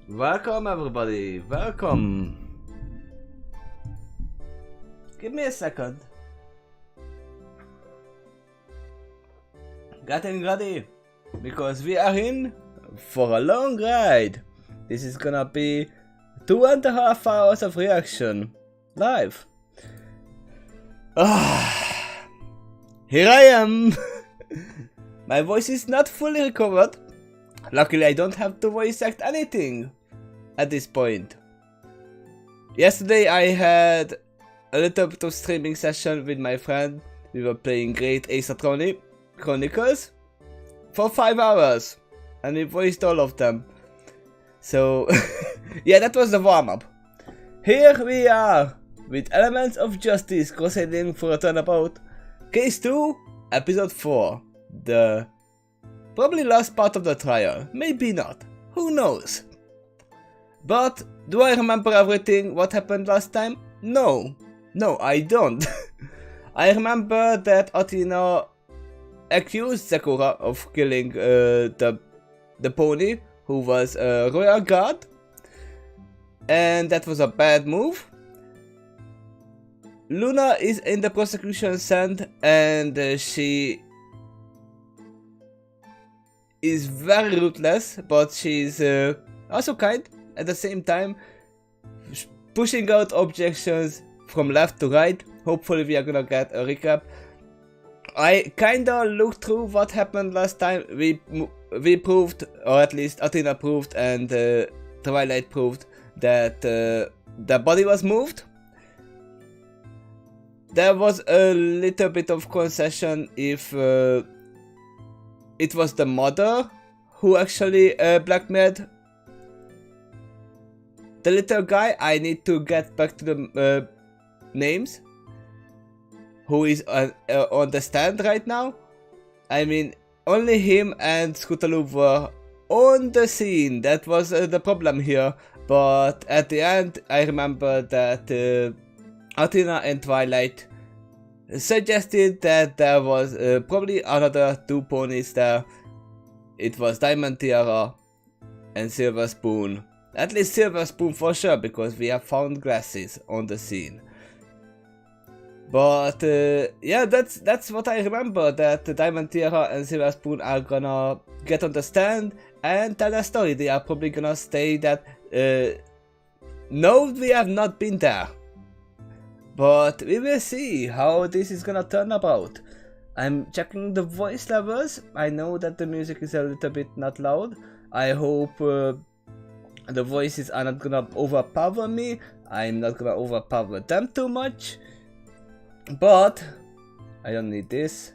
Welcome everybody, welcome. Give me a second. Getting ready, because we are in for a long ride. This is gonna be 2.5 hours of reaction, live. Here I am. My voice is not fully recovered. Luckily I don't have to voice act anything at this point. Yesterday I had a little bit of streaming session with my friend. We were playing Great Ace Attorney Chronicles for 5 hours and we voiced all of them. So yeah, that was the warm-up. Here we are with Elements of Justice, Crusading for a Turnabout, Case 2, Episode 4. The probably last part of the trial, maybe not, who knows. But do I remember everything what happened last time? No, I don't. I remember that Athena accused Sakura of killing the pony who was a royal guard, and that was a bad move. Luna is in the prosecution stand and she is very ruthless, but she's also kind at the same time, pushing out objections from left to right. Hopefully we are gonna get a recap. I kinda looked through what happened last time. We proved, or at least Athena proved and Twilight proved, that the body was moved. There was a little bit of concession if it was the mother who actually blackmailed the little guy. I need to get back to the names. Who is on the stand right now? I mean, only him and Scootaloo were on the scene. That was the problem here. But at the end, I remember that Athena and Twilight suggested that there was probably another 2 ponies there. It was Diamond Tiara and Silver Spoon. At least Silver Spoon for sure, because we have found glasses on the scene. But yeah, that's what I remember, that Diamond Tiara and Silver Spoon are gonna get on the stand and tell a story. They are probably gonna say that no, we have not been there. But we will see how this is gonna turn about. I'm checking the voice levels. I know that the music is a little bit not loud. I hope the voices are not gonna overpower me. I'm not gonna overpower them too much. But I don't need this.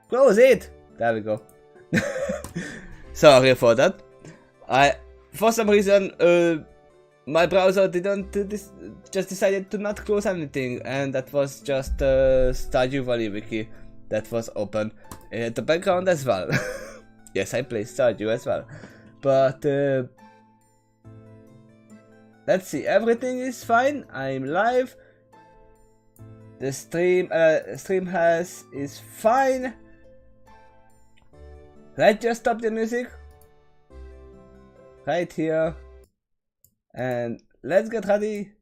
Close it! There we go. Sorry for that. For some reason, my browser didn't just decided to not close anything, and that was just Stardew Valley wiki that was open in the background as well. Yes, I play Stardew as well, but let's see. Everything is fine. I'm live. The stream is fine. Let's just stop the music right here. And let's get ready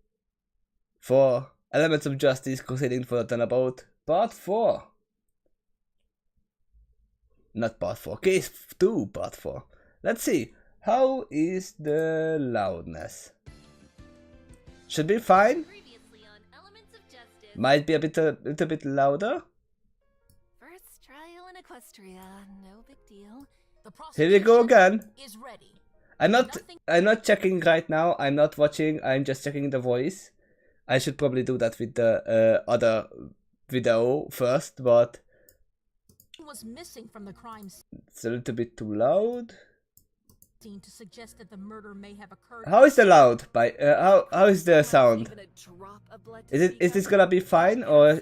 for Elements of Justice, Crusading for the Turnabout, Part 4. Not Part 4, Case 2, Part 4. Let's see, how is the loudness? Should be fine. Might be a little bit louder. First trial in Equestria, no big deal. Here we go again. I'm not checking right now. I'm not watching. I'm just checking the voice. I should probably do that with the other video first, but was missing from the crime it's a little bit too loud. scene to suggest that the murder may have occurred. How is the loud? By how is the sound? Is this gonna be fine, or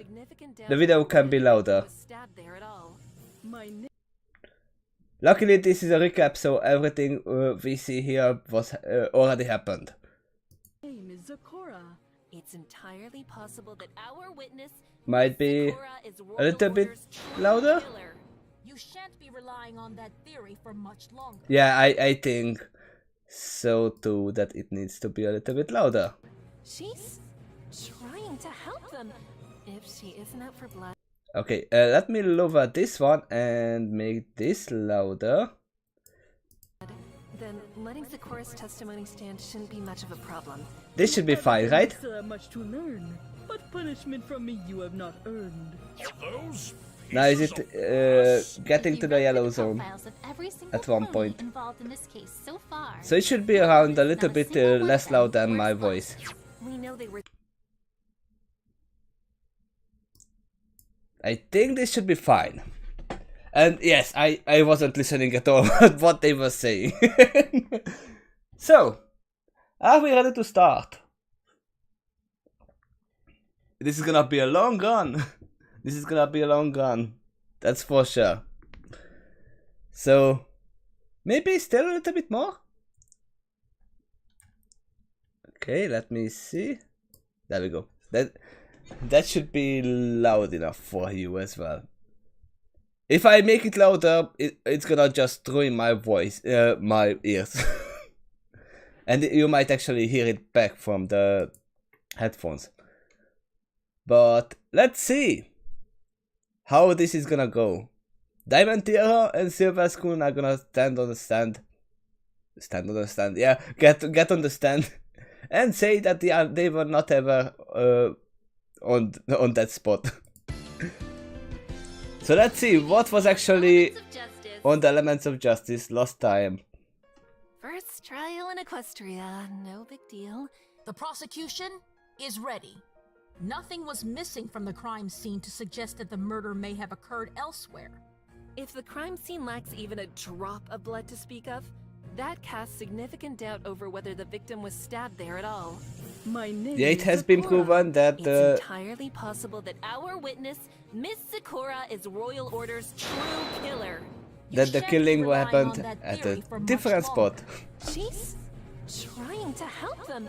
the video can be louder? Luckily, this is a recap, so everything we see here was already happened. It's entirely possible that our witness Might be a little bit louder. You shan't be relying on that theory for much longer. Yeah, I think so too that it needs to be a little bit louder. She's trying to help them. If she isn't out for blood. Okay, let me lower this one and make this louder. Then letting Sakura's testimony stand shouldn't be much of a problem. This should be fine, right? Much to learn, but punishment from me you have not earned. Now is it getting to the yellow zone at one point? So it should be around a little bit less loud than my voice. We know they were. I think this should be fine. And yes, I wasn't listening at all at what they were saying. So, are we ready to start? This is gonna be a long run. This is gonna be a long run. That's for sure. So, maybe still a little bit more? Okay, let me see. There we go. That should be loud enough for you as well. If I make it louder, it's gonna just ruin my voice, my ears. And you might actually hear it back from the headphones. But let's see how this is gonna go. Diamond Tiara and Silver Spoon are gonna stand on the stand. Stand on the stand, yeah. Get on the stand and say that they were not ever on that spot. So let's see what was actually on the Elements of Justice last time. First trial in Equestria, no big deal. The prosecution is ready. Nothing was missing from the crime scene to suggest that the murder may have occurred elsewhere. If the crime scene lacks even a drop of blood to speak of, that casts significant doubt over whether the victim was stabbed there at all. My name Yeah, it has been proven that It's entirely possible that our witness, Miss Sakura, is Royal Order's true killer. that the killing happened at a different spot. She's trying to help them.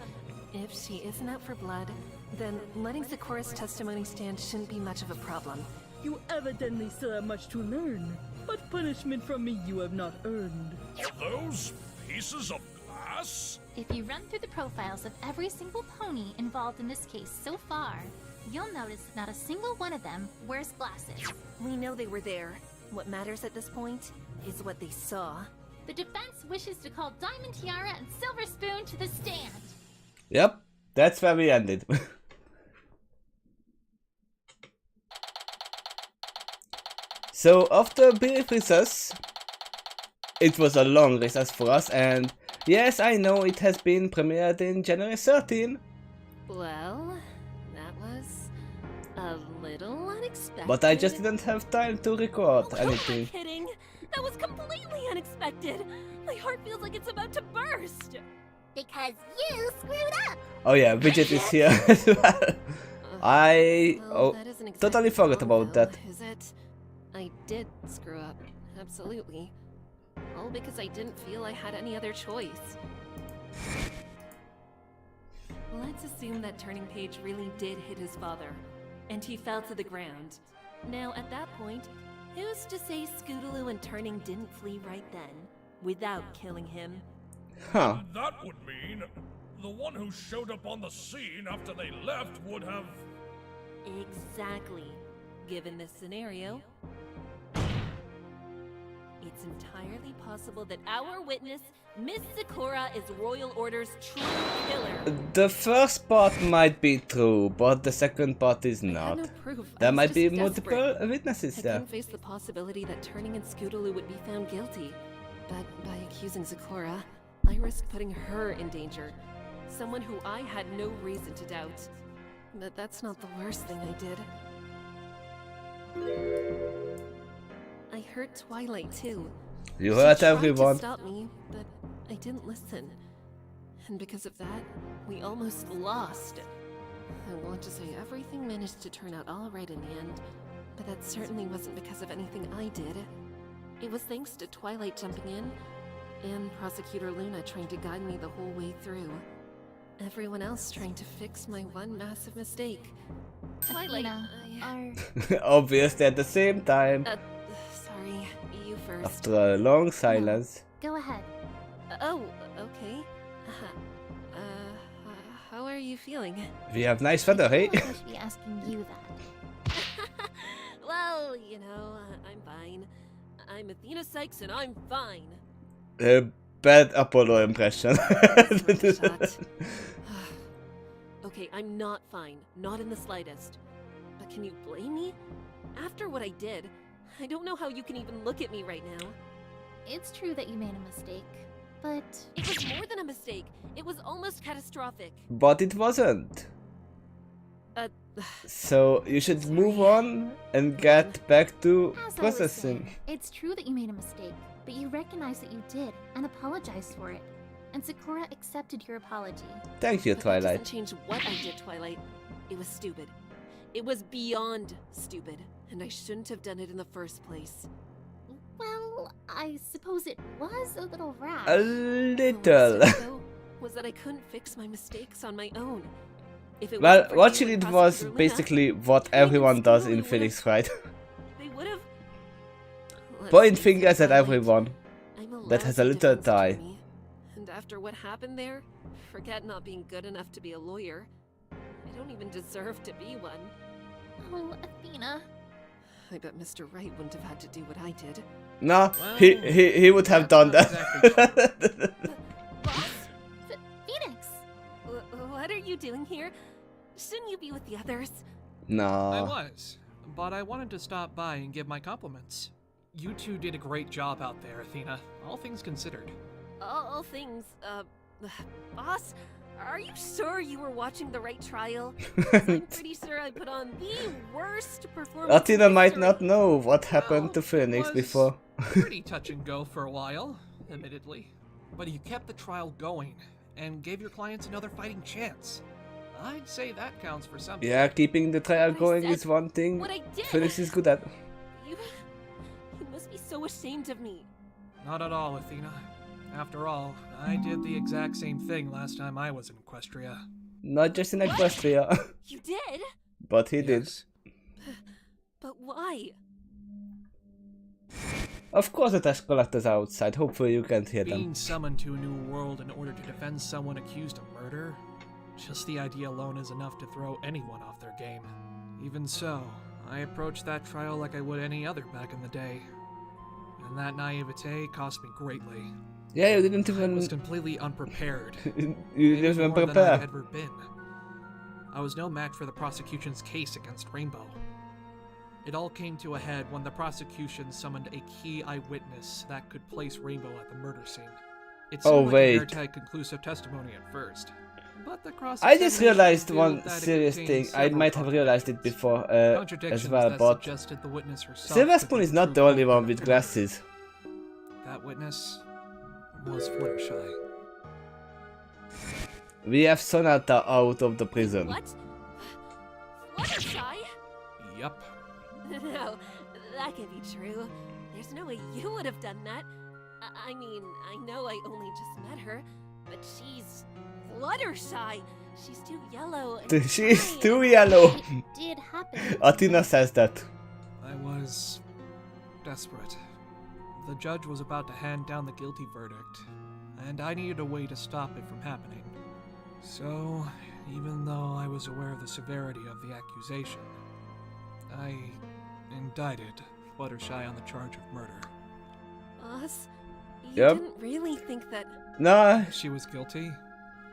If she isn't out for blood, then letting Sakura's testimony stand shouldn't be much of a problem. You evidently still have much to learn, but punishment from me you have not earned. Are those pieces of glass? If you run through the profiles of every single pony involved in this case so far, you'll notice that not a single one of them wears glasses. We know they were there. What matters at this point is what they saw. The defense wishes to call Diamond Tiara and Silver Spoon to the stand. Yep, that's where we ended. So after a brief recess, it was a long recess for us, and yes, I know it has been premiered in January 13, Well, that was a little unexpected. but I just didn't have time to record I'm anything. not kidding. That was completely unexpected. My heart feels like it's about to burst. Because you screwed up! Oh yeah, Widget is here as well. Well, that isn't exactly totally forgot wrong, about though, that. Is it? I did screw up. Absolutely. All because I didn't feel I had any other choice. Let's assume that Turning Page really did hit his father, and he fell to the ground. Now, at that point, who's to say Scootaloo and Turning didn't flee right then, without killing him? Huh. That would mean the one who showed up on the scene after they left would have... Exactly. Given this scenario, it's entirely possible that our witness, Miss Sakura, is Royal Order's true killer. The first part might be true, but the second part is I not. had no proof. I There was might be just multiple desperate. witnesses I there. couldn't face the possibility that Turning and Scootaloo would be found guilty. But by accusing Sakura, I risked putting her in danger. Someone who I had no reason to doubt. But that's not the worst thing I did. I hurt Twilight too. You She hurt tried everyone. to stop me, but I didn't listen. And because of that, we almost lost. I want to say everything managed to turn out all right in the end, but that certainly wasn't because of anything I did. It was thanks to Twilight jumping in, and Prosecutor Luna trying to guide me the whole way through. Everyone else trying to fix my one massive mistake. Twilight, Athena, Obviously at the same time. sorry, you first. After a long silence. Go ahead. Oh, okay. How are you feeling? We have nice weather, hey? I should be asking you that. Well, you know, I'm fine. I'm Athena Sykes and I'm fine. Bad Apollo impression. Shut. Okay, I'm not fine. Not in the slightest. But can you blame me? After what I did, I don't know how you can even look at me right now. It's true that you made a mistake, but It was more than a mistake. It was almost catastrophic. But it wasn't. Uh, So you should move on and get back to as I was processing. saying, it's true that you made a mistake, but you recognize that you did and apologized for it. And Sakura accepted your apology. Thank you, but that Twilight. doesn't change what I did, Twilight. It was stupid. It was beyond stupid, and I shouldn't have done it in the first place. Well, I suppose it was a little rash. A The little. worst of it, though, was that I couldn't fix my mistakes on my own. If it Well, wasn't for what you she and did was Prosecutor Luna, basically what couldn't even everyone does steal in it, Phoenix Wright. they would have. Point fingers at everyone. I'm that has a lousy little defense tie. attorney, and after what happened there, forget not being good enough to be a lawyer. I don't even deserve to be one. Oh, Athena. I bet Mr. Wright wouldn't have had to do what I did. No, Well, he would have that's done not that. Boss, Phoenix! what are you doing here? Shouldn't you be with the others? I No. was, but I wanted to stop by and give my compliments. You two did a great job out there, Athena, all things considered. All things, boss, are you sure you were watching the right trial? 'Cause I'm pretty sure I put on the worst performance. in Athena might history. not know what happened to Well, Phoenix was before. Pretty touch and go for a while, admittedly. But you kept the trial going and gave your clients another fighting chance. I'd say that counts for something. Yeah, keeping the trial What I going said, is one thing What I did. Phoenix is good at. You must be so ashamed of me. Not at all, Athena. After all, I did the exact same thing last time I was in Equestria. Not just in Equestria, You did? but he did. Yes. But why? Of course the tax collectors are outside, hopefully you can't hear them. Being summoned to a new world in order to defend someone accused of murder? Just the idea alone is enough to throw anyone off their game. Even so, I approached that trial like I would any other back in the day. And that naivete cost me greatly. Yeah, you didn't I even... was completely unprepared. you Maybe didn't even more than I'd prepare. ever been. I was no match for the prosecution's case against Rainbow. It all came to a head when the prosecution summoned a key eyewitness that could place Rainbow at the murder scene. It seemed Oh, like wait. a airtight, conclusive testimony at first, but the I just cross-examination realized revealed one that it serious thing. contained I several might have realized it before as contradictions well, that but suggested the witness herself Silver could Spoon be is not the true only one culprit. with glasses. That witness was Fluttershy. We have Sonata out of the prison. What? Fluttershy? Yup. No, that can't be true. There's no way you would have done that. I mean, I know I only just met her, but she's Fluttershy. She's too yellow. And She's shy too and- yellow. It did happen. Athena says that. I was desperate. The judge was about to hand down the guilty verdict, and I needed a way to stop it from happening. So, even though I was aware of the severity of the accusation, I indicted Fluttershy on the charge of murder. Boss, you Yep. didn't really think that. No, She was guilty?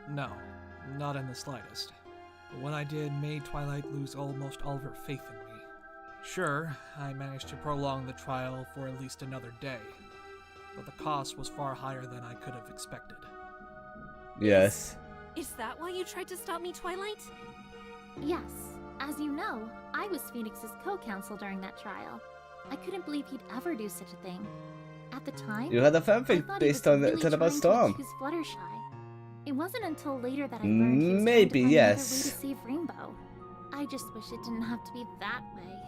No, not in the slightest. But what I did made Twilight lose almost all of her faith in me. Sure, I managed to prolong the trial for at least another day, but the cost was far higher than I could have expected. yes. Is that why you tried to stop me, Twilight? Yes. As you know, I was Phoenix's co-counsel during that trial. I couldn't believe he'd ever do such a thing. At the time, You had a I fanfic thought he based was on really Turnabout trying Storm. to accuse Fluttershy. It wasn't until later that I learned he was Maybe, trying to find yes. another way to save Rainbow. I just wish it didn't have to be that way.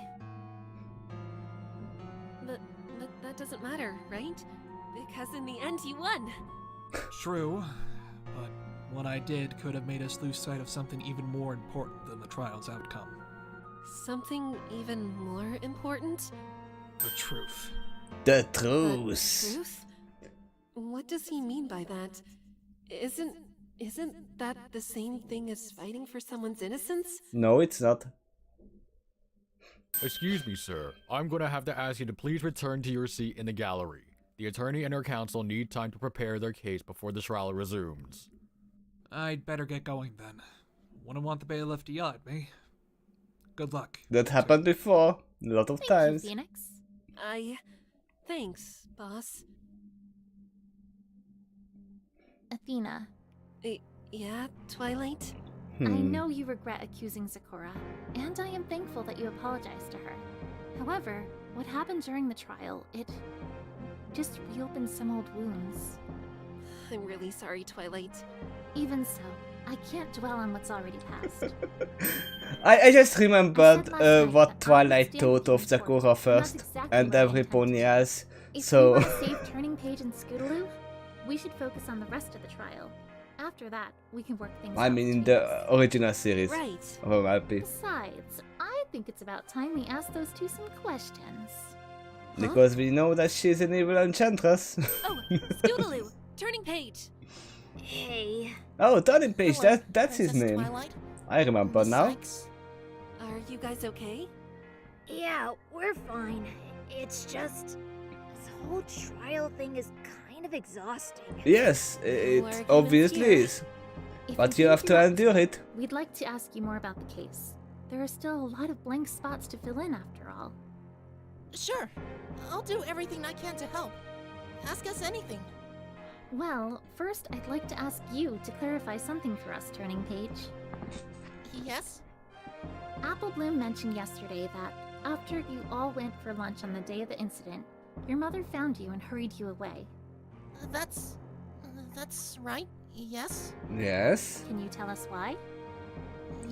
But that doesn't matter, right? Because in the end, you won. True, but what I did could have made us lose sight of something even more important than the trial's outcome. Something even more important? The truth. The The truth. truth? What does he mean by that? Isn't that the same thing as fighting for someone's innocence? No, it's not. Excuse me, sir. I'm gonna have to ask you to please return to your seat in the gallery. The attorney and her counsel need time to prepare their case before the trial resumes. I'd better get going then. Wouldn't want the bailiff to yell at me. Good luck. That happened before. A lot of Thank times. you, Phoenix. Thanks, boss. Athena, Yeah, Twilight? I know you regret accusing Sakura, and I am thankful that you apologized to her. However, what happened during the trial, it just reopened some old wounds. I'm really sorry, Twilight. Even so, I can't dwell on what's already past. I just remembered I said last night what that I Twilight understand thought the of key Sakura force, and that's first, exactly and what I every intend to pony do. else. If So we want to save Turning Page and Scootaloo, we should focus on the rest of the trial. After that, we can work things I out mean in between the us. original series Right. of RLP. Besides, I think it's about time we ask those two some questions. Because we know that she's an evil enchantress. Oh, Scootaloo! Turning Page! Hey. Oh, Turning Page, Hello, that's his Princess name. Twilight. I remember Miss now. Sykes. Are you guys okay? Yeah, we're fine. It's just this whole trial thing is kind of exhausting. Yes, We're it humans obviously here. is. If But you you think have to you're endure it. We'd like to ask you more about the case. There are still a lot of blank spots to fill in after all. Sure. I'll do everything I can to help. Ask us anything. Well, first I'd like to ask you to clarify something for us, Turning Page. Yes? Apple Bloom mentioned yesterday that after you all went for lunch on the day of the incident, your mother found you and hurried you away. That's right. Yes? Yes. Can you tell us why?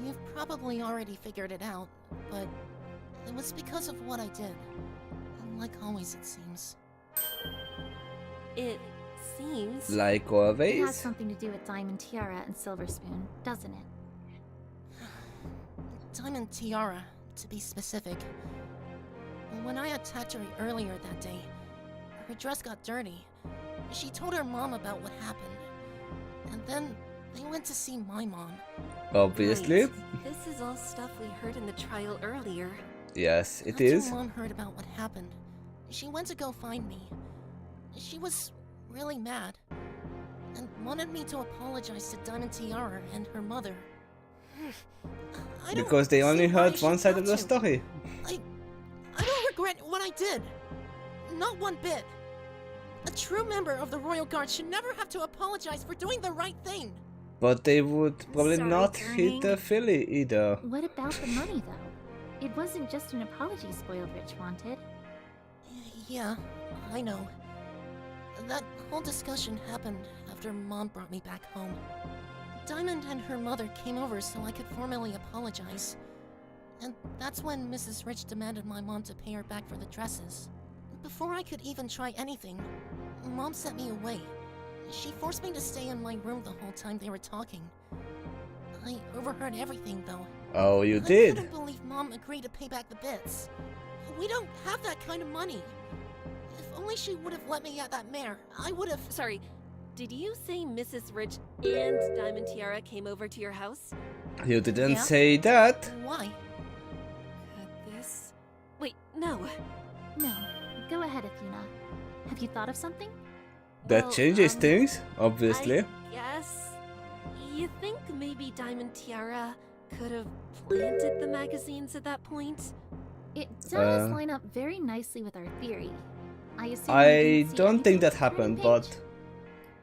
You've probably already figured it out, but it was because of what I did. Like always, it seems. It seems. Like It has always. something to do with Diamond Tiara and Silver Spoon, doesn't it? Diamond Tiara, to be specific. When I attacked her earlier that day, her dress got dirty. She told her mom about what happened. And then they went to see my mom. Obviously. Right. This is all stuff we heard in the trial earlier. Yes, it After is. Mom heard about what happened, she went to go find me. She was really mad and wanted me to apologize to Diamond Tiara and her mother. I don't Because they only see why I heard one should side not of the to. story. I don't regret what I did. Not one bit. A true member of the Royal Guard should never have to apologize for doing the right thing. But they would probably Sorry, not Turning. hit the filly either. What about the money, though? It wasn't just an apology Spoiled Rich wanted. Yeah, I know. That whole discussion happened after Mom brought me back home. Diamond and her mother came over so I could formally apologize. And that's when Mrs. Rich demanded my mom to pay her back for the dresses. Before I could even try anything, Mom sent me away. She forced me to stay in my room the whole time they were talking. I overheard everything, though. Oh, you I did. couldn't believe Mom agreed to pay back the bits. We don't have that kind of money. If only she would have let me at that mare, I would have. Sorry, did you say Mrs. Rich and Diamond Tiara came over to your house? You didn't Yeah. say that. Why? Could this... Wait, no. No, go ahead, Athena. Have you thought of something? That Well, changes things, obviously. I guess... You think maybe Diamond Tiara could have planted the magazines at that point? It does Uh, line up very nicely with our theory. I assume you I didn't see don't think anything that on happened, Turning but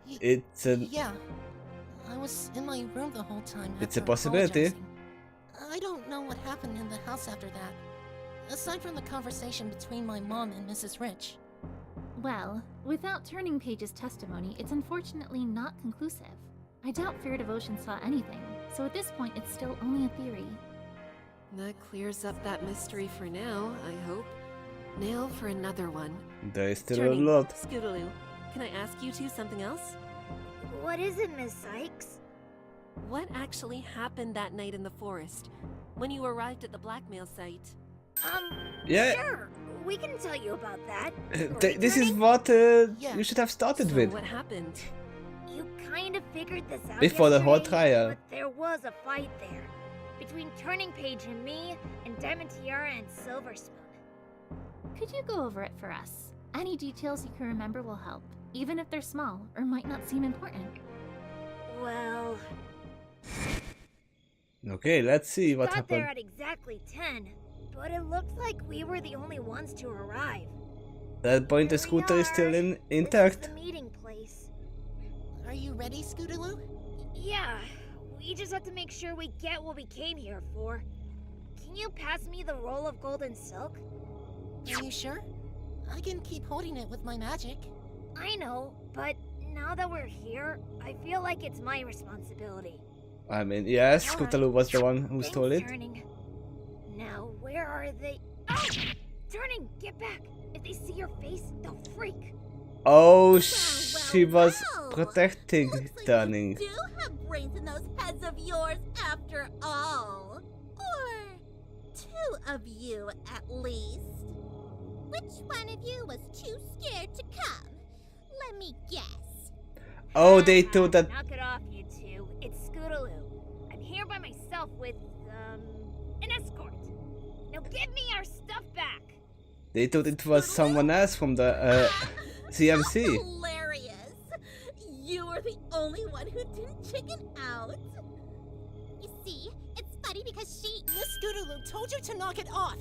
Page? it's a Yeah. I was in my room the whole time. It's a after possibility. apologizing. I don't know what happened in the house after that. Aside from the conversation between my mom and Mrs. Rich. Well, without Turning Page's testimony, it's unfortunately not conclusive. I doubt Fair Devotion saw anything, so at this point it's still only a theory. That clears up that mystery for now, I hope. Now for another one. there is still Turning, a lot. Scootaloo, can I ask you two something else? What is it, Miss Sykes? What actually happened that night in the forest, when you arrived at the blackmail site? Yeah. Sure. we can tell you about that. This is what Yeah. you should have started So with. what happened? You kind of figured this out Before the whole yesterday, trial. But there was a fight there. Between Turning Page and me, and Diamond Tiara and Silver Spoon. Could you go over it for us? Any details you can remember will help, even if they're small or might not seem important. Well, Okay, let's see what got there happened. at exactly 10, but it looked like we were the only ones to arrive. That point, the Here we scooter is still are. This is intact. the meeting place. Are you ready, Scootaloo? Yeah, we just have to make sure we get what we came here for. Can you pass me the roll of golden silk? Are you sure? I can keep holding it with my magic. I know, but now that we're here, I feel like it's my responsibility. I mean, yes, Alright. Scootaloo was the one who Thanks, stole it. Turning. Now, where are they? Oh! Turning, get back! If they see your face, they'll freak. Oh, she was well. protecting Looks like Turning. you do have brains in those heads of yours after all. Or 2 of you, at least. Which one of you was too scared to come? Let me guess. Oh, they thought that. Knock it off, you two. It's Scootaloo. I'm here by myself with, an escort. Now give me our stuff back! They thought it was someone else from the CMC. Hilarious. You were the only one who didn't chicken out. You see, it's funny because Miss Scootaloo told you to knock it off.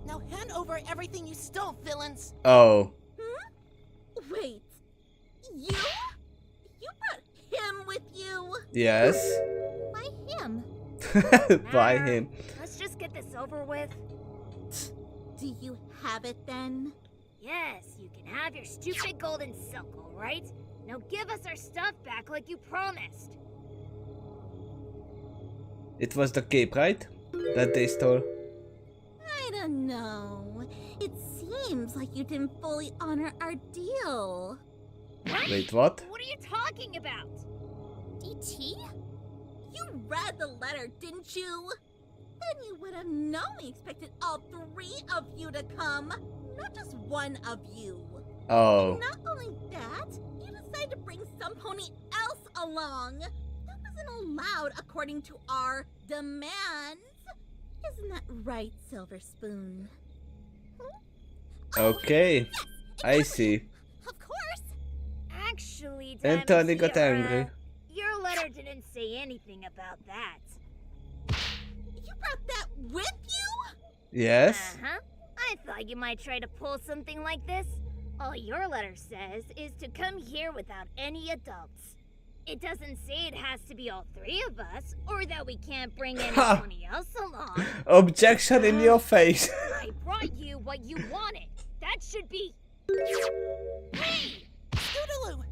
Now hand over everything you stole, villains. Oh, Wait. You? You brought him with you? yes. Why him? By Nah, him. Let's just get this over with. Do you have it then? Yes, you can have your stupid golden silk, alright? Now give us our stuff back like you promised. It was the cape, right? That they stole. I don't know. It seems like you didn't fully honor our deal. Wait, what? What are you talking about? DT? You read the letter, didn't you? Then you would have known we expected all 3 of you to come, not just one of you. Oh. Not only that, you decided to bring some pony else along. That wasn't allowed according to our demands. Isn't that right, Silver Spoon? Okay. I see. Of course. Actually, And Diamond Tony got Tiara, angry. your letter didn't say anything about that. You brought that with you? Yes. Uh-huh. I thought you might try to pull something like this. All your letter says is to come here without any adults. It doesn't say it has to be all 3 of us, or that we can't bring anybody else along. Objection in your face. I brought you what you wanted. That should be... Hey! Scootaloo!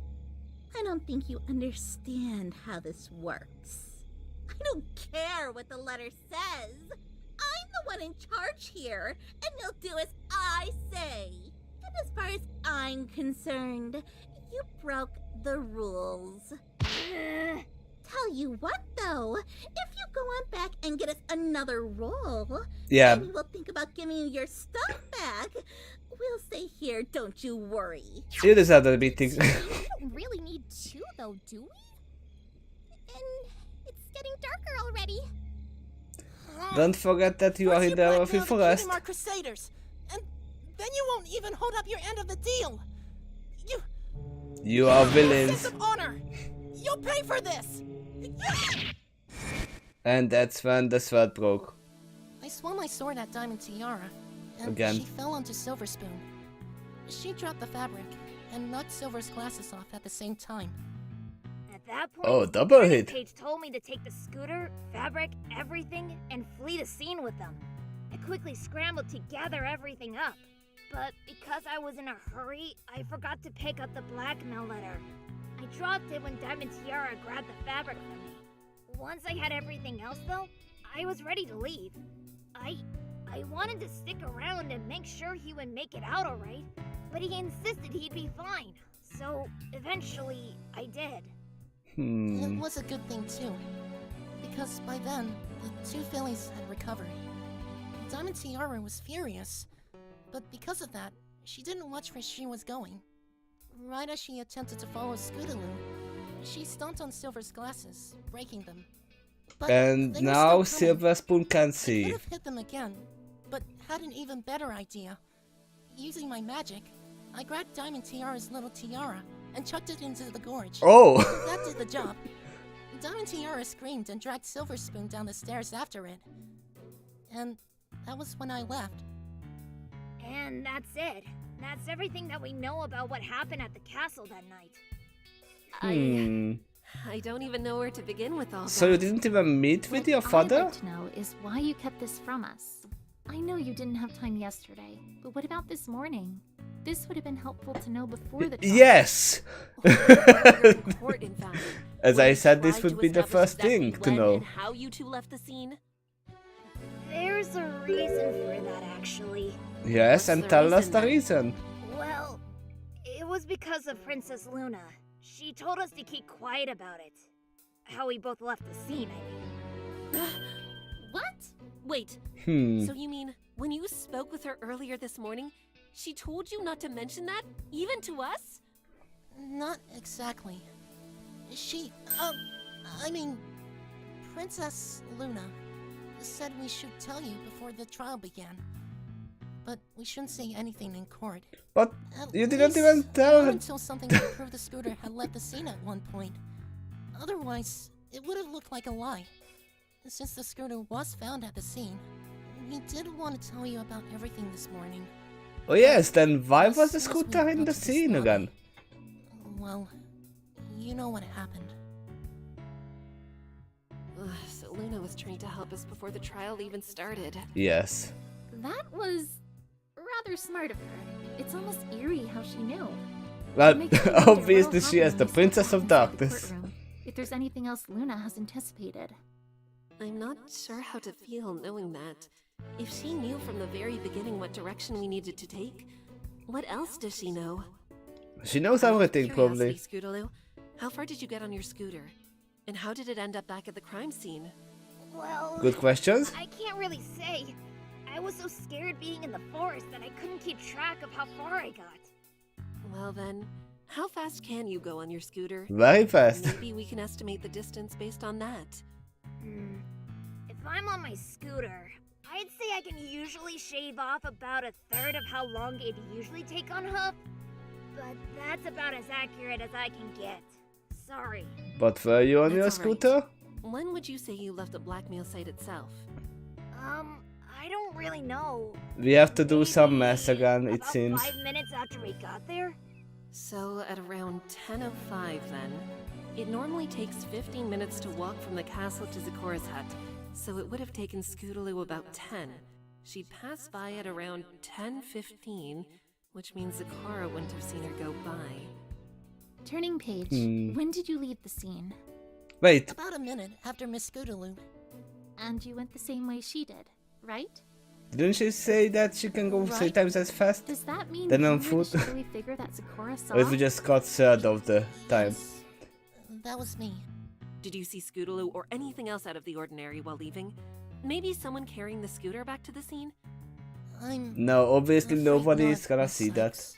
I don't think you understand how this works. I don't care what the letter says. I'm the one in charge here, and you'll do as I say. And as far as I'm concerned, you broke the rules. Tell you what, though, if you go on back and get us another roll, Yeah. then we'll think about giving you your stuff back. We'll stay here, don't you worry. You deserve the beating. We don't really need 2, though, do we? And it's getting darker already. Don't forget that you are in the blackmailed Rocky the Forest. Cutie Mark Crusaders, and then you won't even hold up your end of the deal. You are Sense villains. of honor. You'll pay for this. And that's when the sword broke. I swung my sword at Diamond Tiara, and Again. she fell onto Silver Spoon. She dropped the fabric and knocked Silver's glasses off at the same time. At that point, Oh, double Turning hit. Page told me to take the scooter, fabric, everything, and flee the scene with them. I quickly scrambled to gather everything up. But because I was in a hurry, I forgot to pick up the blackmail letter. I dropped it when Diamond Tiara grabbed the fabric from me. Once I had everything else, though, I was ready to leave. I wanted to stick around and make sure he would make it out alright, but he insisted he'd be fine. So, eventually, I did. It was a good thing, too, because by then, the 2 fillies had recovered. Diamond Tiara was furious, But because of that, she didn't watch where she was going. Right as she attempted to follow Scootaloo, she stomped on Silver's glasses, breaking them. But And they were now still coming. Silver Spoon can I see. could have hit them again, but had an even better idea. Using my magic, I grabbed Diamond Tiara's little tiara and chucked it into the gorge. Oh! That did the job. Diamond Tiara screamed and dragged Silver Spoon down the stairs after it. And that was when I left. And that's it. That's everything that we know about what happened at the castle that night. I don't even know where to begin with all So that. you didn't even meet with your What father? I'd like to know is why you kept this from us. I know you didn't have time yesterday, but what about this morning? This would have been helpful to know before the trial. Yes! Court, in fact. As When I you said, this tried would to be the establish first thing exactly to when know. and how you two left the scene. There's a reason for that, actually. Yes, What's and the tell us reason the then? reason. Well, it was because of Princess Luna. She told us to keep quiet about it. How we both left the scene, I mean. What? Wait, Hmm. so you mean when you spoke with her earlier this morning, she told you not to mention that, even to us? Not exactly. She, Princess Luna said we should tell you before the trial began. But we shouldn't say anything in court. But At you didn't least even tell not her. until something to prove the scooter had left the scene at one point. Otherwise, it would have looked like a lie. Since the scooter was found at the scene, we did want to tell you about everything this morning. Oh yes, then why As was the soon as we scooter in got the to this scene lobby, again? Well, you know what happened. So Luna was trying to help us before the trial even started. Yes. That was rather smart of her. It's almost eerie how she knew. Well, It makes me wonder obviously what'll she is happen the when we Princess step of back inside the Darkness. courtroom, if there's anything else Luna has anticipated. I'm not sure how to feel knowing that. If she knew from the very beginning what direction we needed to take, what else does she know? She knows Out of everything, probably. curiosity, Scootaloo, how far did you get on your scooter? And how did it end up back at the crime scene? Well, Good questions. I can't really say. I was so scared being in the forest that I couldn't keep track of how far I got. Well then, how fast can you go on your scooter? Very fast. Maybe we can estimate the distance based on that. If I'm on my scooter, I'd say I can usually shave off about a third of how long it'd usually take on hoof. But that's about as accurate as I can get. Sorry. But were you on your That's all right. scooter? When would you say you left the blackmail site itself? I don't really know. We have to do some Maybe mess again, it about seems. 5 minutes after we got there? So at around 10:05 then. It normally takes 15 minutes to walk from the castle to Zikora's hut, so it would have taken Scootaloo about 10. She passed by at around 10:15, which means Zikora wouldn't have seen her go by. Turning page, Hmm. when did you leave the scene? Wait, About a minute after Miss Scootaloo. And you went the same way she did, right? didn't she say that she can go 3 Right. times as fast? Does that mean Then you on were the foot. shadowy figure that Zikora saw? Or if we just got third of the time? Yes, that was me. Did you see Scootaloo or anything else out of the ordinary while leaving? Maybe someone carrying the scooter back to the scene? I'm No, obviously afraid nobody not, is gonna Miss see that. Sykes.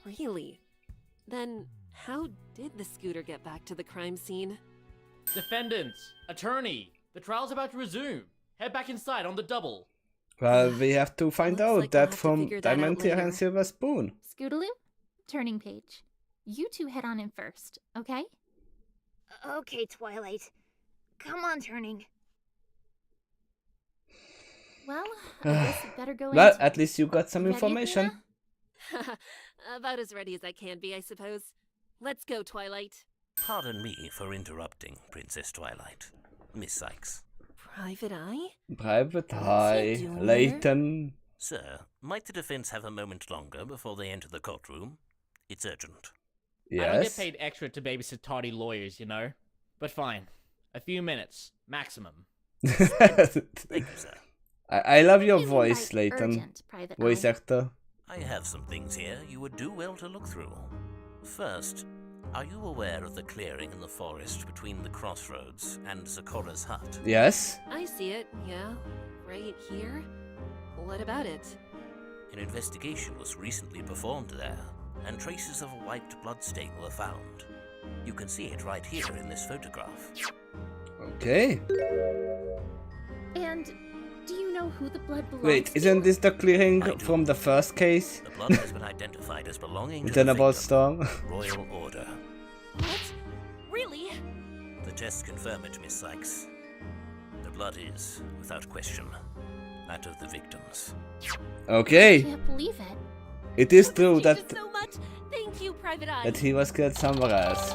Really? Then how did the scooter get back to the crime scene? Defendants, attorney, the trial's about to resume. Head back inside on the double. Well, we have to find Looks out like we'll that have to from figure that out Diamond Tiara and later. Silver Spoon. Scootaloo, turning page. You two head on in first, okay? Okay, Twilight. Come on, Turning. Well, I guess we better go Well, into at it. least you got some Ready, information. Athena? About as ready as I can be, I suppose. Let's go, Twilight. Pardon me for interrupting, Princess Twilight. Miss Sykes. Private Eye? Private What's he Eye, doing Layton. Sir, might the defense have a moment longer before they enter the courtroom? It's urgent. I don't get Yes. paid extra to babysit tardy lawyers, you know? But fine. A few minutes, maximum. Thank you, sir. I love your What do you mean voice, by Layton. urgent, Private Voice Eye? actor. I have some things here you would do well to look through. First, are you aware of the clearing in the forest between the crossroads and Zikora's hut? Yes. I see it, yeah. Right here. What about it? An investigation was recently performed there, and traces of a wiped bloodstain were found. You can see it right here in this photograph. Okay. And do you know who the blood belongs Wait, to? isn't this the clearing from the first case? The blood has been identified as belonging to the Turnabout victim. Storm. Royal Order. What? Really? The tests confirm it, Miss Sykes. The blood is, without question, that of the victims. Okay. I can't believe it. It is true Thank that you so much. Thank you, Private Eye. he was killed somewhere else.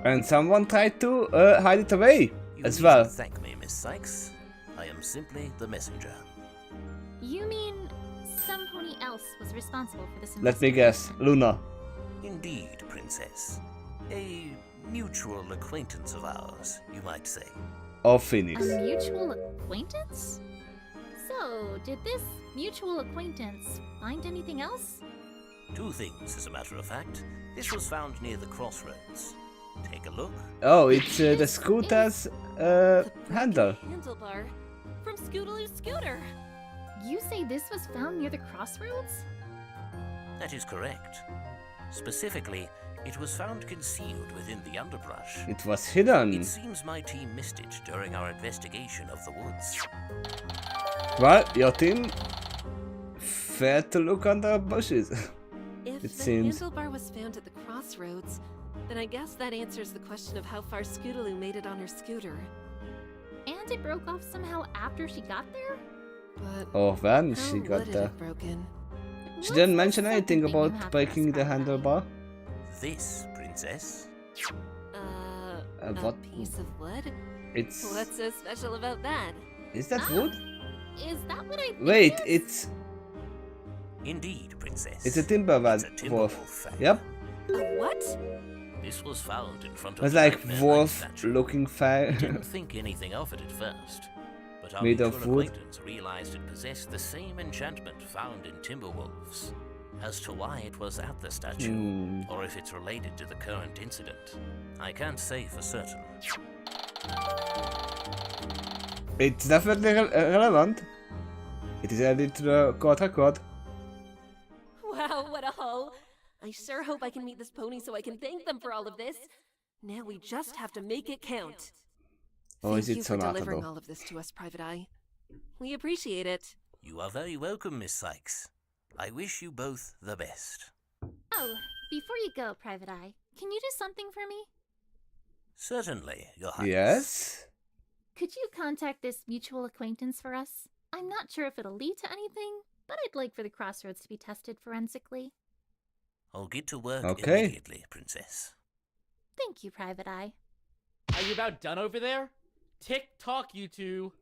And someone tried to hide it away as well. Thank me, Miss Sykes. I am simply the messenger. You mean some pony else was responsible for this Let me guess, Luna. Indeed, Princess. A mutual acquaintance of ours, you might say. Or Phoenix. A mutual acquaintance? So, did this mutual acquaintance find anything else? Two things, as a matter of fact. This was found near the crossroads. Take a look. Oh, it's the scooter's handle. Handlebar from Scootaloo's scooter. You say this was found near the crossroads? That is correct. Specifically, it was found concealed within the underbrush. It was hidden. It seems my team missed it during our investigation of the woods. Well, your team failed to look under bushes. If It the seems. handlebar was found at the crossroads, then I guess that answers the question of how far Scootaloo made it on her scooter. And it broke off somehow after she got there? But Oh, when how she got would it there. have broken? She What's didn't the mention second anything thing you about have to breaking the describe? handlebar. This, Princess. A what? piece of wood? It's. What's so special about that? Is that Ah, wood? Is that what I think Wait, it is? it's. Indeed, Princess. It's a timber It's a timber wolf. wolf. Yep. A what? This was found in front of It's the like Nightmare Knight wolf statue. looking I fire. didn't think anything of it at first, but our Made mutual of wood. acquaintance realized it possessed the same enchantment found in timber wolves. As to why it was at the statue, or if it's related to the current incident, I can't say for certain. It's definitely relevant. It is added to the court record. Wow, what a haul! I sure hope I can meet this pony so I can thank them for all of this. Now we just have to make it count. Or Thank is it you for delivering Sonata all of this to us, Private Eye. We appreciate it. You are very welcome, Miss Sykes. I wish you both the best. Oh, before you go, Private Eye, can you do something for me? Certainly, Your Highness. Yes? Could you contact this mutual acquaintance for us? I'm not sure if it'll lead to anything, but I'd like for the crossroads to be tested forensically. I'll get to work Okay. immediately, Princess. Thank you, Private Eye. Are you about done over there? Tick-tock, you two.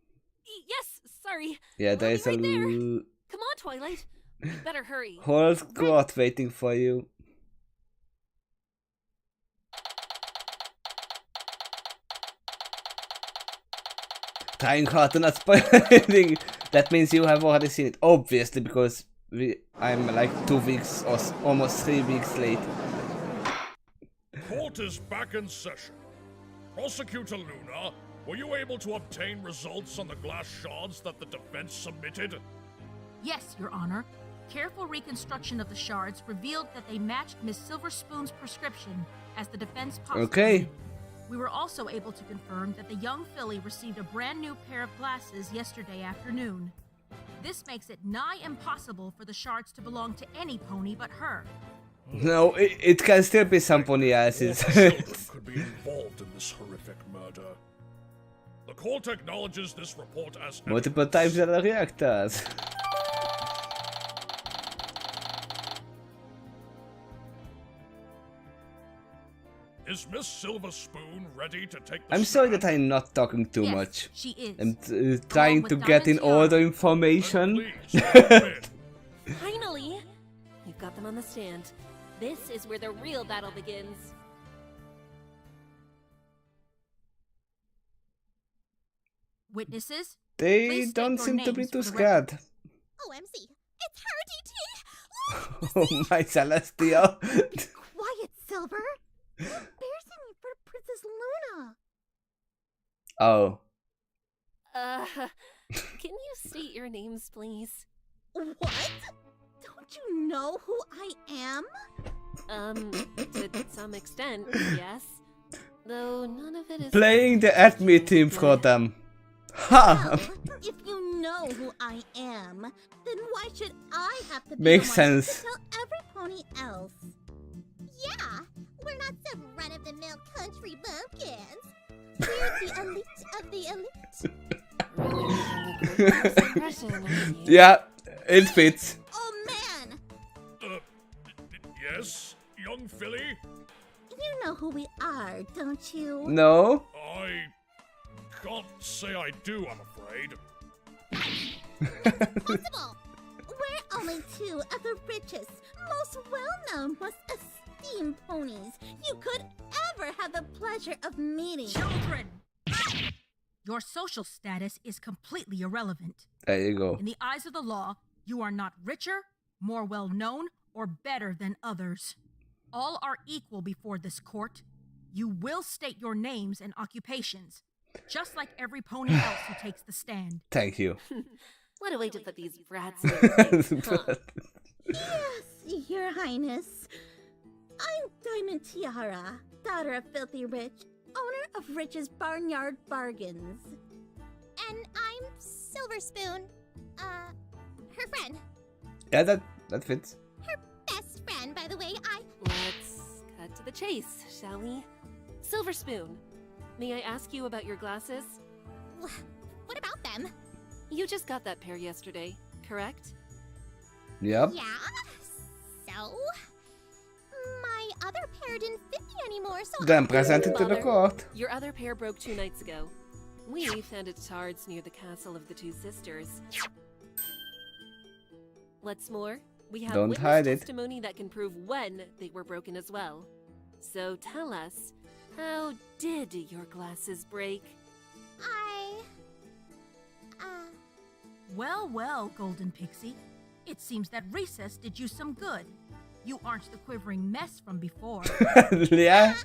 Yes, sorry. Yeah, there We'll is be right there. a Come on, Twilight. We better hurry. whole squad waiting for you. Trying hard to not spoil anything. That means you have already seen it, obviously, because I'm like 2 weeks or almost 3 weeks late. Court is back in session. Prosecutor Luna, were you able to obtain results on the glass shards that the defense submitted? Yes, Your Honor. Careful reconstruction of the shards revealed that they matched Miss Silverspoon's prescription as the defense postulated. Okay. We were also able to confirm that the young filly received a brand new pair of glasses yesterday afternoon. This makes it nigh impossible for the shards to belong to any pony but her. No, it can still be some pony else's. Could be involved in this horrific murder. The court acknowledges this report as Multiple times the reactors. Is Miss Silverspoon ready to take the I'm sorry stand? that I'm not talking too Yes, much. she is. I'm trying with to get in Diamond's all the yarn. information. Finally! We've got them on the stand. This is where the real battle begins. Witnesses? They Please state don't your seem to be names too for the record. scared. OMC, it's her, DT! Oh my Celestial. Quiet, Silver! You're embarrassing me for Princess Luna! Oh. Can you state your names, please? What? Don't you know who I am? To some extent, yes. Though none of it is... Playing the admin team for them. Ha! Well, if you know who I am, then why should I have to be Makes the one sense. to tell every pony else? Yeah, we're not some run-of-the-mill country bumpkins. We're the elite of the elite. Yeah, it fits. Oh man! Yes, young filly? You know who we are, don't you? No? I can't say I do, I'm afraid. Impossible! We're only two of the richest, most well-known, most esteemed ponies you could ever have the pleasure of meeting. Children! Your social status is completely irrelevant. There you go. In the eyes of the law, you are not richer, more well-known, or better than others. All are equal before this court. You will state your names and occupations, just like every pony else who takes the stand. Thank you. What a way to put these brats in place, huh? Yes, Your Highness. I'm Diamond Tiara, daughter of Filthy Rich, owner of Rich's Barnyard Bargains. And I'm Silver Spoon, her friend. Yeah, that fits. Her best friend, by the way. Let's cut to the chase, shall we? Silver Spoon, may I ask you about your glasses? What about them? You just got that pair yesterday, correct? Yep. Yeah? So? My other pair didn't fit me anymore, so Then present it to the Mother, court. Your other pair broke 2 nights ago. We found its shards near the castle of the 2 sisters. What's more, we have Don't witness hide it. testimony that can prove when they were broken as well. So tell us, how did your glasses break? Well, well, Golden Pixie. It seems that recess did you some good. You aren't the quivering mess from before. Yeah.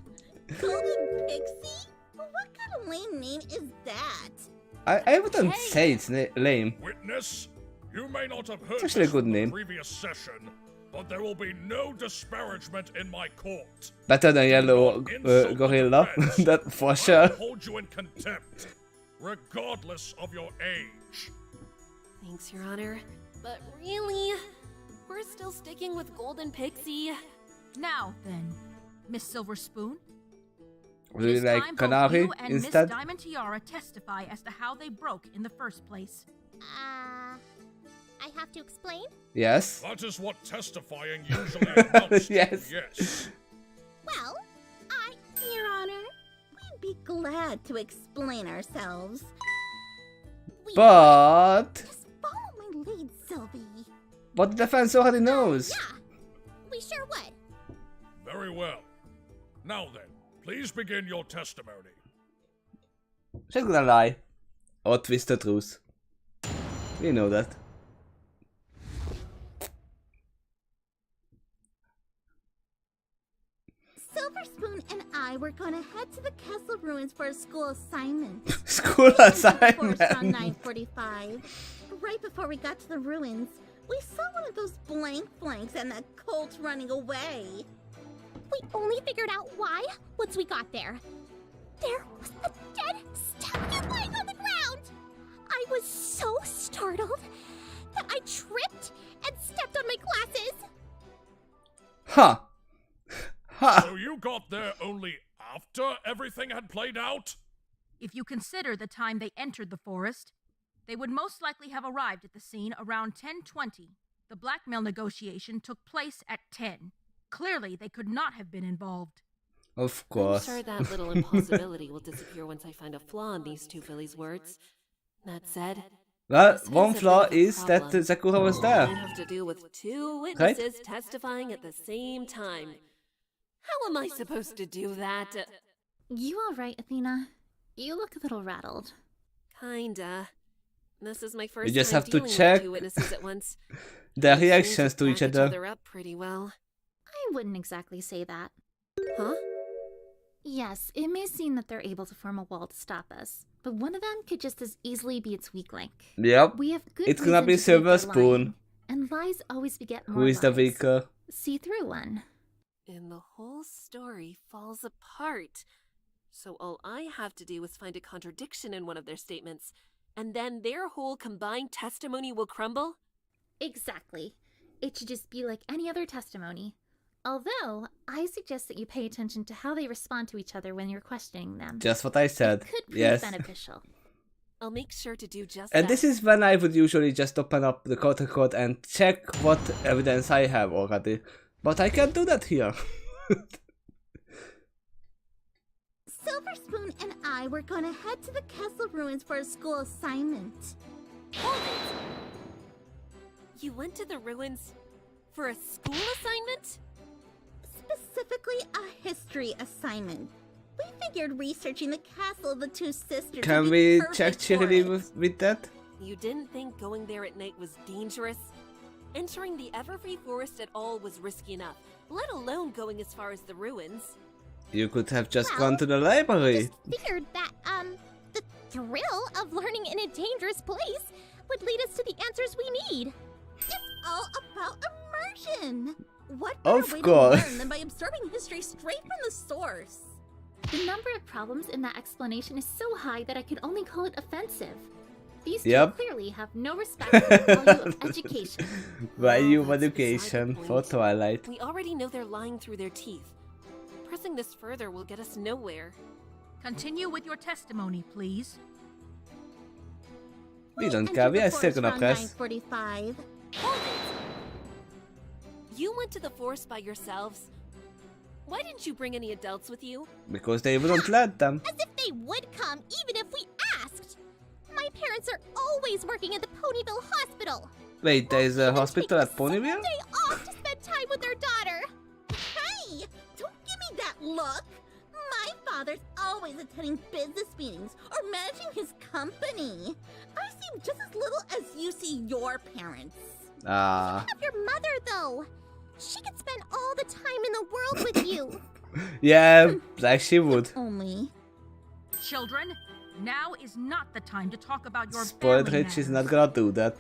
Golden Pixie? What kind of lame name is that? I wouldn't say it's lame. Witness, you may not have heard It's actually a this good from the name. previous session, but there will be no disparagement in my court. Better than Yellow Gorilla, that for I sure. will hold you in contempt, regardless of your age. Thanks, Your Honor. But really, we're still sticking with Golden Pixie. Now then, Miss Silver Spoon. Would you like Time both Canary you and instead? Miss Diamond Tiara testify as to how they broke in the first place. I have to explain? Yes. That is what testifying usually amounts to. Yes. Yes. Well, Your Honor, we'd be glad to explain ourselves. But Follow my lead, Sylvie. the defense already knows. we sure would. Very well. Now then, please begin your testimony. She's gonna lie. Or twist the truth. We know that. Silver Spoon and I were going to head to the castle ruins for a school assignment. School We entered the assignment. forest around 9:45. Right before we got to the ruins, we saw one of those blank flanks and that colt running away. We only figured out why once we got there. There was a dead stallion lying on the ground. I was so startled that I tripped and stepped on my glasses. Huh. Ha. So you got there only after everything had played out? If you consider the time they entered the forest, they would most likely have arrived at the scene around 10:20. The blackmail negotiation took place at 10. Clearly, they could not have been involved. Of I'm course. sure that little impossibility will disappear once I find a flaw in these 2 fillies' words. That said, Well, this one is a flaw bit of a is that problem. Sakura was I there. have to deal with 2 witnesses testifying at the same time. How am I supposed to do that? You alright, Athena? You look a little rattled. Kinda. This is my first just time have to dealing with check 2 witnesses at once. their They seem reactions to each back other. up pretty well. I wouldn't exactly say that. Huh? Yes, it may seem that they're able to form a wall to stop us, but one of them could just as easily be its weak link. Yep. We have good It's gonna reason be to believe Silver they're Spoon. lying, and lies always beget more Who is the lies. weaker? See through one. And the whole story falls apart. So all I have to do is find a contradiction in one of their statements, and then their whole combined testimony will crumble? Exactly. It should just be like any other testimony. Although, I suggest that you pay attention to how they respond to each other when you're questioning them. Just what I said. It could prove Yes. beneficial. I'll make sure to do just And that. this is when I would usually just open up the court record and check what evidence I have already. But I can't do that here. Silver Spoon and I were gonna head to the castle ruins for a school assignment. Hold it! You went to the ruins for a school assignment? Specifically, a history assignment. We figured researching the castle of the two sisters Can would be we perfect check for Cheerily it. with that? You didn't think going there at night was dangerous? Entering the Everfree Forest at all was risky enough, let alone going as far as the ruins. You could have just Well, gone to the library. Figured that, the thrill of learning in a dangerous place would lead us to the answers we need. It's all about immersion. What better Of way course. to learn than by absorbing history straight from the source? The number of problems in that explanation is so high that I could only call it offensive. These Yep. two clearly have no respect for the value of education. Value of That's education beside the for point. Twilight. We already know they're lying through their teeth. Pressing this further will get us nowhere. Continue with your testimony, please. We don't care, we are still gonna press. 9:45. Hold it! You went to the forest by yourselves? Why didn't you bring any adults with you? Because they wouldn't let them. As if they would come, even if we asked. My parents are always working at the Ponyville Hospital. Wait, there is a hospital at Take Ponyville? a day off to spend time with their daughter. Hey, don't give me that look. My father's always attending business meetings or managing his company. I see just as little as you see your parents. Ah. Of your mother, though. She could spend all the time in the world with you. Yeah, like she would. Only. Children, now is not the time to talk about your Spoiled family Rich is matters. not gonna do that.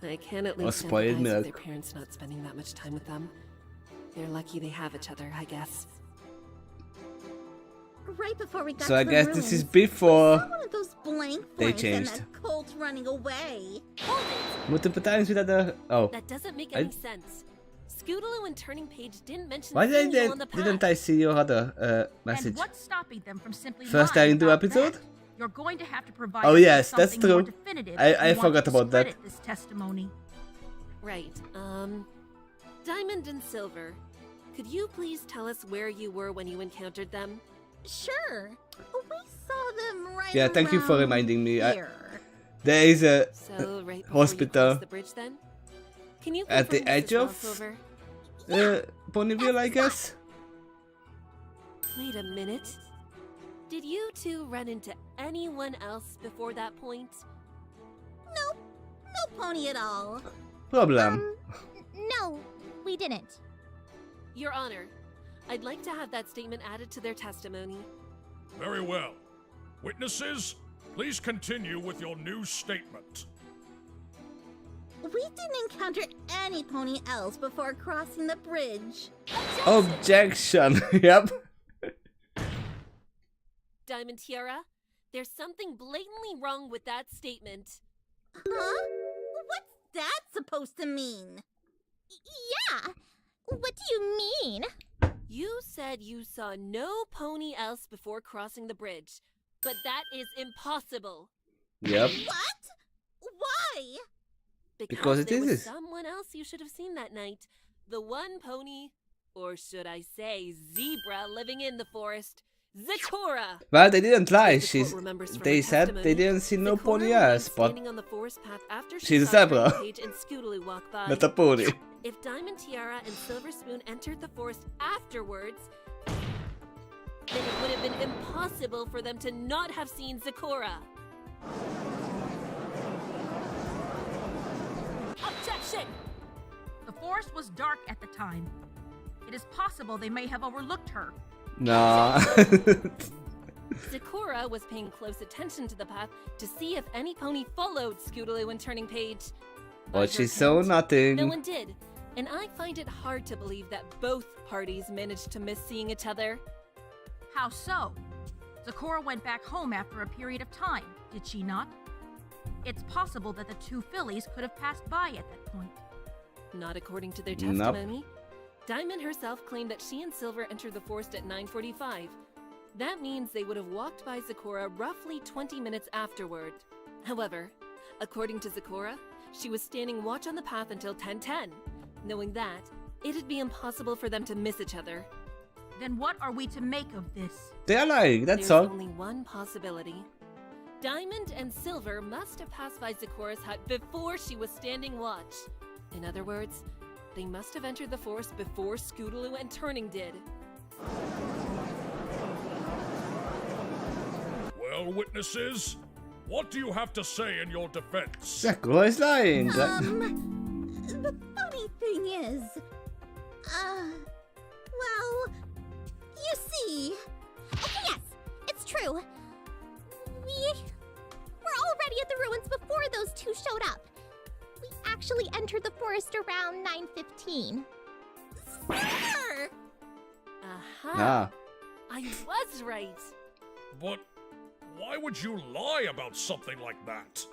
I can at Or least spoiled empathize with milk. their parents not spending that much time with them. They're lucky they have each other, I guess. Right before we got So to I the guess this is ruins, before we saw one of those blank they blanks and changed. that Colt running away. Hold it! multiple times without the. Oh. That doesn't make I- any sense. Scootaloo and Turning Page didn't mention Why seeing did you on the path. didn't I see your other And message? what's stopping them from simply First lying time to about episode? that? You're going to have to provide Oh us with yes, that's something more true. definitive if I you want forgot to about that. discredit this testimony. Right, Diamond and Silver, could you please tell us where you were when you encountered them? Sure. We saw them right Yeah, thank you for around reminding me. here. There is a So, right before you hospital crossed the bridge then? Can you at the confirm this edge as well, of Silver? Ponyville, I guess. Wait a minute. Did you two run into anyone else before that point? Nope. No pony at all. Problem. No, we didn't. Your Honor, I'd like to have that statement added to their testimony. Very well. Witnesses, please continue with your new statement. We didn't encounter any pony else before crossing the bridge. Objection. Yep. Diamond Tiara, there's something blatantly wrong with that statement. Huh? What's that supposed to mean? Yeah. What do you mean? You said you saw no pony else before crossing the bridge, but that is impossible. Yep. What? Why? Because it there was is. someone else you should have seen that night. The one pony, or should I say zebra, living in the forest. Zecora! Well, they didn't lie. If the She's. court remembers from They her said testimony, they didn't see no Zecora pony remained ass, but standing on the forest path after she's a saw zebra. Turning Page and Scootaloo walk by. not a pony. If Diamond Tiara and Silver Spoon entered the forest afterwards, then it would have been impossible for them to not have seen Zecora. Objection! The forest was dark at the time. It is possible they may have overlooked her. Nah. Sakura was paying close attention to the path to see if any pony followed Scootaloo and Turning Page. But she saw nothing. No one did, and I find it hard to believe that both parties managed to miss seeing each other. How so? Sakura went back home after a period of time, did she not? It's possible that the two fillies could have passed by at that point. Not according to their Nope. testimony. Diamond herself claimed that she and Silver entered the forest at 9:45. That means they would have walked by Sakura roughly 20 minutes afterward. However, according to Sakura, she was standing watch on the path until 10:10. Knowing that, it'd be impossible for them to miss each other. Then what are we to make of this? They are lying, that's There's all. only one possibility. Diamond and Silver must have passed by Sakura's hut before she was standing watch. In other words, they must have entered the forest before Scootaloo and Turning did. Well, witnesses, what do you have to say in your defense? Sakura is lying. The funny thing is, well, you see. Okay, yes, it's true. We were already at the ruins before those two showed up. We actually entered the forest around 9:15. Sir! Aha! Ah. I was right. But why would you lie about something like that?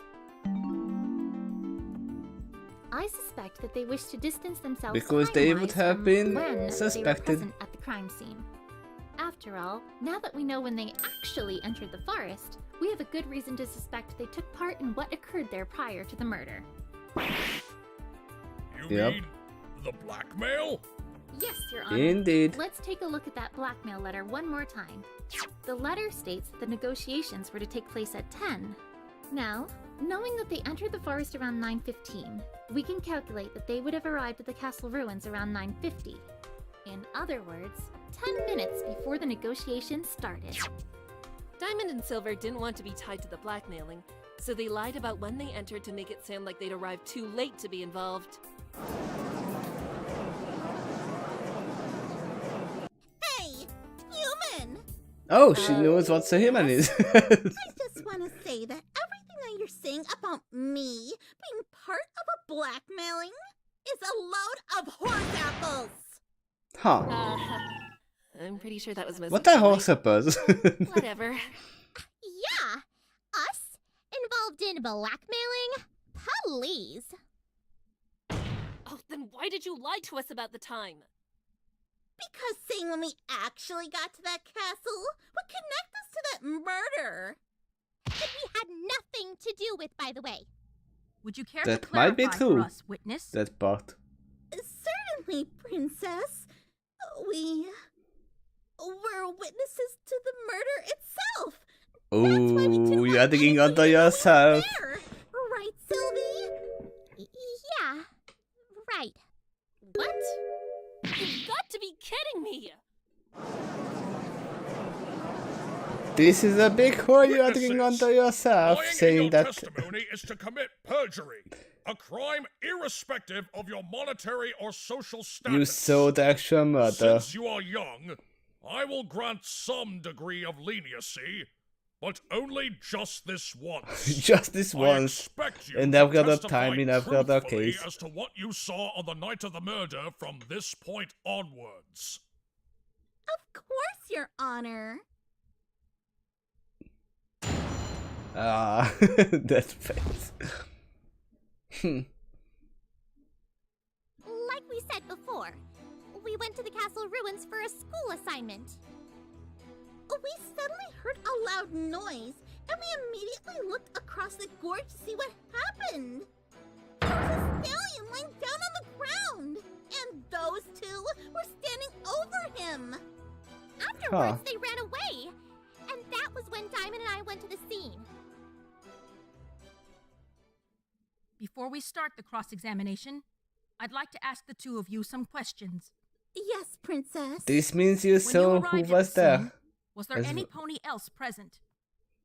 I suspect that they wish to distance themselves Because they would time-wise have from been when they were suspected. present at the crime scene. After all, now that we know when they actually entered the forest, we have a good reason to suspect they took part in what occurred there prior to the murder. You Yep. mean the blackmail? Yes, Your Honor. Indeed. Let's take a look at that blackmail letter one more time. The letter states that the negotiations were to take place at 10. Now, knowing that they entered the forest around 9:15, we can calculate that they would have arrived at the castle ruins around 9:50. In other words, 10 minutes before the negotiations started. Diamond and Silver didn't want to be tied to the blackmailing, so they lied about when they entered to make it sound like they'd arrived too late to be involved. Hey, human! Oh, she knows what a human is. I just want to say that everything that you're saying about me being part of a blackmailing is a load of horse apples! Huh. I'm pretty sure that was mostly What are true. horseppers? Whatever. Yeah, us involved in blackmailing? Please. Oh, then why did you lie to us about the time? Because saying when we actually got to that castle would connect us to that murder. That we had nothing to do with, by the way. Would you care That to might be clarify true. for us, witness? That part. Certainly, Princess. We were witnesses to the murder itself. Oh, you're digging under yourself. Right, Sylvie? Yeah, right. What? You've got to be kidding me! This is a big hole you're digging under yourself, Lying in saying your that. testimony is to commit perjury, a crime irrespective of your monetary or social status. You saw the actual murder. Since you are young, I will grant some degree of leniency, but only just this once. Just this once. Expect you In to every other testify time, in every other truthfully case. as to what you saw on the night of the murder from this point onwards. Of course, Your Honor. Ah, that face. Like we said before, we went to the castle ruins for a school assignment. We suddenly heard a loud noise, and we immediately looked across the gorge to see what happened. There was a stallion lying down on the ground, and those two were standing over him. Afterwards, they ran away, and that was when Diamond and I went to the scene. Before we start the cross-examination, I'd like to ask the two of you some questions. Yes, Princess. This means you When saw you who arrived at was the there. scene, was there As any w- pony else present?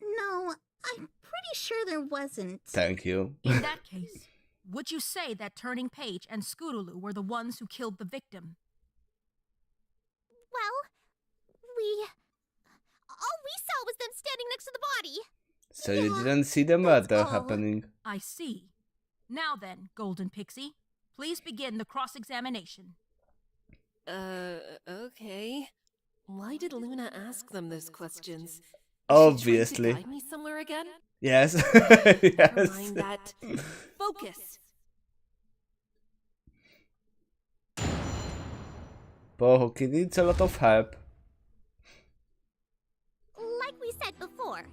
No, I'm pretty sure there wasn't. Thank you. In that case, would you say that Turning Page and Scootaloo were the ones who killed the victim? Well, we All we saw was them standing next to the body. So you didn't see the murder happening. I see. Now then, Golden Pixie, please begin the cross-examination. Okay. Why did Luna ask them those questions? Obviously. Is she trying to guide me somewhere again? Yes. Never Yes. mind that. Focus. Pohoki needs a lot of help. Like we said before,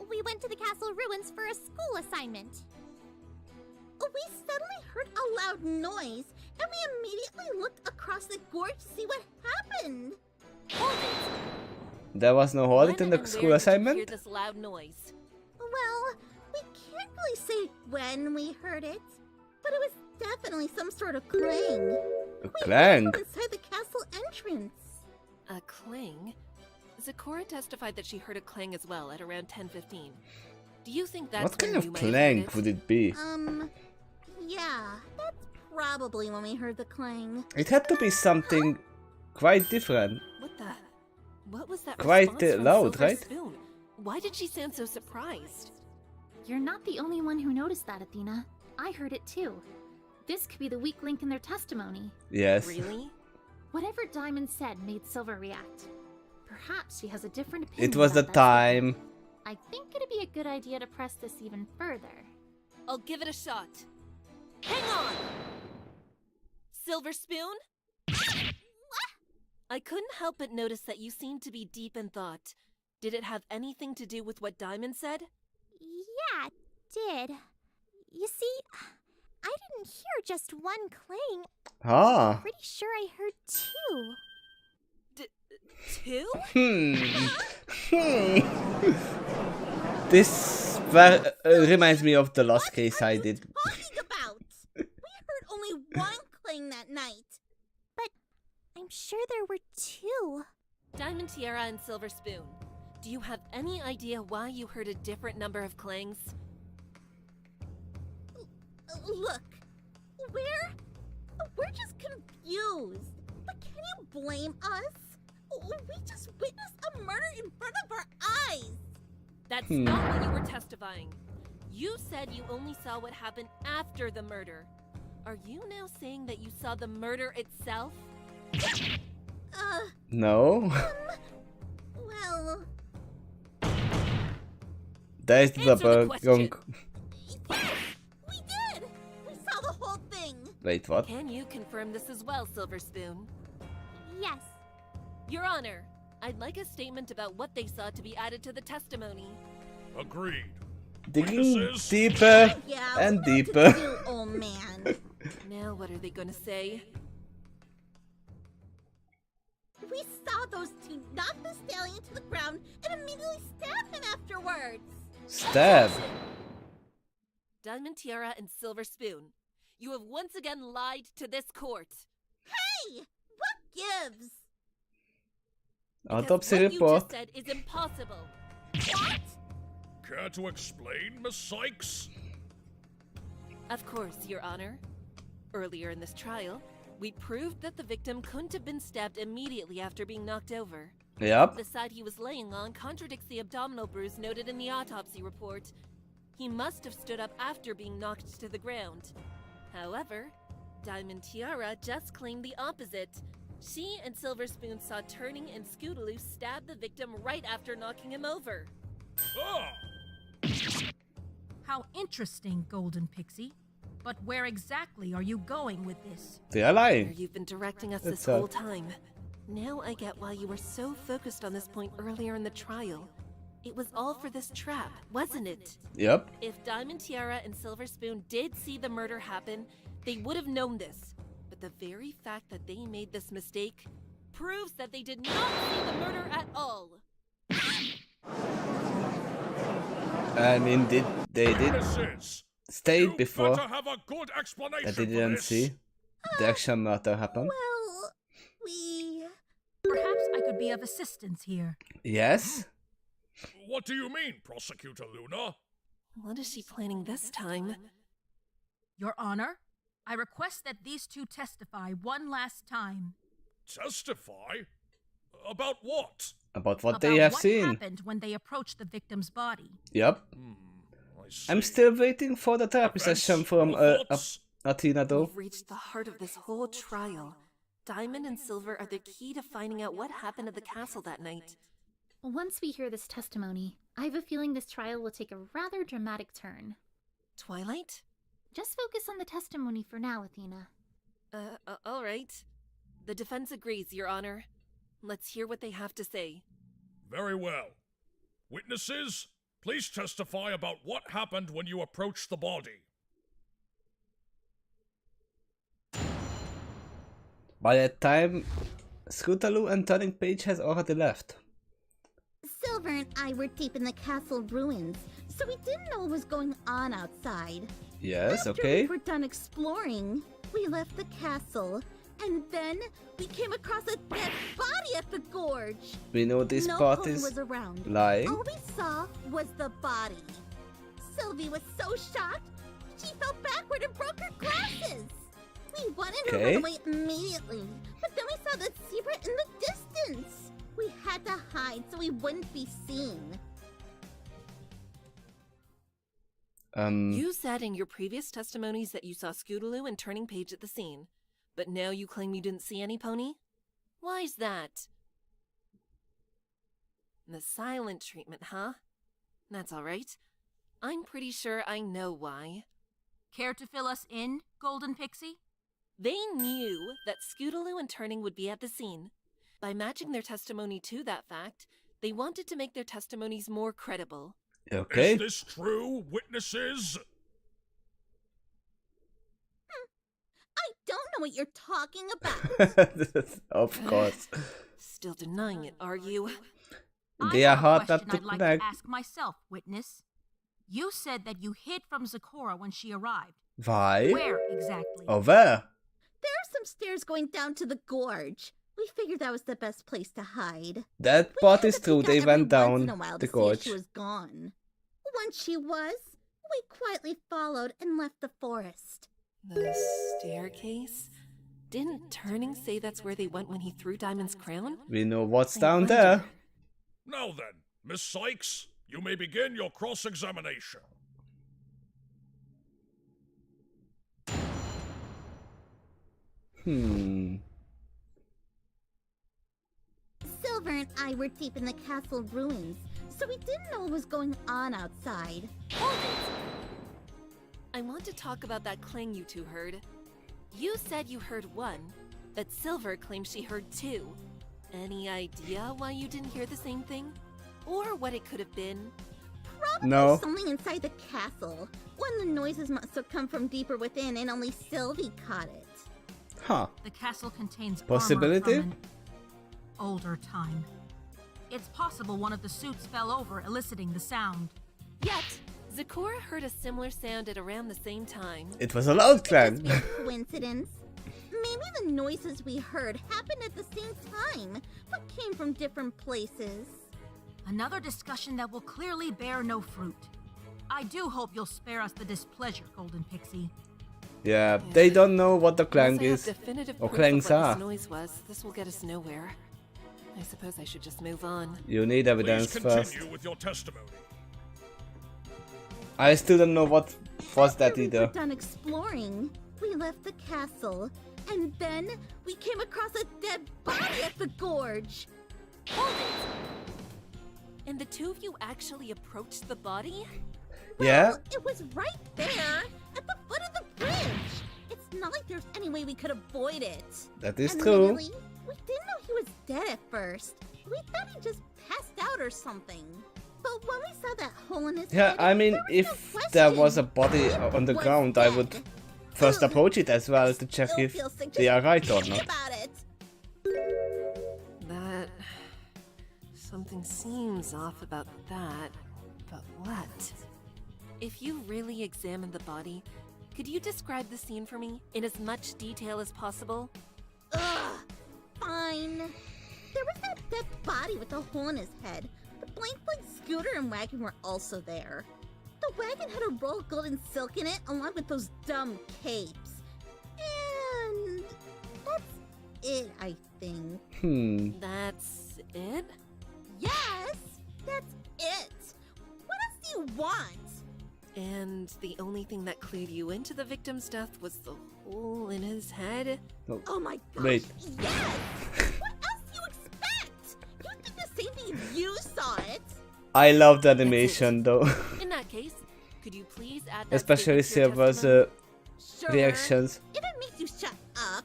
we went to the castle ruins for a school assignment. We suddenly heard a loud noise, and we immediately looked across the gorge to see what happened. Hold it. There was no hold in When the and school where did you hear assignment? this loud noise? Well, we can't really say when we heard it, but it was definitely some sort of clang. A clang? From inside the castle entrance. A clang? Zecora testified that she heard a clang as well at around 10:15. Do you think that's What kind when of you might have clang heard it? would it be? Yeah, that's probably when we heard the clang. It had to be something quite different. What was that Quite response from loud, Silver right? Spoon? Why did she sound so surprised? You're not the only one who noticed that, Athena. I heard it too. This could be the weak link in their testimony. Yes. Really? Whatever Diamond said made Silver react. Perhaps she has a different opinion. It was the about that. time. I think it'd be a good idea to press this even further. I'll give it a shot. Hang on! Silver Spoon? I couldn't help but notice that you seemed to be deep in thought. Did it have anything to do with what Diamond said? Yeah, it did. You see, I didn't hear just one clang. Ah. I'm pretty sure I heard two. Two? This reminds me of the last case I did. Talking about? We heard only one clang that night. I'm sure there were two. Diamond Tiara and Silver Spoon, do you have any idea why you heard a different number of clangs? Look, we're just confused. But can you blame us? We just witnessed a murder in front of our eyes. That's not what you were testifying. You said you only saw what happened after the murder. Are you now saying that you saw the murder itself? No. Well, There is the bug. yes, we did. We saw the whole thing. Wait, what? Can you confirm this as well, Silver Spoon? Yes. Your Honor, I'd like a statement about what they saw to be added to the testimony. Agreed. Digging Witnesses? deeper Yeah, and we know what to deeper. do, old man. Now what are they gonna say? We saw those two knock the stallion to the ground and immediately stab him afterwards. Stab. Diamond Tiara and Silver Spoon, you have once again lied to this court. Hey, what gives? Autopsy what report. you just said is impossible. What? Care to explain, Miss Sykes? Of course, Your Honor. Earlier in this trial, we proved that the victim couldn't have been stabbed immediately after being knocked over. Yep. The side he was laying on contradicts the abdominal bruise noted in the autopsy report. He must have stood up after being knocked to the ground. However, Diamond Tiara just claimed the opposite. She and Silver Spoon saw Turning and Scootaloo stab the victim right after knocking him over. Ah! How interesting, Golden Pixie. But where exactly are you going with this? They are lying. Where you've been directing us That's this whole time. Now I get why you were so focused on this point earlier in the trial. It was all for this trap, wasn't it? Yep. If Diamond Tiara and Silver Spoon did see the murder happen, they would have known this. But the very fact that they made this mistake proves that they did not see the murder at all. I mean, they did state before Better have a good explanation that they for didn't this. see the actual murder happen. Well, we... Perhaps I could be of assistance here. Yes? What do you mean, Prosecutor Luna? What is she planning this time? Your Honor, I request that these two testify one last time. Testify? About what? About what About they have what seen. happened when they approached the victim's body. Yep. I'm still waiting for the therapy session from Athena though. We've reached the heart of this whole trial. Diamond and Silver are the key to finding out what happened at the castle that night. Once we hear this testimony, I have a feeling this trial will take a rather dramatic turn. Twilight? Just focus on the testimony for now, Athena. All right. The defense agrees, Your Honor. Let's hear what they have to say. Very well. Witnesses, please testify about what happened when you approached the body. By that time, Scootaloo and Turning Page has already left. Silver and I were deep in the castle ruins, so we didn't know what was going on outside. Yes, After okay. we were done exploring, we left the castle, and then we came across a dead body at the gorge. We know this no part pony is was around. lying. All we saw was the body. Sylvie was so shocked, she fell backward and broke her glasses. We wanted to Okay. run away immediately, but then we saw the zebra in the distance. We had to hide so we wouldn't be seen. You said in your previous testimonies that you saw Scootaloo and Turning Page at the scene, but now you claim you didn't see any pony? Why's that? The silent treatment, huh? That's all right. I'm pretty sure I know why. Care to fill us in, Golden Pixie? They knew that Scootaloo and Turning would be at the scene. By matching their testimony to that fact, they wanted to make their testimonies more credible. Okay. Is this true, witnesses? I don't know what you're talking about. Of course. Still denying it, are you? They are hard not to I'd like connect. to ask myself, witness. You said that you hid from Zecora when she arrived. Why? Where exactly? Oh, where? There are some stairs going down to the gorge. We figured that was the best place to hide. That part is true. They went Once in down a while the to see if gorge. she was gone. Once she was, we quietly followed and left the forest. The staircase? Didn't Turning say that's where they went when he threw Diamond's crown? We know what's down there. Now then, Miss Sykes, you may begin your cross-examination. Silver and I were deep in the castle ruins, so we didn't know what was going on outside. Hold it! I want to talk about that clang you two heard. You said you heard one, but Silver claims she heard two. Any idea why you didn't hear the same thing? Or what it could have been? Probably No. something inside the castle. One of the noises must have come from deeper within and only Sylvie caught it. Huh. The castle contains Possibility? armor from an older time. It's possible one of the suits fell over, eliciting the sound. Yet, Zecora heard a similar sound at around the same time. It was a loud clang. Must be a coincidence. Maybe the noises we heard happened at the same time, but came from different places. Another discussion that will clearly bear no fruit. I do hope you'll spare us the displeasure, Golden Pixie. Yeah, they don't know what the clang Unless I is. have definitive Or proof of clangs what are. this noise was, this will get us nowhere. I suppose I should just move on. You need evidence Please first. continue with your testimony. I still don't know what was that After we were either. done exploring, we left the castle, and then we came across a dead body at the gorge. Hold it! And the two of you actually approached the body? Yeah? Well, it was right there, at the foot of the bridge. It's not like there's any way we could avoid it. That is And true. really, we didn't know he was dead at first. We thought he just passed out or something. But when we saw that hole in his Yeah, head, I mean, there was if no there question. was a body He on the was ground, I would dead. first Ugh. approach it as well to check Still if feel sick they just are right or thinking not. about it. That... Something seems off about that. But what? If you really examined the body, could you describe the scene for me in as much detail as possible? Ugh, fine. There was that dead body with the hole in his head. The blank scooter and wagon were also there. The wagon had a roll of gold and silk in it, along with those dumb capes. And that's it, I think. That's it? Yes, that's it. What else do you want? And the only thing that clued you into the victim's death was the hole in his head? Oh my gosh, Wait. yes! What else do you expect? You think the same thing if you saw it? I love the animation though. In that case, could you please add that Especially statement to your Silva's testimony? Sure. reactions. If it makes you shut up.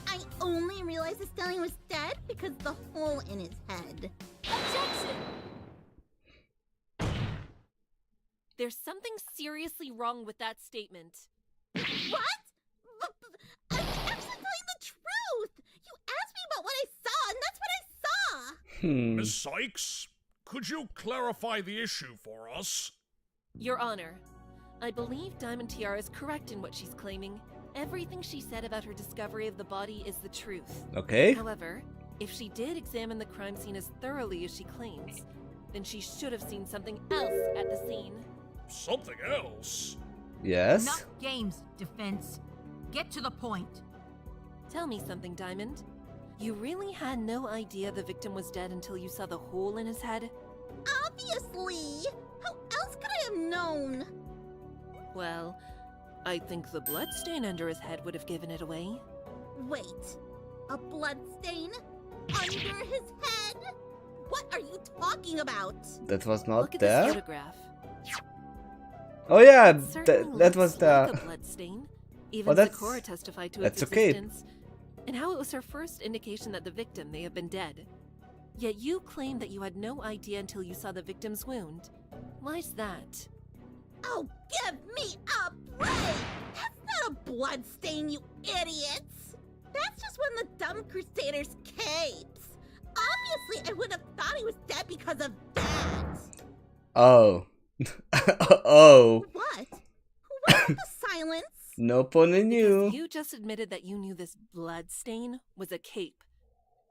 I only realized the stallion was dead because of the hole in his head. Objection! There's something seriously wrong with that statement. What? I'm actually telling the truth! You asked me about what I saw, and that's what I saw! Miss Sykes, could you clarify the issue for us? Your Honor, I believe Diamond Tiara is correct in what she's claiming. Everything she said about her discovery of the body is the truth. Okay. However, if she did examine the crime scene as thoroughly as she claims, then she should have seen something else at the scene. Something else? Yes. Enough games, defense. Get to the point. Tell me something, Diamond. You really had no idea the victim was dead until you saw the hole in his head? Obviously! How else could I have known? Well, I think the bloodstain under his head would have given it away. Wait, a bloodstain? Under his head? What are you talking about? That was not Look at there. this photograph. Oh yeah, It certainly that was looks the. like a bloodstain. Even Oh, that's- Sakura testified to that's its okay. existence, and how it was her first indication that the victim may have been dead. Yet you claim that you had no idea until you saw the victim's wound. Why's that? Oh, give me a break! That's not a bloodstain, you idiots! That's just one of the dumb Crusader's capes. Obviously, I would have thought he was dead because of that. Oh. Oh. What? What was the silence? No pun in you. Because you just admitted that you knew this blood stain was a cape.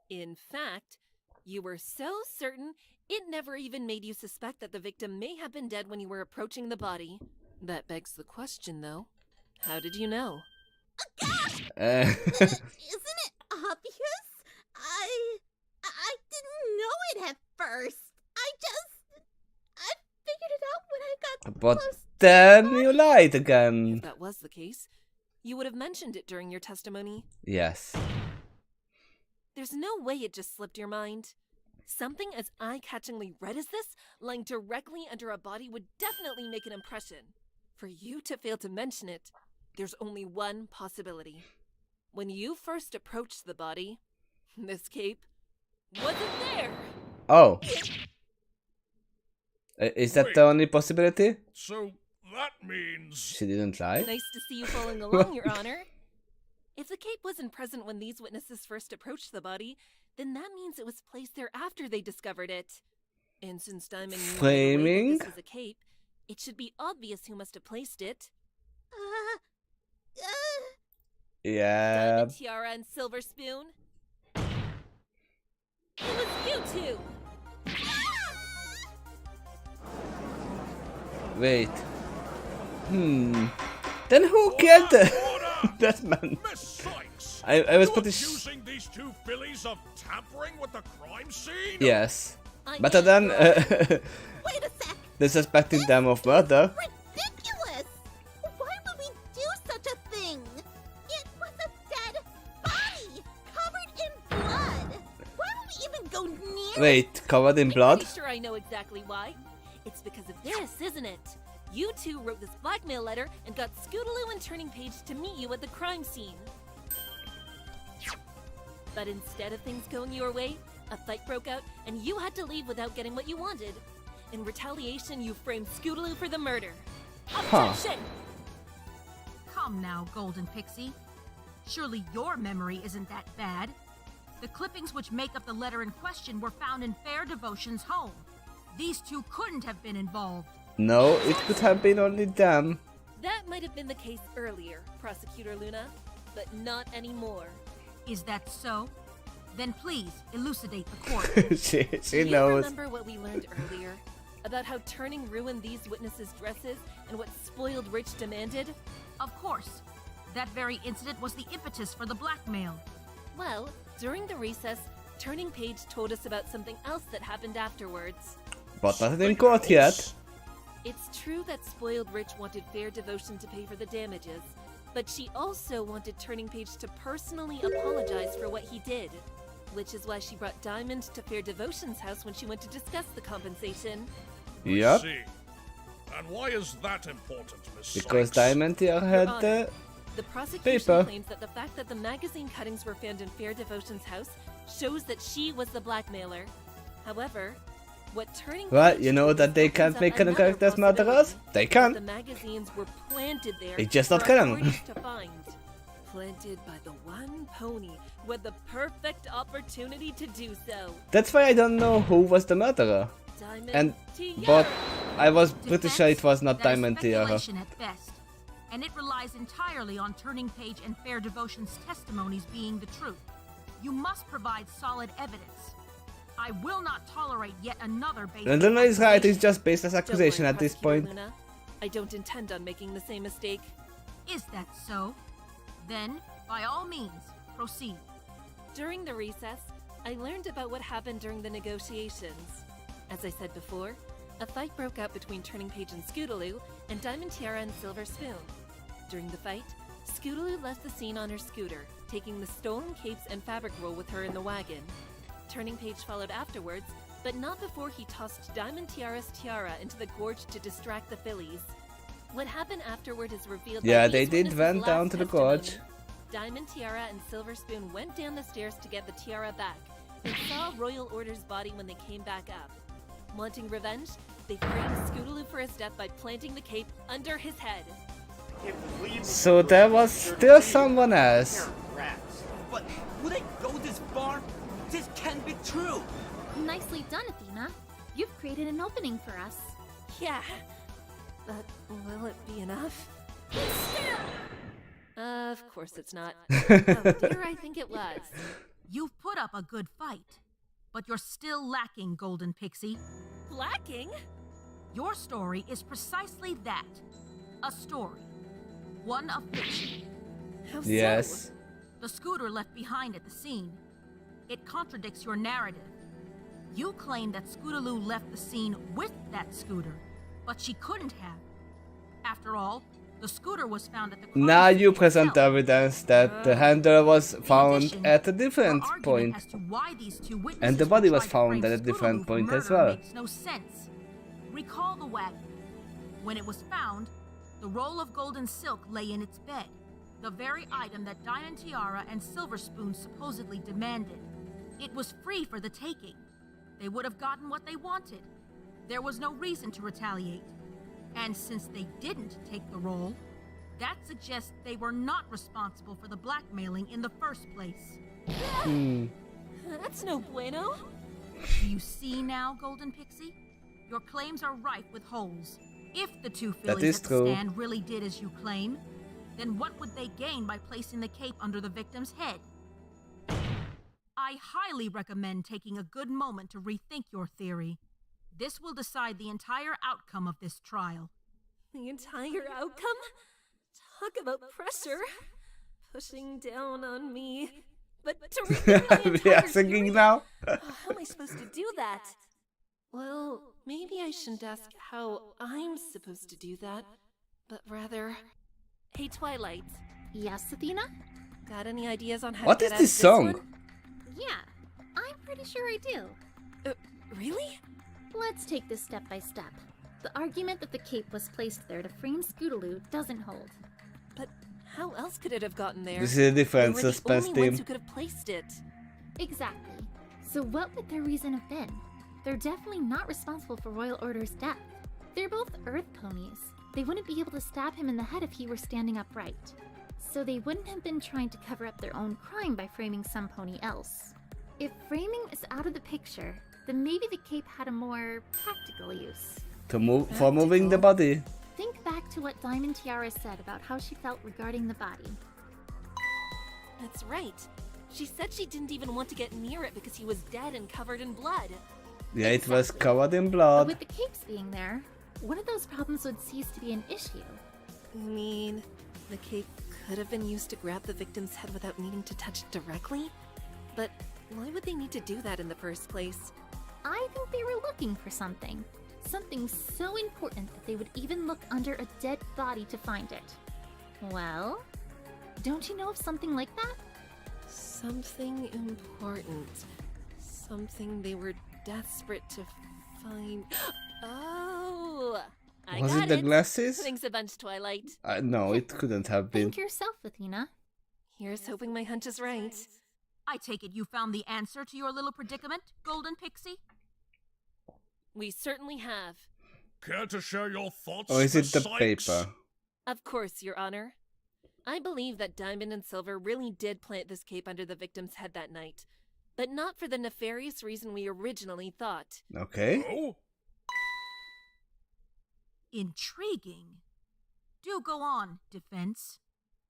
In fact, you were so certain it never even made you suspect that the victim may have been dead when you were approaching the body. That begs the question, though. How did you know? Isn't it obvious? I didn't know it at first. I figured it out when I got But close. then you lied again. If that was the case, you would have mentioned it during your testimony. Yes. There's no way it just slipped your mind. Something as eye-catchingly red as this, lying directly under a body, would definitely make an impression. For you to fail to mention it, there's only one possibility. When you first approached the body, this cape wasn't there! Oh. Is that the only possibility? So that means... She didn't lie? Nice to see you following along, Your Honor. If the cape wasn't present when these witnesses first approached the body, then that means it was placed there after they discovered it. And since Diamond knew right away Flaming? that this was a cape, it should be obvious who must have placed it. Yeah. Diamond Tiara and Silver Spoon? It was you two! Wait. Then who killed that man? Miss Sykes! I was you pretty accusing these two fillies of tampering with the crime scene? Yes. Better than Wait a sec. suspecting them of murder. Ridiculous! Why would we do such a thing? It was a dead body, covered in blood. Why would we even go near Wait, covered in blood? Pretty sure I know exactly why. It's because of this, isn't it? You two wrote this blackmail letter and got Scootaloo and Turning Page to meet you at the crime scene. But instead of things going your way, a fight broke out and you had to leave without getting what you wanted. In retaliation, you framed Scootaloo for the murder. Objection! Come now, Golden Pixie. Surely your memory isn't that bad. The clippings which make up the letter in question were found in Fair Devotion's home. These two couldn't have been involved. No, it could have been only them. That might have been the case earlier, Prosecutor Luna, but not anymore. Is that so? Then please elucidate the court. she Do you knows. remember what we learned earlier? About how Turning ruined these witnesses' dresses and what Spoiled Rich demanded? Of course. That very incident was the impetus for the blackmail. Well, During the recess, Turning Page told us about something else that happened afterwards. But not in court yet. It's true that Spoiled Rich wanted Fair Devotion to pay for the damages, but she also wanted Turning Page to personally apologize for what he did. Which is why she brought Diamond to Fair Devotion's house when she went to discuss the compensation. Yep. I see. And why is that important, Miss Because Sykes? Diamond here had Honor, the prosecution paper. claims that the fact that the magazine cuttings were found in Fair Devotion's house shows that she was the blackmailer. However, what Turning Well, Page you know told that us they opens can't up make another characters murderers? possibility, They that can. The magazines were planted there They just for not kill 'em. authorities to find. Planted by the one pony with the perfect opportunity to do so. That's why I don't know who was the murderer. Diamond And Tiara. but I was pretty sure it was not That is Diamond Tiara. speculation at best, and it relies entirely on Turning Page and Fair Devotion's testimonies being the truth. You must provide solid evidence. I will not tolerate yet another baseless And Luna is right, it's accusation. just baseless Don't accusation worry, at this Prosecutor point. Luna. I don't intend on making the same mistake. Is that so? Then, by all means, proceed. During the recess, I learned about what happened during the negotiations. As I said before, a fight broke out between Turning Page and Scootaloo, and Diamond Tiara and Silver Spoon. During the fight, Scootaloo left the scene on her scooter, taking the stolen capes and fabric roll with her in the wagon. Turning Page followed afterwards, but not before he tossed Diamond Tiara's tiara into the gorge to distract the fillies. What happened afterward is revealed by Yeah, these they did witnesses' went last down to the testimony. gorge. Diamond Tiara and Silver Spoon went down the stairs to get the tiara back, and saw Royal Order's body when they came back up. Wanting revenge, they framed Scootaloo for his death by planting the cape under his head. So there was still someone else. But would I go this far? This can't be true. Nicely done, Athena. You've created an opening for us. Yeah. But will it be enough? Of course it's not. How dear I think it was. You've put up a good fight, but you're still lacking, Golden Pixie. Lacking? Your story is precisely that. A story. One of fiction. How Yes. The scooter left behind at the scene. It contradicts your narrative. You claim that Scootaloo left the scene with that scooter, but she couldn't have. After all, the scooter was found at the crime Now scene you present itself. evidence that the handle was found addition, at a different your argument point. as to why these two witnesses And the who body was tried to found frame at a different Scootaloo for point as murder well. Makes no sense. Recall the wagon. When it was found, the roll of golden silk lay in its bed, the very item that Diamond Tiara and Silver Spoon supposedly demanded. It was free for the taking. They would have gotten what they wanted. There was no reason to retaliate. And since they didn't take the roll, that suggests they were not responsible for the blackmailing in the first place. That's no bueno. Do you see now, Golden Pixie? Your claims are rife with holes. If the two That fillies is at the true. stand really did as you claim, then what would they gain by placing the cape under the victim's head? I highly recommend taking a good moment to rethink your theory. This will decide the entire outcome of this trial. The entire outcome? Talk about pressure. Pushing down on me. But to rethink my We entire are singing theory? now. How am I supposed to do that? Well, maybe I shouldn't ask how I'm supposed to do that, but rather... Hey, Twilight. Yes, Athena? Got any ideas on how What to is get out this of song? one? Yeah, I'm pretty sure I do. Really? Let's take this step by step. The argument that the cape was placed there to frame Scootaloo doesn't hold. But how else could it have gotten there? This is a different They were suspense the only ones team. who could have placed it. Exactly. So what would their reason have been? They're definitely not responsible for Royal Order's death. They're both Earth ponies. They wouldn't be able to stab him in the head if he were standing upright. So they wouldn't have been trying to cover up their own crime by framing some pony else. If framing is out of the picture, then maybe the cape had a more practical use. For moving the body. Think back to what Diamond Tiara said about how she felt regarding the body. That's right. She said she didn't even want to get near it because he was dead and covered in blood. Yeah, it was covered in But blood. with the capes being there, one of those problems would cease to be an issue. You mean the cape could have been used to grab the victim's head without needing to touch it directly? But why would they need to do that in the first place? I think they were looking for something. Something so important that they would even look under a dead body to find it. Well, don't you know of something like that? Something important. Something they were desperate to find. Oh! I Was got it the glasses? Thanks a bunch, Twilight. No, it couldn't have been. Think yourself, Athena. Here's hoping my hunch is right. I take it you found the answer to your little predicament, Golden Pixie? We certainly have. Care to share your thoughts, Or is it Miss the Sykes? paper? Of course, Your Honor. I believe that Diamond and Silver really did plant this cape under the victim's head that night, but not for the nefarious reason we originally thought. Okay. Oh? Intriguing. Do go on, defense.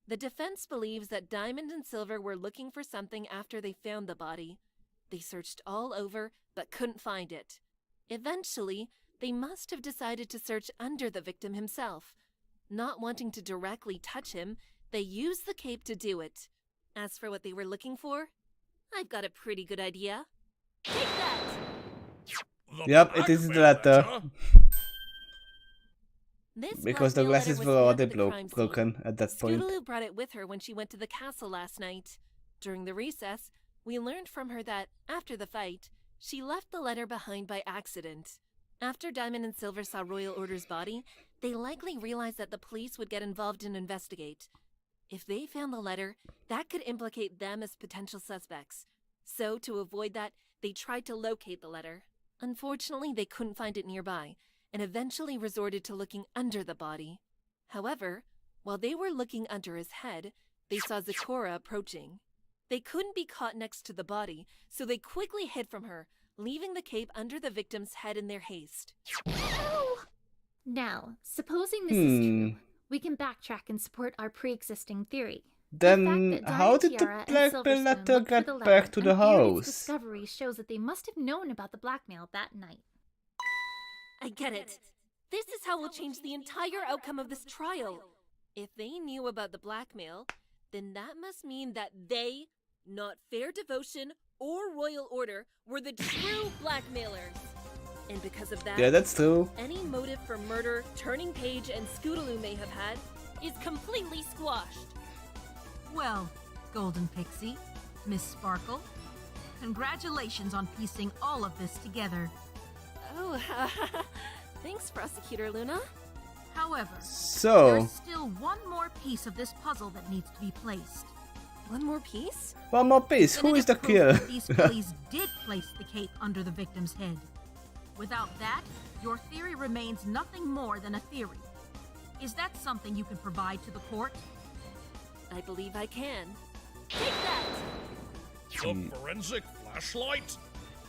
The defense believes that Diamond and Silver were looking for something after they found the body. They searched all over, but couldn't find it. Eventually, they must have decided to search under the victim himself. Not wanting to directly touch him, they used the cape to do it. As for what they were looking for, I've got a pretty good idea. Take that! Yep, it is the letter. This Because the blackmail glasses letter were was already found at the crime broken at that point. Scootaloo brought it with her when she went to the castle last night. During the recess, we learned from her that, after the fight, she left the letter behind by accident. After Diamond and Silver saw Royal Order's body, they likely realized that the police would get involved and investigate. If they found the letter, that could implicate them as potential suspects. So, to avoid that, they tried to locate the letter. Unfortunately, they couldn't find it nearby, and eventually resorted to looking under the body. However, while they were looking under his head, they saw Zecora approaching. They couldn't be caught next to the body, so they quickly hid from her, leaving the cape under the victim's head in their haste. Now, supposing this is true, we can backtrack and support our pre-existing theory. Then how did the blackmail letter get back to the house? Discovery shows that they must have known about the blackmail that night. I get it. This is how we'll change the entire outcome of this trial. If they knew about the blackmail, then that must mean that they, not Fair Devotion or Royal Order, were the true blackmailers. And because of that, Yeah, that's true. any motive for murder Turning Page and Scootaloo may have had is completely squashed. Well, Golden Pixie, Miss Sparkle, congratulations on piecing all of this together. Oh, thanks, Prosecutor Luna. However, So- there's still one more piece of this puzzle that needs to be placed. One more piece? One more piece. Who is the Proof killer? that these police did place the cape under the victim's head. Without that, your theory remains nothing more than a theory. Is that something you can provide to the court? I believe I can. Take that! The forensic flashlight?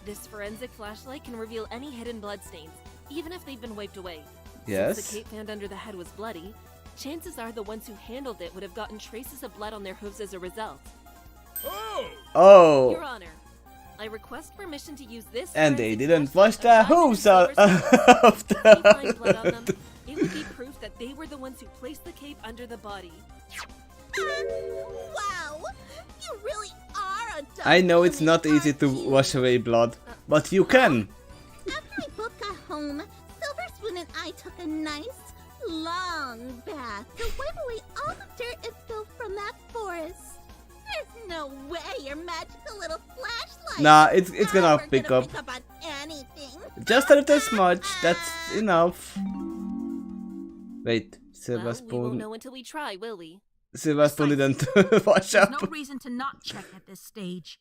This forensic flashlight can reveal any hidden bloodstains, even if they've been wiped away. Yes. Since the cape found under the head was bloody, chances are the ones who handled it would have gotten traces of blood on their hooves as a result. Oh. Your Honor, I request permission to use this. And they forensic didn't flashlight wash their of Diamond hooves and out Silver's of If we find blood on them, the... it would be proof that they were the ones who placed the cape under the body. Wow! You really are a dumb I know it's human, not easy aren't to you? wash away blood, but you can. After I both got home, Silver Spoon and I took a nice, long bath to wipe away all the dirt and filth from that forest. There's no way your magical little flashlight. Nah, it's gonna ever pick gonna up. pick up on anything. Just a little smudge, that's enough. Wait, Silver Well, we won't Spoon. know until we try, will we? Silver Spoon didn't wash There's up. no reason to not check at this stage.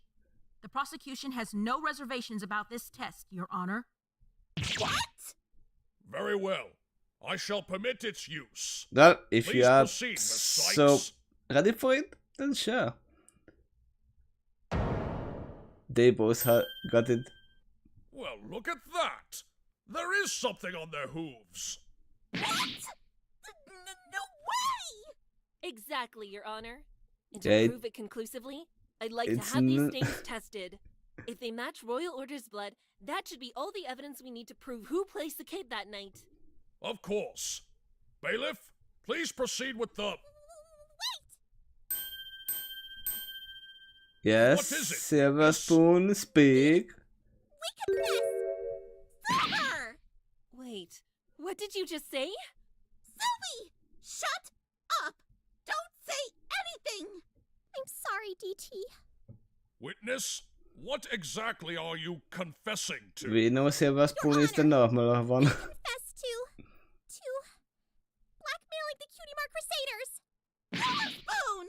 The prosecution has no reservations about this test, Your Honor. What? Very well. I shall permit its use. Well, if Please you are proceed, Miss so Sykes. ready for it, then sure. They both got it. Well, look at that. There is something on their hooves. What? No way! Exactly, Your Honor. And Yeah, to prove it conclusively, I'd like to it's have these n- stains tested. If they match Royal Order's blood, that should be all the evidence we need to prove who placed the cape that night. Of course. Bailiff, please proceed with the... Yes, What is it? Silver Spoon, speak. Silver! Wait, what did you just say? Sylvie! Shut up! Don't say anything! I'm sorry, DT. Witness, what exactly are you confessing to? We know Silver Spoon is the normal one. Confess to blackmailing the Cutie Mark Crusaders. Silver Spoon!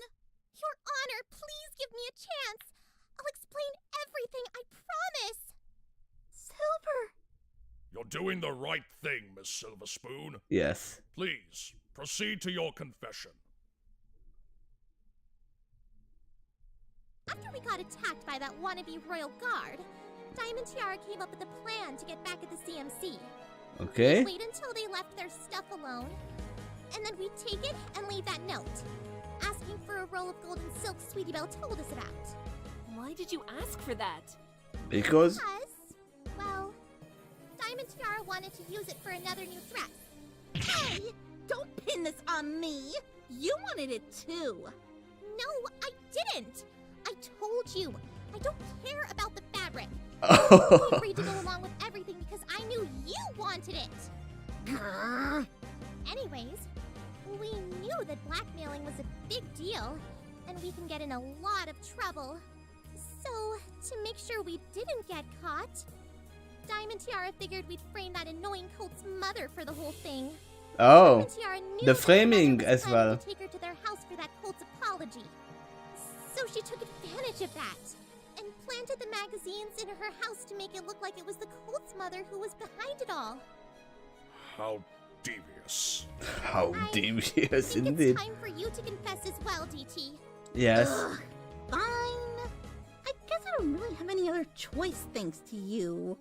Your Honor, please give me a chance. I'll explain everything, I promise. Silver! You're doing the right thing, Miss Silver Spoon. Yes. Please, proceed to your confession. After we got attacked by that wannabe royal guard, Diamond Tiara came up with a plan to get back at the CMC. Okay. We'd wait until they left their stuff alone, and then we'd take it and leave that note, asking for a roll of golden silk Sweetie Belle told us about. Why did you ask for that? Because? Well, Diamond Tiara wanted to use it for another new dress. Hey! Don't pin this on me! You wanted it too! No, I didn't! I told you, I don't care about the fabric. Oh. I agreed to go along with everything because I knew you wanted it. Grrr. Anyways, we knew that blackmailing was a big deal, and we can get in a lot of trouble. So, to make sure we didn't get caught, Diamond Tiara figured we'd frame that annoying cult's mother for the whole thing. Oh, Diamond Tiara knew the that framing her mother was as planning well. to take her to their house for that cult's apology. So she took advantage of that and planted the magazines in her house to make it look like it was the cult's mother who was behind it all. How devious. How devious think indeed. It's time for you to confess as well, DT. Yes. Ugh, fine. I guess I don't really have any other choice thanks to you.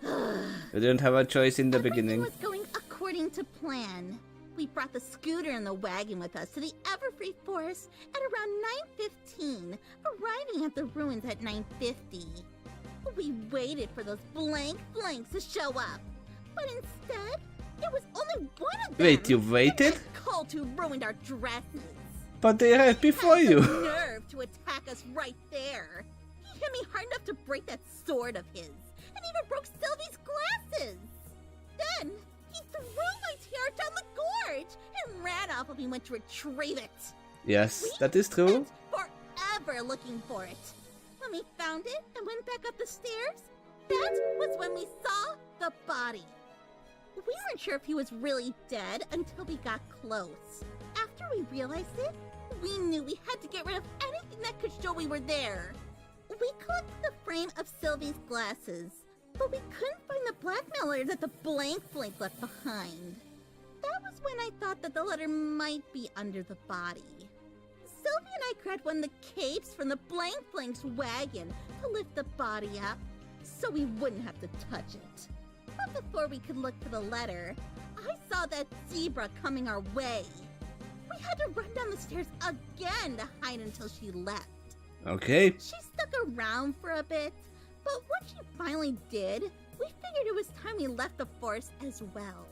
We didn't have a choice in the Everything beginning. was going according to plan. We brought the scooter and the wagon with us to the Everfree Forest at around 9:15, arriving at the ruins at 9:50. We waited for those blanks to show up, but instead, it was only one of them. Wait, you waited? Called who ruined our dresses. But they arrived before He had you. the nerve to attack us right there. He hit me hard enough to break that sword of his, and even broke Sylvie's glasses. Then he threw my tiara down the gorge and ran off when we went to retrieve it. Yes, that is true. Forever looking for it. When we found it and went back up the stairs, that was when we saw the body. We weren't sure if he was really dead until we got close. After we realized it, we knew we had to get rid of anything that could show we were there. We collected the frame of Sylvie's glasses, but we couldn't find the blackmailer that the blank left behind. That was when I thought that the letter might be under the body. Sylvie and I grabbed one of the capes from the blank's wagon to lift the body up, so we wouldn't have to touch it. But before we could look for the letter, I saw that zebra coming our way. We had to run down the stairs again to hide until she left. Okay. She stuck around for a bit, but when she finally did, we figured it was time we left the forest as well.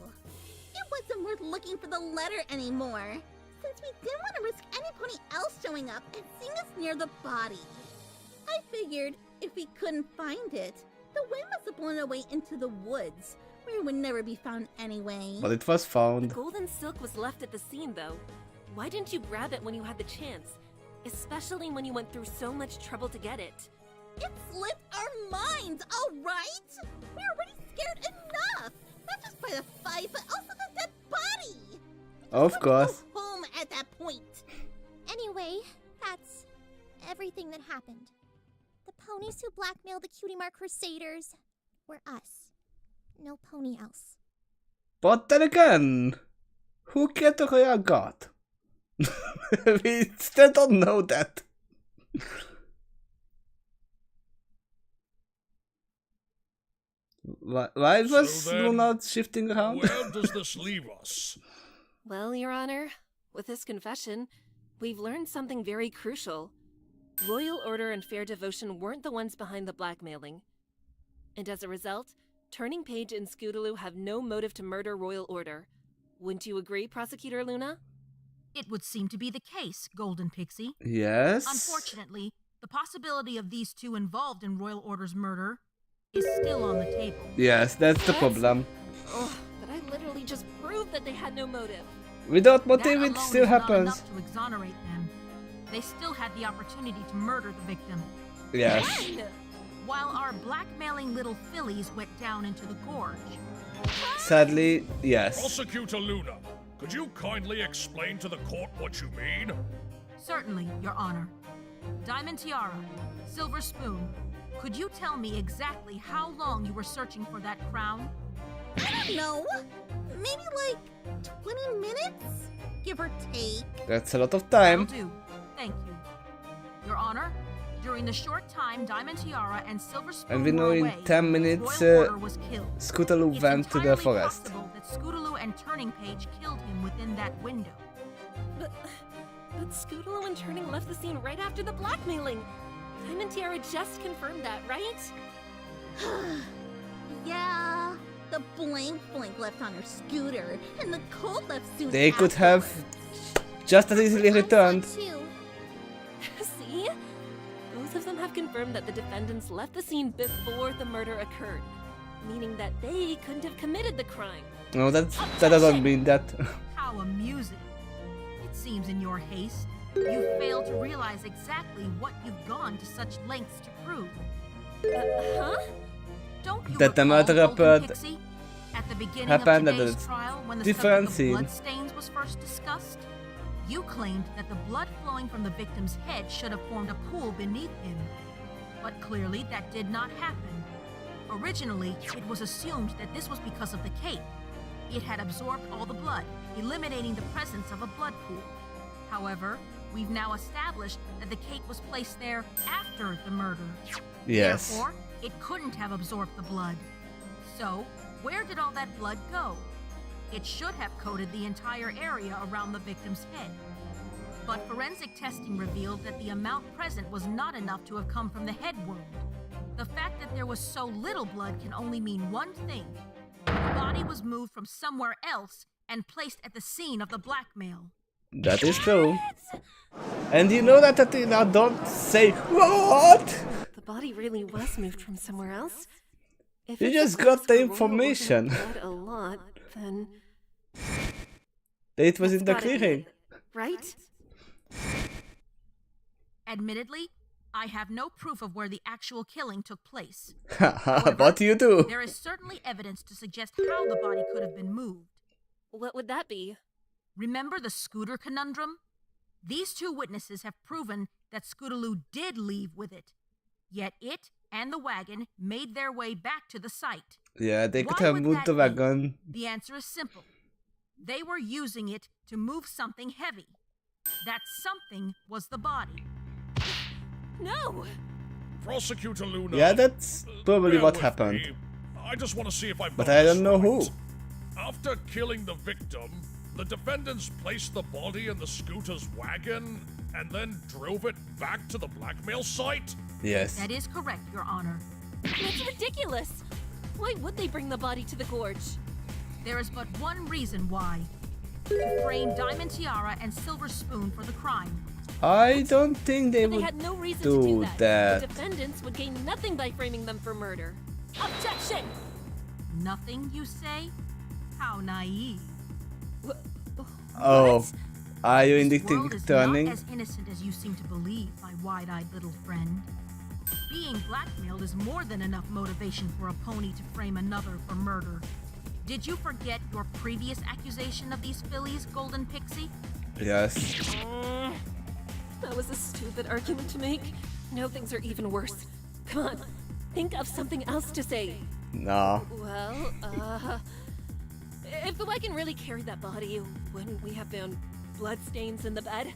It wasn't worth looking for the letter anymore, since we didn't want to risk anybody else showing up and seeing us near the body. I figured if we couldn't find it, the wind must have blown away into the woods, where it would never be found anyway. But it was found. The golden silk was left at the scene, though. Why didn't you grab it when you had the chance? Especially when you went through so much trouble to get it. It slipped our minds, alright? We were already scared enough! Not just by the fight, but also the dead body! Of course. Go home at that point. Anyway, that's everything that happened. The ponies who blackmailed the Cutie Mark Crusaders were us. No pony else. But then again, who killed the royal god? We still don't know that. Why was So then, Luna shifting around? Where does this leave us? Well, Your Honor, with this confession, we've learned something very crucial. Royal Order and Fair Devotion weren't the ones behind the blackmailing. And as a result, Turning Page and Scootaloo have no motive to murder Royal Order. Wouldn't you agree, Prosecutor Luna? It would seem to be the case, Golden Pixie. Yes. Unfortunately, the the possibility of these two involved in Royal Order's murder is still on the table. Yes, that's the problem. Ugh, but I literally just proved that they had no motive. Without motive, That it alone still is not happens. enough to exonerate them. They still had the opportunity to murder the victim. Yes. While our blackmailing little fillies went down into the gorge. Sadly, yes. Prosecutor Luna, could you kindly explain to the court what you mean? Certainly, Your Honor. Diamond Tiara, Silver Spoon, could you tell me exactly how long you were searching for that crown? I don't know. Maybe like 20 minutes? Give or take. That's a lot of time. Will do. Thank you. Your Honor, during the short time Diamond Tiara and Silver Spoon And we know were in away, 10 minutes Royal Order was killed. Scootaloo It's went to the entirely forest. possible that Scootaloo and Turning Page killed him within that window. But Scootaloo and Turning left the scene right after the blackmailing. Diamond Tiara just confirmed that, right? Yeah. The blank left on her scooter, and the cold left soon They could have just as easily returned. See? Both of them have confirmed that the defendants left the scene before the murder occurred, meaning that they couldn't have committed the crime. No, that doesn't mean that. How amusing. It seems in your haste, you failed to realize exactly what you've gone to such lengths to prove. Huh? Don't you That the recall, murder Golden happened- Pixie? At the beginning happened of at a today's trial, when the different subject of scene. bloodstains was first discussed, you claimed that the blood flowing from the victim's head should have formed a pool beneath him. But clearly that did not happen. Originally, it was assumed that this was because of the cape. It had absorbed all the blood, eliminating the presence of a blood pool. However, we've now established that the cape was placed there after the murder. Yes. Therefore, it couldn't have absorbed the blood. So, where did all that blood go? It should have coated the entire area around the victim's head. But forensic testing revealed that the amount present was not enough to have come from the head wound. The fact that there was so little blood can only mean one thing. The body was moved from somewhere else and placed at the scene of the blackmail. That is true. And you know that Athena, don't say what? The body really was moved from somewhere else. If You it's just a got place the where Royal Order information. bled a lot, then It was in the gotta be clearing. it, right? Admittedly, I have no proof of where the actual killing took place. What you do? There is certainly evidence to suggest how the body could have been moved. What would that be? Remember the scooter conundrum? These two witnesses have proven that Scootaloo did leave with it. Yet it and the wagon made their way back to the site. Yeah, they could Why have would moved that the be? wagon. The answer is simple. They were using it to move something heavy. That something was the body. No! Prosecutor Luna. Yeah, that's probably bear what with happened. me. I just want to see if I've But got I this don't know who. right. After killing the victim, the defendants placed the body in the scooter's wagon and then drove it back to the blackmail site? Yes. That is correct, Your Honor. That's ridiculous! Why would they bring the body to the gorge? There is but one reason why. To frame Diamond Tiara and Silver Spoon for the crime. I don't think they But they would had no reason do to do that. that. The defendants would gain nothing by framing them for murder. Objection! Nothing, you say? How naive. Oh, are you This indicting world is turning? not as innocent as you seem to believe, my wide-eyed little friend. Being blackmailed is more than enough motivation for a pony to frame another for murder. Did you forget your previous accusation of these fillies, Golden Pixie? Yes. That was a stupid argument to make. Now things are even worse. Come on, think of something else to say. No. Well, if the wagon really carried that body, wouldn't we have found bloodstains in the bed?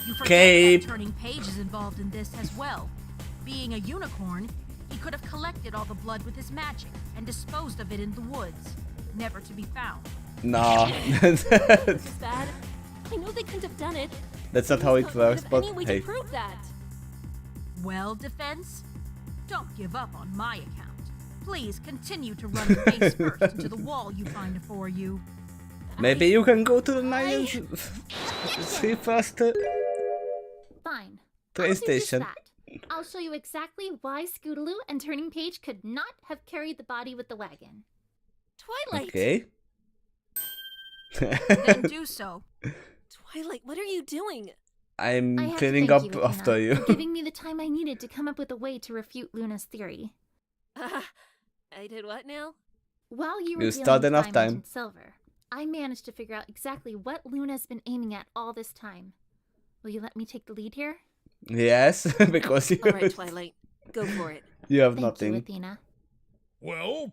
You forget Cape. that Turning Page is involved in this as well. Being a unicorn, he could have collected all the blood with his magic and disposed of it in the woods, never to be found. No. This is bad. I know they couldn't have done it. That's not how it works, but Any way hey. to prove that? Well, defense, don't give up on my account. Please continue to run face first into the wall you find before you. Maybe you can go to the 9 and see first Fine. train I'll do just station. that. I'll show you exactly why Scootaloo and Turning Page could not have carried the body with the wagon. Twilight! Okay. Then do so. Twilight, what are you doing? I I'm have to cleaning thank up you, after Athena, you. for giving me the time I needed to come up with a way to refute Luna's theory. I did what now? While you were You dealing start with enough Diamond time. and Silver, I managed to figure out exactly what Luna's been aiming at all this time. Will you let me take the lead here? Yes, because you, Alright, Twilight. Go for it. you have Thank nothing. you, Athena. Well,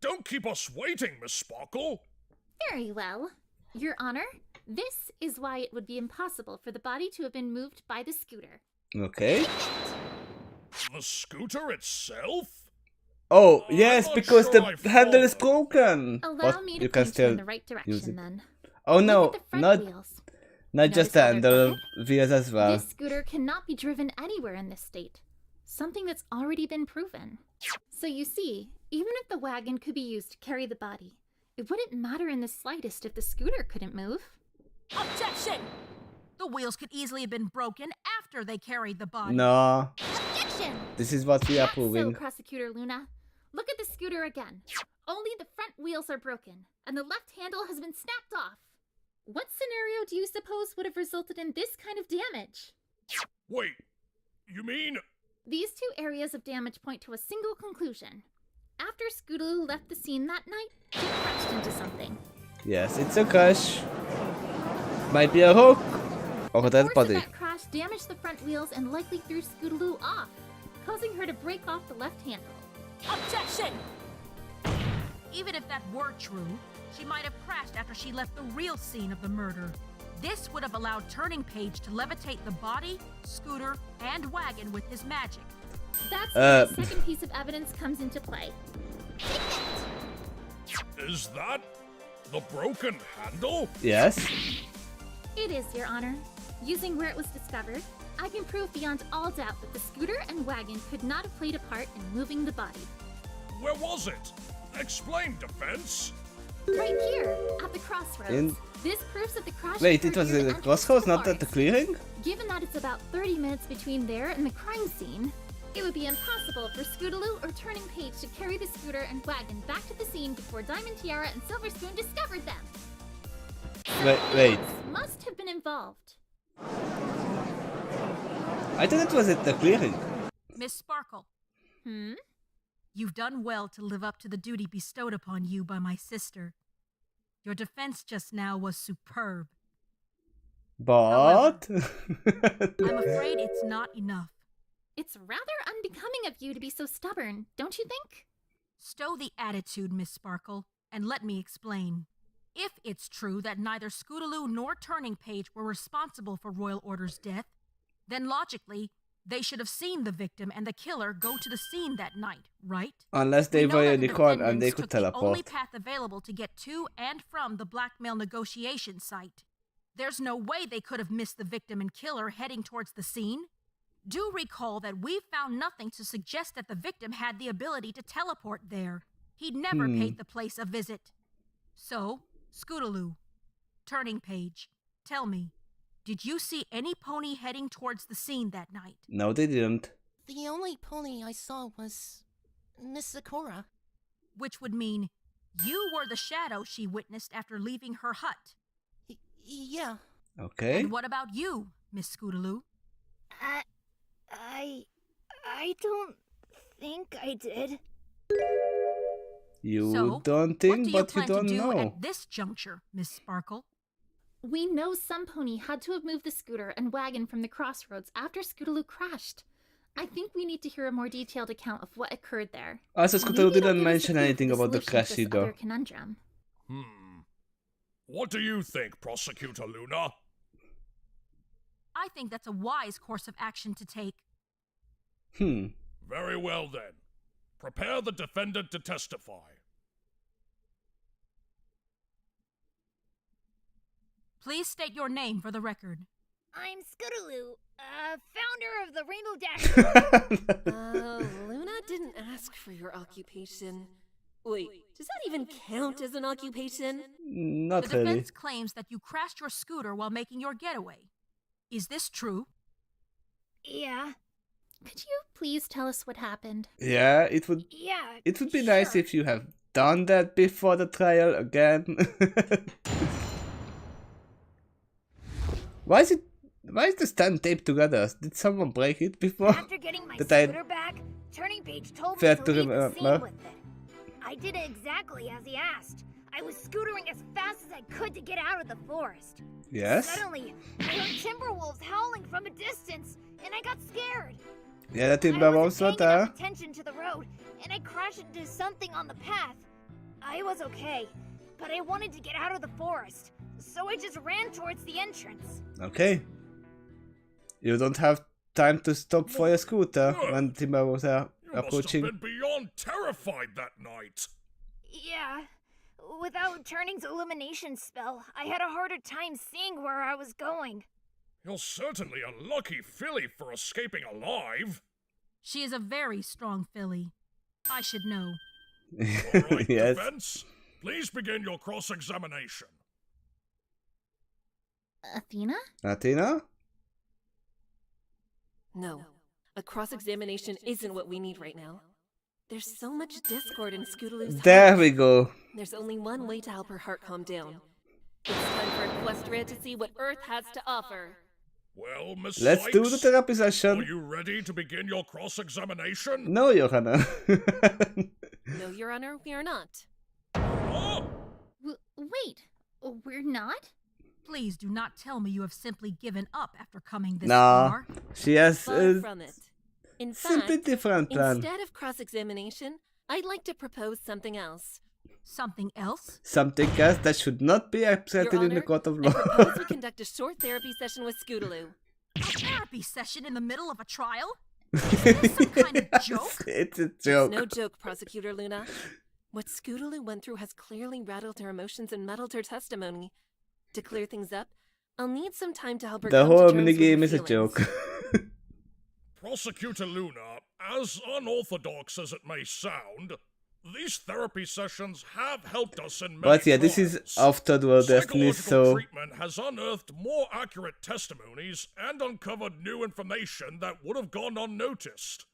don't keep us waiting, Miss Sparkle. Very well. Your Honor, this is why it would be impossible for the body to have been moved by the scooter. Okay. The scooter itself? Oh, I'm yes, not because sure the I handle is follow. broken. Allow But me you to can point you still in the right use direction it. then. Oh Look no, at the front not wheels. just the Notice how they're handle, gutted? wheels as well. This scooter cannot be driven anywhere in this state. Something that's already been proven. So you see, even if the wagon could be used to carry the body, it wouldn't matter in the slightest if the scooter couldn't move. Objection! The wheels could easily have been broken after they carried the body. No, Objection! this is what we are Not so, proving. Prosecutor Luna. Look at the scooter again. Only the front wheels are broken, and the left handle has been snapped off. What scenario do you suppose would have resulted in this kind of damage? Wait, you mean... These two areas of damage point to a single conclusion. After Scootaloo left the scene that night, he crashed into something. Yes, it's a crash. Might be a hook. Or a dead Force of body. that crash damaged the front wheels and likely threw Scootaloo off, causing her to break off the left handle. Objection! Even if that were true, she might have crashed after she left the real scene of the murder. This would have allowed Turning Page to levitate the body, scooter, and wagon with his magic. That's where the second piece of evidence comes into play. Is that the broken handle? Yes. It is, Your Honor. Using where it was discovered, I can prove beyond all doubt that the scooter and wagon could not have played a part in moving the body. Where was it? Explain, Defense. Right here, at the crossroads. In- This proves that the crash Wait, it occurred was near at the the entrance to crossroads, the not at the forest. clearing? Given that it's about 30 minutes between there and the crime scene, it would be impossible for Scootaloo or Turning Page to carry the scooter and wagon back to the scene before Diamond Tiara and Silver Spoon discovered them. Wait. Must have been involved. I thought it was at the clearing. Miss Sparkle. You've done well to live up to the duty bestowed upon you by my sister. Your defense just now was superb. But... I'm afraid it's not enough. It's rather unbecoming of you to be so stubborn, don't you think? Stow the attitude, Miss Sparkle, and let me explain. If it's true that neither Scootaloo nor Turning Page were responsible for Royal Order's death, then logically, they should have seen the victim and the killer go to the scene that night, right? Unless they We know were that the unicorn and they defendants could took the only teleport. path available to get to and from the blackmail negotiation site. There's no way they could have missed the victim and killer heading towards the scene. Do recall that we've found nothing to suggest that the victim had the ability to teleport there. He'd never paid the place a visit. So, Scootaloo, Turning Page, tell me, did you see any pony heading towards the scene that night? No, they didn't. The only pony I saw was Miss Sakura. Which would mean you were the shadow she witnessed after leaving her hut. Yeah. Okay. And what about you, Miss Scootaloo? I don't think I did. You So, don't think, what but do you don't plan to do know. at this juncture, Miss Sparkle? We know some pony had to have moved the scooter and wagon from the crossroads after Scootaloo crashed. I think we need to hear a more detailed account of what occurred there. Also, Maybe Scootaloo that'll didn't give us a mention clue for anything the about the solution to crash this either. other conundrum. What do you think, Prosecutor Luna? I think that's a wise course of action to take. Very well then. Prepare the defendant to testify. Please state your name for the record. I'm Scootaloo, founder of the Rainbow Dash. Luna didn't ask for your occupation. Wait, does that even count as an occupation? Not The really. defense claims that you crashed your scooter while making your getaway. Is this true? Yeah. Could you please tell us what happened? Yeah, it would be nice if you have done that before the trial again. Why is the stand taped together? Did someone break it before? After getting my scooter back, Turning Page told me to leave the scene with it. I did exactly as he asked. I was scootering as fast as I could to get out of the forest. Yes? Suddenly, I heard timber wolves howling from a distance, and I got scared. Ja, der Timberwolf war da. Attention to the road, and I crashed into something on the path. I was okay, but I wanted to get out of the forest, so I just ran towards the entrance. Okay. You don't have time to stop for your scooter when Timberwolves are approaching. You must have been beyond terrified that night. Yeah. Without Turning's illumination spell, I had a harder time seeing where I was going. You're certainly a lucky filly for escaping alive. She is a very strong filly. I should know. All right, yes. defense. Please begin your cross-examination. Athena? Athena? No. A cross-examination isn't what we need right now. There's so much discord in Scootaloo's There heart. we go. There's only one way to help her heart calm down. It's time for Equestria to see what Earth has to offer. Well, Miss Let's do the therapy Are session. you ready to begin your cross-examination? No, Your Honor. No, Your Honor, we are not. Wait, we're not? Please do not tell me you have simply given up after coming this Nah, far. she has Far from it. In simply fact, different plan. instead of cross-examination, I'd like to propose something else. Something else? Something else that should not be accepted in the court of law. I propose we conduct a short therapy session with Scootaloo. A therapy session in the middle of a trial? Is this some kind of joke? It's a joke. It's no joke, Prosecutor Luna. What Scootaloo went through has clearly rattled her emotions and muddled her testimony. To clear things up, I'll need some time to help her The come to whole terms with her minigame is a feelings. joke. Prosecutor Luna, as unorthodox as it may sound, these therapy sessions have helped us in many But yeah, this is trials. after World Destiny, Psychological so treatment has unearthed more accurate testimonies and uncovered new information that would have gone unnoticed.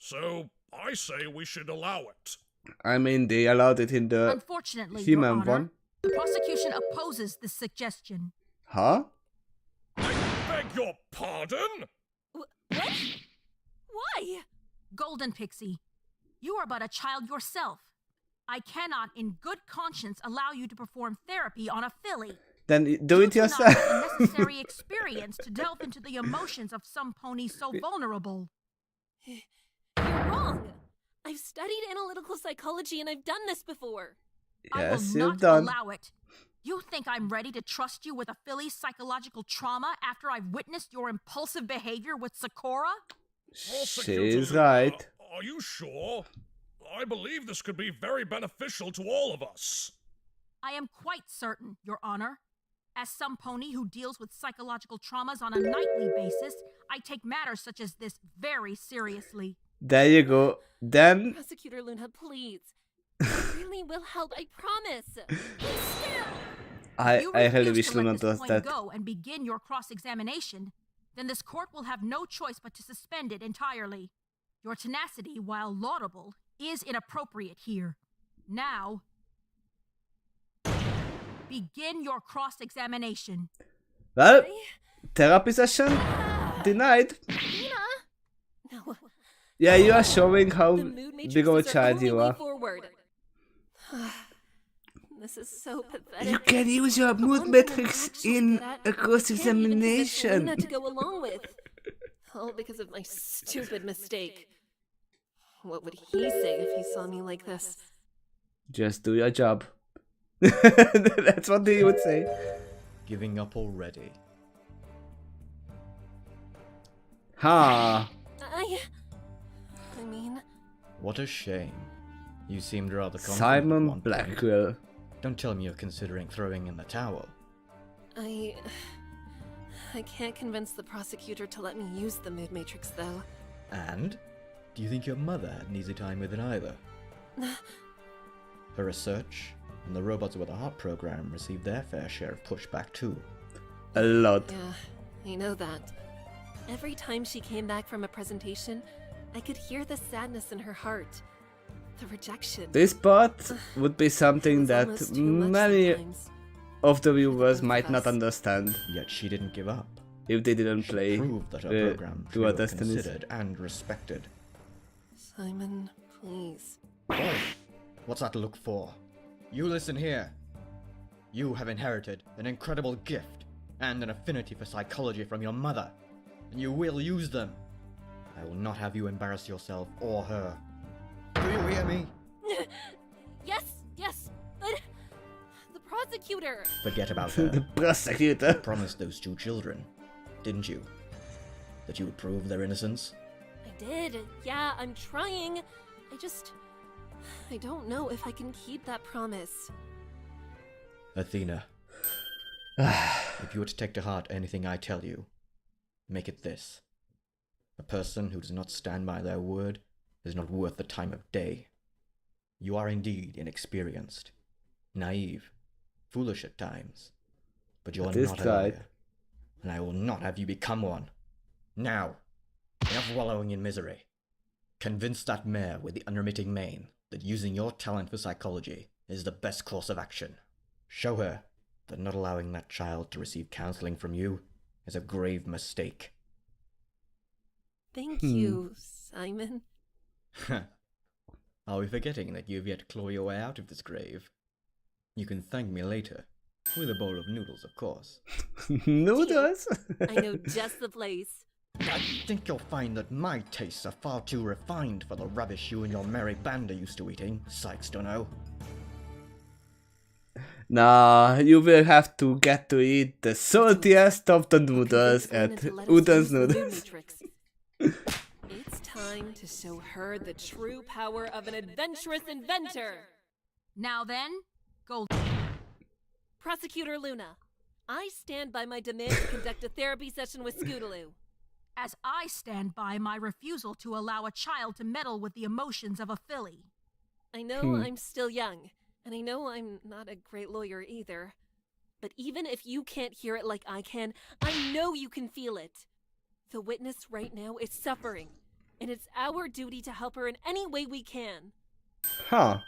So, I say we should allow it. I mean they allowed it in the Unfortunately, Your human Honor, one. the prosecution opposes this suggestion. Huh? Beg your pardon? What? Why? Golden Pixie, you are but a child yourself. I cannot, in good conscience, allow you to perform therapy on a filly. Then do it You do not yourself. have the necessary experience to delve into the emotions of some ponies so vulnerable. You're wrong. I've studied analytical psychology and I've done this before. I will Yes, not you've done. allow it. You think I'm ready to trust you with a filly's psychological trauma after I've witnessed your impulsive behavior with Sakura? She's right. Are you sure? I believe this could be very beneficial to all of us. I am quite certain, Your Honor. As some pony who deals with psychological traumas on a nightly basis, I take matters such as this very seriously. There you go. Then Prosecutor Luna, please. It really will help, I promise. Please still. I If you really refuse wish to let Luna this does point that. go and begin your cross-examination, then this court will have no choice but to suspend it entirely. Your tenacity, while laudable, is inappropriate here. Now, begin your cross-examination. Well, therapy session denied. No. Yeah, you are showing how The mood big of a matrices are child only you way are. forward. This is so pathetic. You can use your The mood one thing I'm metrics actually in good at, a I can't even convince cross-examination. Luna to go along with. All because of my stupid mistake. What would he say if he saw me like this? Just do your job. That's what he would say. Giving up already. Ha! I mean... What a shame. You seemed rather confident at Simon one point. Blackwell. Don't tell me you're considering throwing in the towel. I can't convince the prosecutor to let me use the mood matrix, though. And? Do you think your mother had an easy time with it either? Her research and the robots with a heart program received their fair share of pushback too. A lot. Yeah, I know that. Every time she came back from a presentation, I could hear the sadness in her heart. The rejection. This part would be something that many of the viewers might not understand. Yet she didn't give up. If they didn't She play proved that her program to our was destinies. considered and respected. Simon, please. Oh, what's that look for? You listen here. You have inherited an incredible gift and an affinity for psychology from your mother, and you will use them. I will not have you embarrass yourself or her. Do you hear me? Yes, but the prosecutor. Forget about her. The prosecutor. You promised those two children, didn't you? That you would prove their innocence? I did. Yeah, I'm trying. I don't know if I can keep that promise. Athena, if you were to take to heart anything I tell you, make it this. A person who does not stand by their word is not worth the time of day. You are indeed inexperienced, naive, foolish at times, but you are not a lawyer, and I will not have you become one. Now, enough wallowing in misery. Convince that mare with the unremitting mane that using your talent for psychology is the best course of action. Show her that not allowing that child to receive counseling from you is a grave mistake. Thank you, Simon. Are we forgetting that you have yet to claw your way out of this grave? You can thank me later. With a bowl of noodles, of course. Noodles? I know just the place. I think you'll find that my tastes are far too refined for the rubbish you and your merry band are used to eating, Sykes Dunno. Nah, you will have to get to eat the saltiest of the noodles at Udon's Noodles. It's time to show her the true power of an adventurous inventor. Now then, Gold. Prosecutor Luna, I stand by my demand to conduct a therapy session with Scootaloo. As I stand by my refusal to allow a child to meddle with the emotions of a filly. I know I'm still young, and I know I'm not a great lawyer either. But even if you can't hear it like I can, I know you can feel it. The witness right now is suffering, and it's our duty to help her in any way we can. Huh.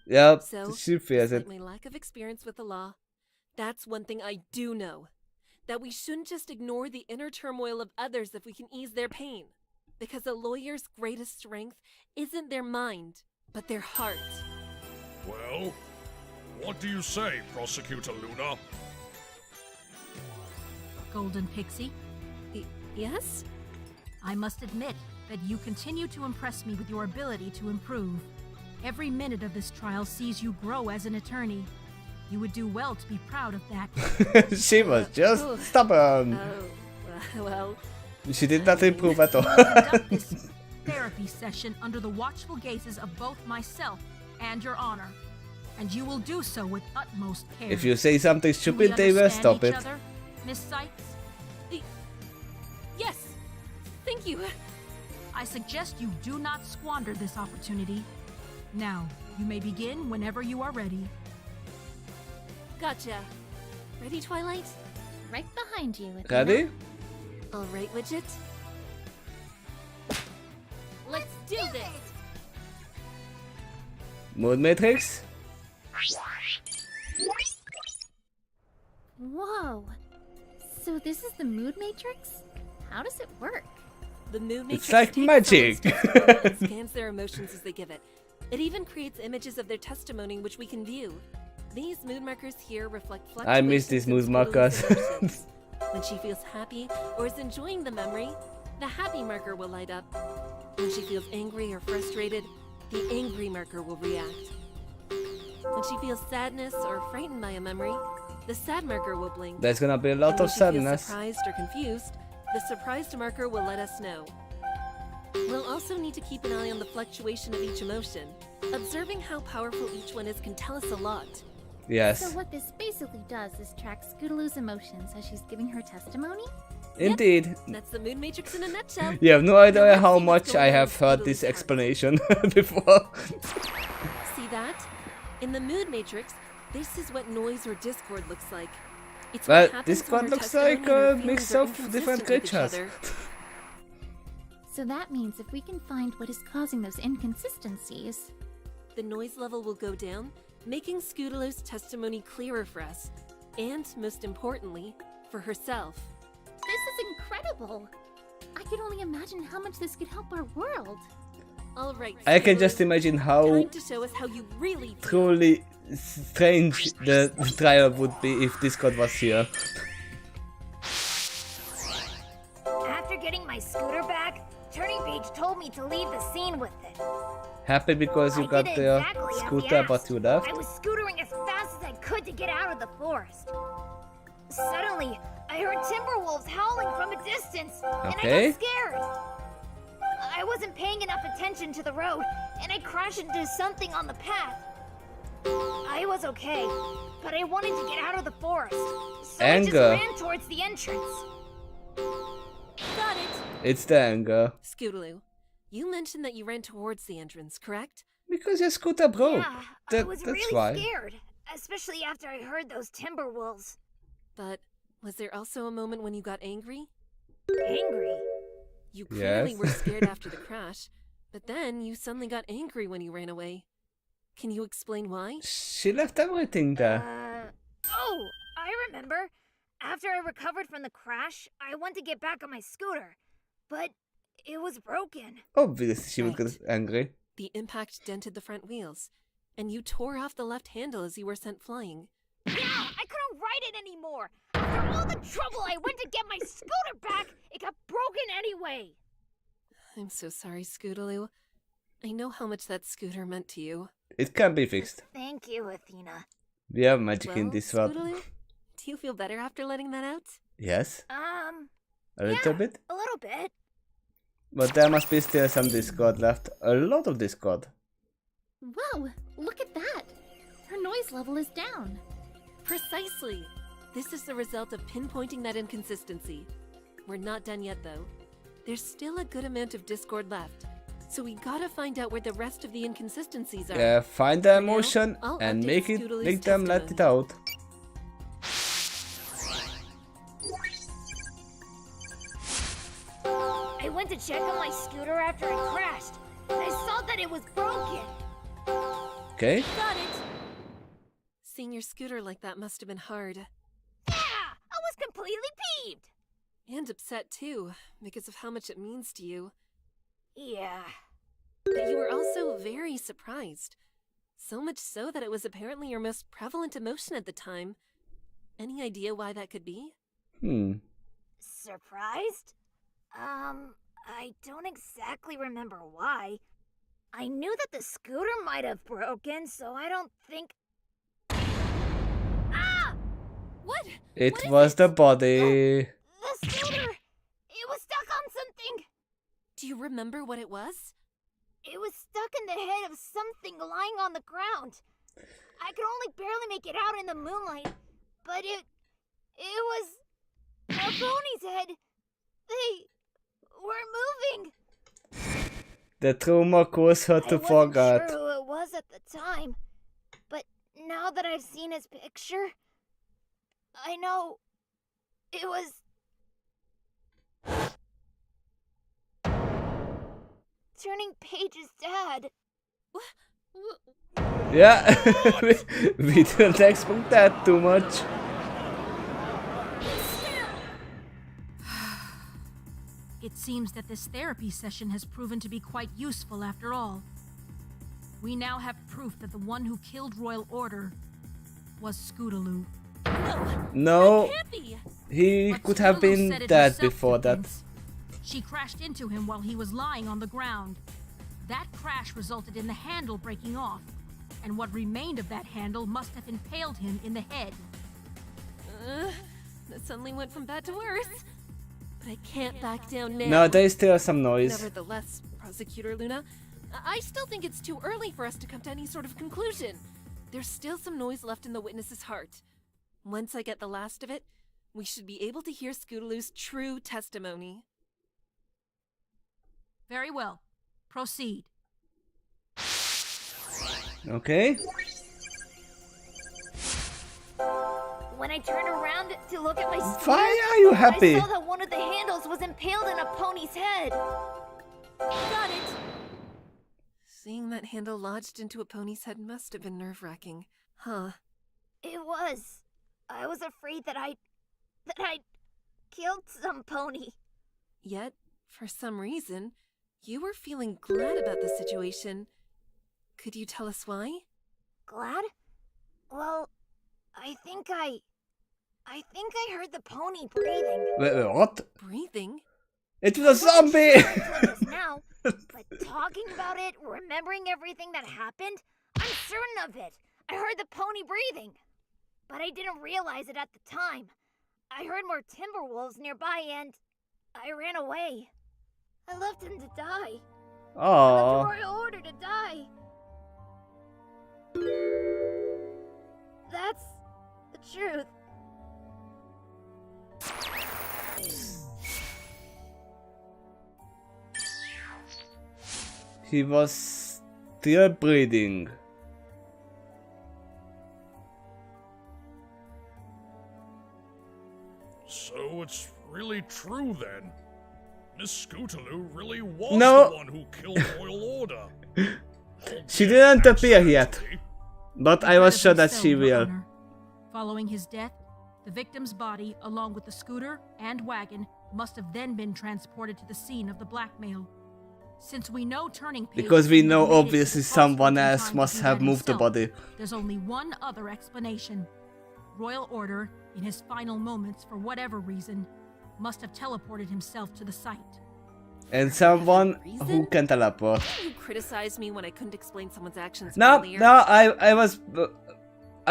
Yep, So, she feels it. despite my lack of experience with the law, that's one thing I do know. That we shouldn't just ignore the inner turmoil of others if we can ease their pain. Because a lawyer's greatest strength isn't their mind, but their heart. Well, what do you say, Prosecutor Luna? Golden Pixie? Yes? I must admit that you continue to impress me with your ability to improve. Every minute of this trial sees you grow as an attorney. You would do well to be proud of that. She was just stubborn. Well... She did not improve at all. Conduct this therapy session under the watchful gazes of both myself and your honor. And you will do so with utmost care. If you say something stupid, they will stop it. Other, Miss Sykes? Yes! Thank you! I suggest you do not squander this opportunity. Now, you may begin whenever you are ready. Gotcha. Ready, Twilight? Right behind you. Ready? All right, Widget. Let's do this! Mood Matrix? Whoa. So this is the mood matrix? How does it work? The mood matrix It's like takes magic. someone's testimony and scans their emotions as they give it. It even creates images of their testimony which we can view. These mood markers here reflect I miss these mood markers. When she feels happy or is enjoying the memory, the happy marker will light up. When she feels angry or frustrated, the angry marker will react. When she feels sadness or frightened by a memory, the sad marker will blink. There's gonna be a lot And of when she feels sadness. surprised or confused, the surprised marker will let us know. We'll also need to keep an eye on the fluctuation of each emotion. Observing how powerful each one is can tell us a lot. Yes. So what this basically does is track Scootaloo's emotions as she's giving her testimony? Indeed. Yep, that's the mood matrix in a nutshell. You have no idea how much I have heard this explanation before. See that? In the mood matrix, this is what noise or discord looks like. It's what Well, happens Discord when her looks like testimony and her a mix feelings are of different inconsistent with each creatures. other. So that means if we can find what is causing those inconsistencies, the noise level will go down, making Scootaloo's testimony clearer for us. And, most importantly, for herself. This is incredible! I can only imagine how much this could help our world. Alright, I can just imagine how time to show us how you really feel. truly strange the trial would be if Discord was here. After getting my scooter back, Turning Page told me to leave the scene with it. Happy because you got your exactly as he scooter asked. but you left? I was scootering as fast as I could to get out of the forest. Suddenly, I heard timber wolves howling from a distance, and I got scared. I wasn't paying enough attention to the road, and I crashed into something on the path. I was okay, but I wanted to get out of the forest, so I just ran towards the entrance. Got it! It's the anger. Scootaloo, you mentioned that you ran towards the entrance, correct? Because your scooter broke. Yeah, I was that's really why. scared, especially after I heard those timber wolves. But was there also a moment when you got angry? Angry? You clearly were scared after the crash, but then you suddenly got angry when you ran away. Can you explain why? She left everything there. Oh, I remember. After I recovered from the crash, I went to get back on my scooter, but it was broken. Obviously she would get angry. The impact dented the front wheels, and you tore off the left handle as you were sent flying. Yeah, I couldn't ride it anymore. After all the trouble I went to get my scooter back, it got broken anyway. I'm so sorry, Scootaloo. I know how much that scooter meant to you. It can be fixed. Thank you, Athena. We have magic in this world. Scootaloo, do you feel better after letting that out? Yes. A yeah, little bit? A little bit. But there must be still some Discord left. A lot of Discord. Whoa, look at that! Her noise level is down. Precisely! This is the result of pinpointing that inconsistency. We're not done yet, though. There's still a good amount of Discord left, so we gotta find out where the rest of the inconsistencies are. Yeah, find the emotion and make them let it out. I went to check on my scooter after I crashed. I saw that it was broken. Okay. Got it! Seeing your scooter like that must have been hard. Yeah! I was completely peeved! And upset too, because of how much it means to you. Yeah. But you were also very surprised. So much so that it was apparently your most prevalent emotion at the time. Any idea why that could be? Surprised? I don't exactly remember why. I knew that the scooter might have broken, so I don't think... Ah! What? It was the body. The scooter! It was stuck on something! Do you remember what it was? It was stuck in the head of something lying on the ground. I could only barely make it out in the moonlight, but it was a pony's head. They were moving. The trauma caused her to forget. I wasn't sure who it was at the time, but now that I've seen his picture, I know it was... Turning Page's dad. Yeah, we don't expect that too much. It seems that this therapy session has proven to be quite useful after all. We now have proof that the one who killed Royal Order was Scootaloo. No, That can't be. he But could have Scootaloo been said it dead herself, before that. Dickens. She crashed into him while he was lying on the ground. That crash resulted in the handle breaking off, and what remained of that handle must have impaled him in the head. That suddenly went from bad to worse. But I can't back down now. No, there is still some noise. Nevertheless, Prosecutor Luna, I still think it's too early for us to come to any sort of conclusion. There's still some noise left in the witness's heart. Once I get the last of it, we should be able to hear Scootaloo's true testimony. Very well. Proceed. Okay. When I turned around to look at my scooter, Why are you happy? I saw that one of the handles was impaled in a pony's head. Got it! Seeing that handle lodged into a pony's head must have been nerve-wracking, huh? It was. I was afraid that I'd killed some pony. Yet, for some reason, you were feeling glad about the situation. Could you tell us why? Glad? Well, I think I heard the pony breathing. Wait, what? Breathing? It was a zombie! Now, but talking about it, remembering everything that happened, I'm certain of it. I heard the pony breathing. But I didn't realize it at the time. I heard more timber wolves nearby and I ran away. I left him to die. Aww. I left a royal order to die. That's the truth. He was still breathing. So it's really true then. Miss Scootaloo really was No. the one who killed Royal Order. She didn't appear yet, but I was sure that So, she Your will. Honor, following his death, the victim's body, along with the scooter and wagon, must have then been transported to the scene of the blackmail. Since we know Turning Page Because we only know made it to obviously the someone crossroads in else time to must do have that moved the himself, body. there's only one other explanation. Royal Order, in his final moments for whatever reason, must have teleported himself to the site. And someone who can teleport. You criticized me when I couldn't explain someone's actions No, earlier. no, I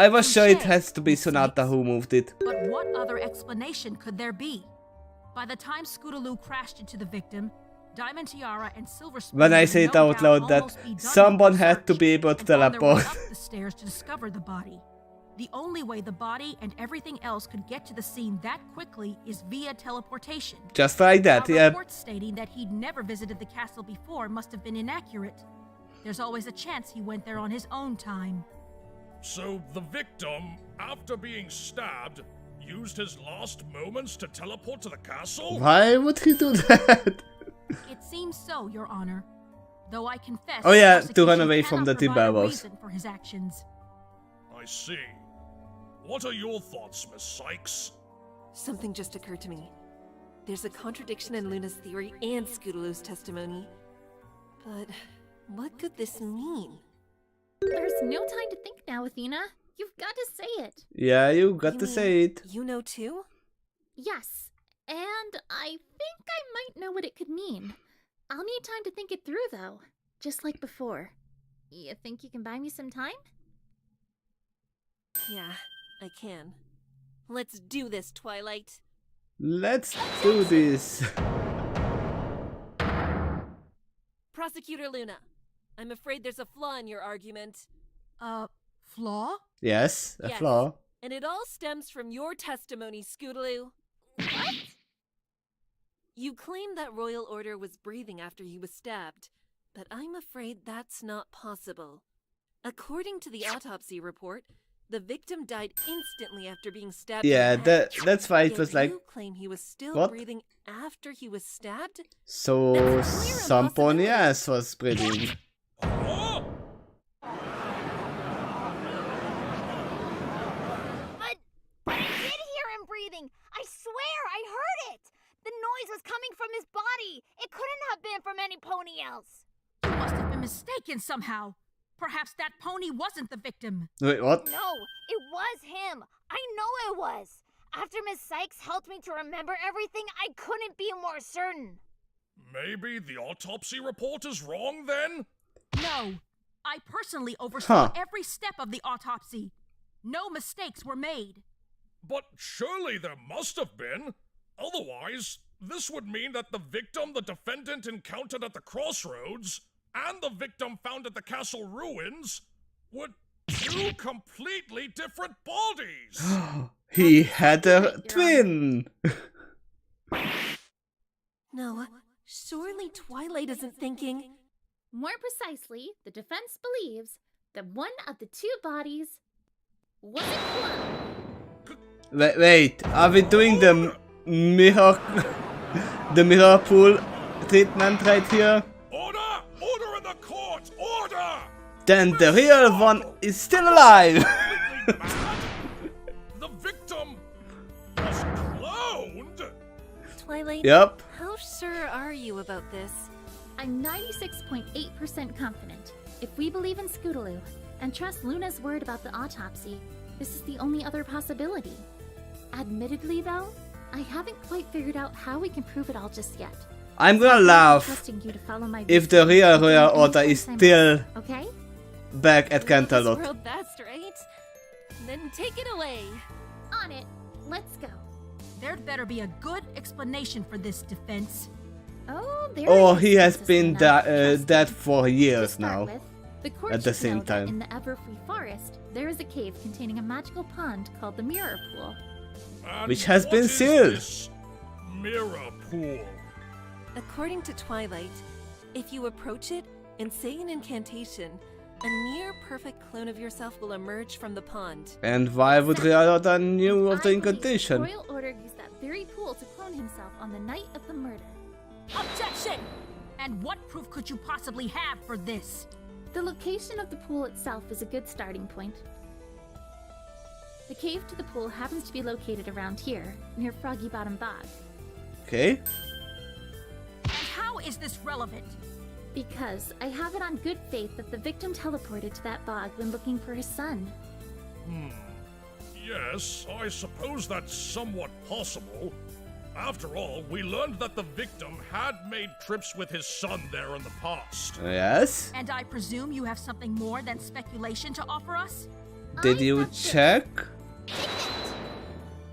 was sure it has to be Sonata who moved it. But what other explanation could there be? By the time Scootaloo crashed into the victim, Diamond Tiara and Silver Spoon When I would say it no out doubt loud that almost be done with someone their had to search be able to and found their way teleport. up the stairs to discover the body. The only way the body and everything else could get to the scene that quickly is via teleportation. Just like that, Now, yeah. reports stating that he'd never visited the castle before must have been inaccurate. There's always a chance he went there on his own time. So the victim, after being stabbed, used his last moments to teleport to the castle? Why would he do that? It seems so, Your Honor. Though I confess, Oh yeah, the to run prosecution away from the cannot provide a Timberwolves. reason for his actions. I see. What are your thoughts, Miss Sykes? Something just occurred to me. There's a contradiction in Luna's theory and Scootaloo's testimony. But what could this mean? There's no time to think now, Athena. You've got to say it. Yeah, you got to mean say it. You know too? Yes, and I think I might know what it could mean. I'll need time to think it through, though. Just like before. You think you can buy me some time? Yeah, I can. Let's do this, Twilight. Let's do this. Prosecutor Luna, I'm afraid there's a flaw in your argument. Flaw? Yes, a Yes, flaw. and it all stems from your testimony, Scootaloo. What? You claim that Royal Order was breathing after he was stabbed, but I'm afraid that's not possible. According to the autopsy report, the victim died instantly after being stabbed. Yeah, in the head. that's why it Yet was like. you claim he was still what? breathing after he was stabbed? So some pony ass was breathing. But I did hear him breathing. I swear, I heard it. The noise was coming from his body. It couldn't have been from any pony else. You must have been mistaken somehow. Perhaps that pony wasn't the victim. Wait, what? No, it was him. I know it was. After Miss Sykes helped me to remember everything, I couldn't be more certain. Maybe the autopsy report is wrong then? No. I personally oversaw Huh. every step of the autopsy. No mistakes were made. But surely there must have been. Otherwise, this would mean that the victim the defendant encountered at the crossroads and the victim found at the castle ruins were two completely different bodies. He had a twin. No, surely Twilight isn't thinking. More precisely, the defense believes that one of the two bodies was a clone. Wait, are we doing the mirror pool treatment right here? then the real one is still alive. The victim was cloned? Twilight, Yep. how sure are you about this? I'm 96.8% confident. If we believe in Scootaloo and trust Luna's word about the autopsy, this is the only other possibility. Admittedly, though, I haven't quite figured out how we can prove it all just yet. I'm gonna laugh Trusting you to follow my if the real vision Royal anytime Order is I still must, okay? back at This Canterlot. world best, right? Then take it away. On it. Let's go. There'd better be a good explanation for this defense. Oh, there Oh, it is, he has Princess been Luna. dead for years To start now. with, the court At the should same know that time. in the Everfree Forest, there is a cave containing a magical pond called the Mirror Pool. And Which has what been is sealed. this mirror pool? According to Twilight, if you approach it and say an incantation, a near-perfect clone of yourself will emerge from the pond. And why would Royal Order knew of the I believe incantation? Royal Order used that very pool to clone himself on the night of the murder. Objection! And what proof could you possibly have for this? The location of the pool itself is a good starting point. The cave to the pool happens to be located around here, near Froggy Bottom Bog. Okay. How is this relevant? Because I have it on good faith that the victim teleported to that bog when looking for his son. Yes, I suppose that's somewhat possible. After all, we learned that the victim had made trips with his son there in the past. Yes. And I presume you have something more than speculation to offer us? Did you check?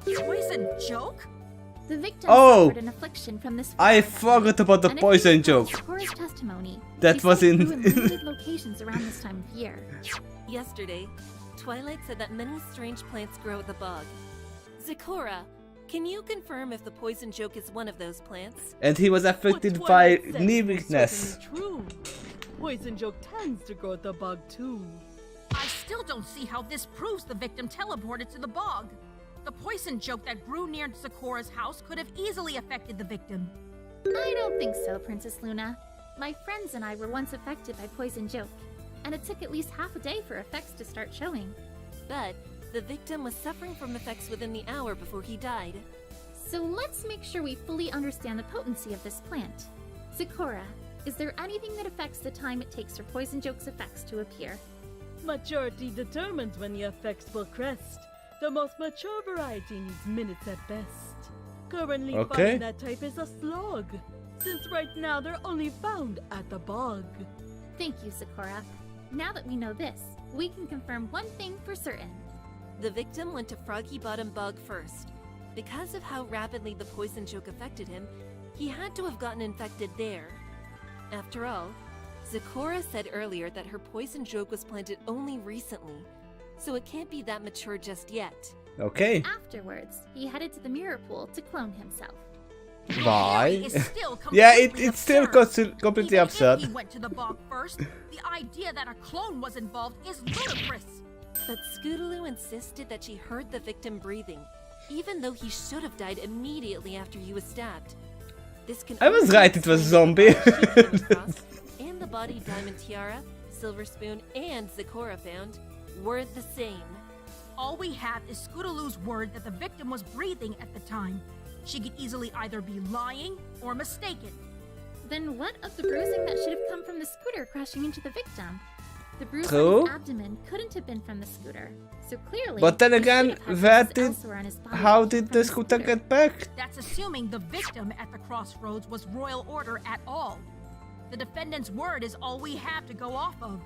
Poison joke? The victim Oh! suffered an affliction from this I fire. forgot about the And if poison you joke. trust Cora's testimony, That he was said it in- grew in limited locations around this time of year. Yesterday, Twilight said that many strange plants grow at the bog. Zecora, can you confirm if the poison joke is one of those plants? And he was affected What by Twilight said knee was weakness. certainly True. Poison joke tends to grow at the bog too. I still don't see how this proves the victim teleported to the bog. The poison joke that grew near Zecora's house could have easily affected the victim. I don't think so, Princess Luna. My friends and I were once affected by poison joke, and it took at least half a day for effects to start showing. But the victim was suffering from effects within the hour before he died. So let's make sure we fully understand the potency of this plant. Zecora, is there anything that affects the time it takes for poison joke's effects to appear? Maturity determines when the effects will crest. The most mature variety needs minutes at best. Currently Okay. finding that type is a slog, since right now they're only found at the bog. Thank you, Zecora. Now that we know this, we can confirm one thing for certain. The victim went to Froggy Bottom Bog first. Because of how rapidly the poison joke affected him, he had to have gotten infected there. After all, Zecora said earlier that her poison joke was planted only recently, so it can't be that mature just yet. Okay. Afterwards, he headed to the mirror pool to clone himself. Why? Is still Yeah, completely it's still absurd. completely Even absurd. If he went to the bog first, the idea that a clone was involved is ludicrous. But Scootaloo insisted that she heard the victim breathing, even though he should have died immediately after he was stabbed. This can I was only right, it was explain zombie. the body she came across, and the body Diamond Tiara, Silver Spoon, and Zecora found were the same. All we have is Scootaloo's word that the victim was breathing at the time. She could easily either be lying or mistaken. Then what of the bruising that should have come from the scooter crashing into the victim? The bruise True. on his abdomen couldn't have been from the scooter, so clearly. But then he again, should have where had bruises did elsewhere on his body how from did the scooter get back? That's assuming the victim at the crossroads was Royal Order at all. The defendant's word is all we have to go off of.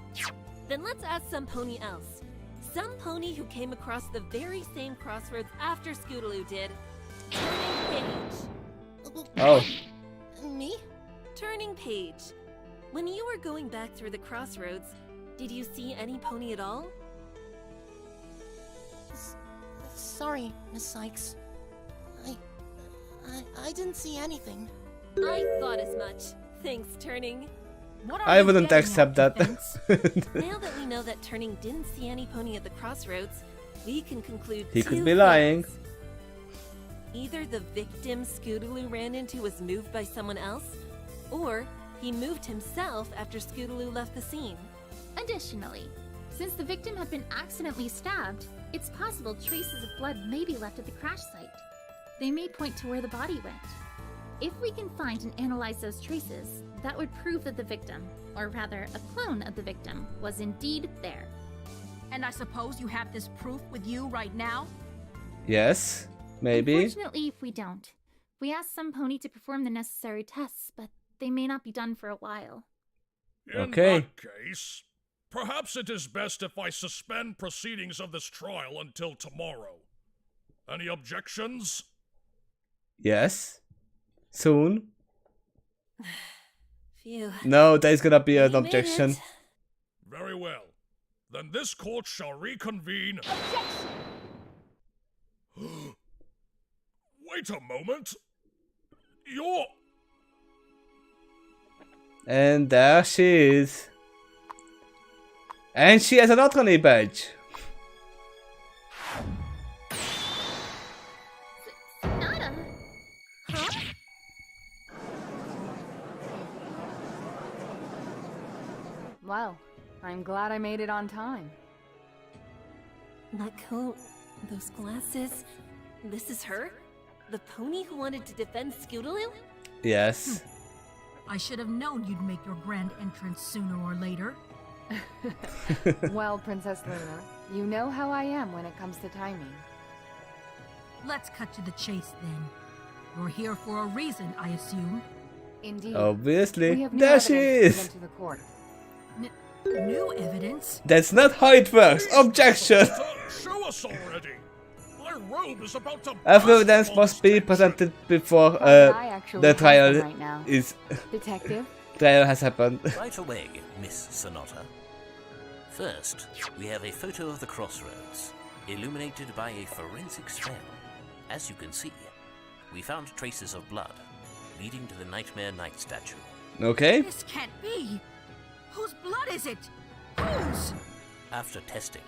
Then let's ask some pony else. Some pony who came across the very same crossroads after Scootaloo did. Turning Page. Oh. Me? Turning Page. When you were going back through the crossroads, did you see any pony at all? Sorry, Miss Sykes. I didn't see anything. I thought as much. Thanks, Turning. I wouldn't accept that. Now that we know that Turning didn't see any pony at the crossroads, we can conclude He two could be things. lying. Either the victim Scootaloo ran into was moved by someone else, or he moved himself after Scootaloo left the scene. Additionally, since the victim had been accidentally stabbed, it's possible traces of blood may be left at the crash site. They may point to where the body went. If we can find and analyze those traces, that would prove that the victim, or rather a clone of the victim, was indeed there. And I suppose you have this proof with you right now? Yes, maybe. Unfortunately, we don't. We asked some pony to perform the necessary tests, but they may not be done for a while. In that case, perhaps it is best if I suspend proceedings of this trial until tomorrow. Any objections? Yes. Soon. Phew. No, there's gonna be an You made objection. it. Very well. Then this court shall reconvene. Wait a moment. You're... And there she is. And she has an attorney badge. Nada! Huh? Well, I'm glad I made it on time. That coat, those glasses, this is her? The pony who wanted to defend Scootaloo? Yes. I should have known you'd make your grand entrance sooner or later. Well, Princess Luna, you know how I am when it comes to timing. Let's cut to the chase then. You're here for a reason, I assume. Indeed. Obviously. We have new There she evidence to is. present to the court. New evidence? That's not how it works. Objection. Show us already. My robe is about to... Evidence must be presented before I actually the have trial them right now. is Detective? trial has happened. Right away, Miss Sonata. First, we have a photo of the crossroads, illuminated by a forensic spell. As you can see, we found traces of blood, leading to the Nightmare Knight statue. Okay. This can't be! Whose blood is it? Whose? After testing,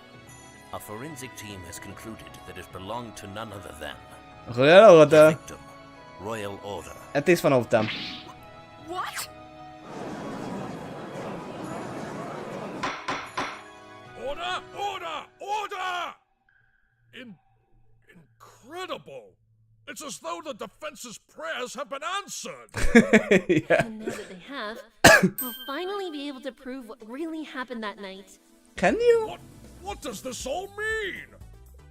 our forensic team has concluded that it belonged to none other than Royal the Order. victim, Royal Order. At least one of them. What? Order! Order! Order! Incredible! It's as though the defense's prayers have been answered! Yeah. And now that they have, we'll finally be able to prove what really happened that night. Can you? What does this all mean?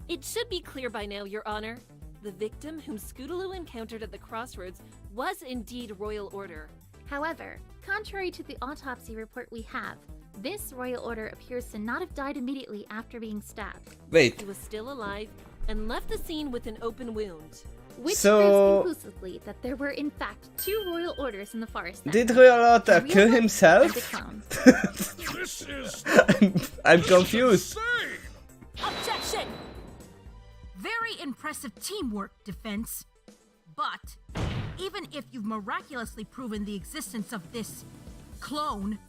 It should be clear by now, Your Honor. The victim whom Scootaloo encountered at the crossroads was indeed Royal Order. However, contrary to the autopsy report we have, this Royal Order appears to not have died immediately after being stabbed. Wait. He was still alive and left the scene with an open wound. Which So- proves conclusively that there were in fact 2 Royal Orders in the forest. then. Did Royal Order The kill real one himself? and the clone. This is... I'm confused. Objection! Very impressive teamwork, defense. But, even if you've miraculously proven the existence of this clone,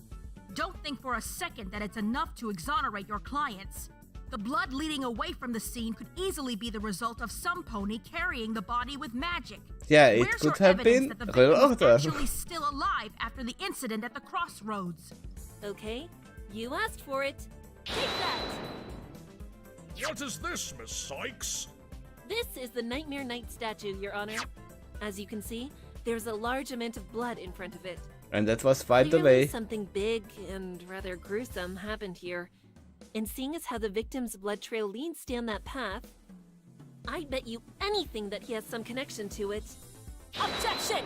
don't think for a second that it's enough to exonerate your clients. The blood leading away from the scene could easily be the result of some pony carrying the body with magic. Yeah, it Where's could your have evidence been that the Royal victim was Order. actually still alive after the incident at the crossroads? Okay, you asked for it. Take that! What is this, Miss Sykes? This is the Nightmare Knight statue, Your Honor. As you can see, there's a large amount of blood in front of it. And that was wiped Clearly away. something big and rather gruesome happened here. And seeing as how the victim's blood trail leads down that path, I'd bet you anything that he has some connection to it. Objection!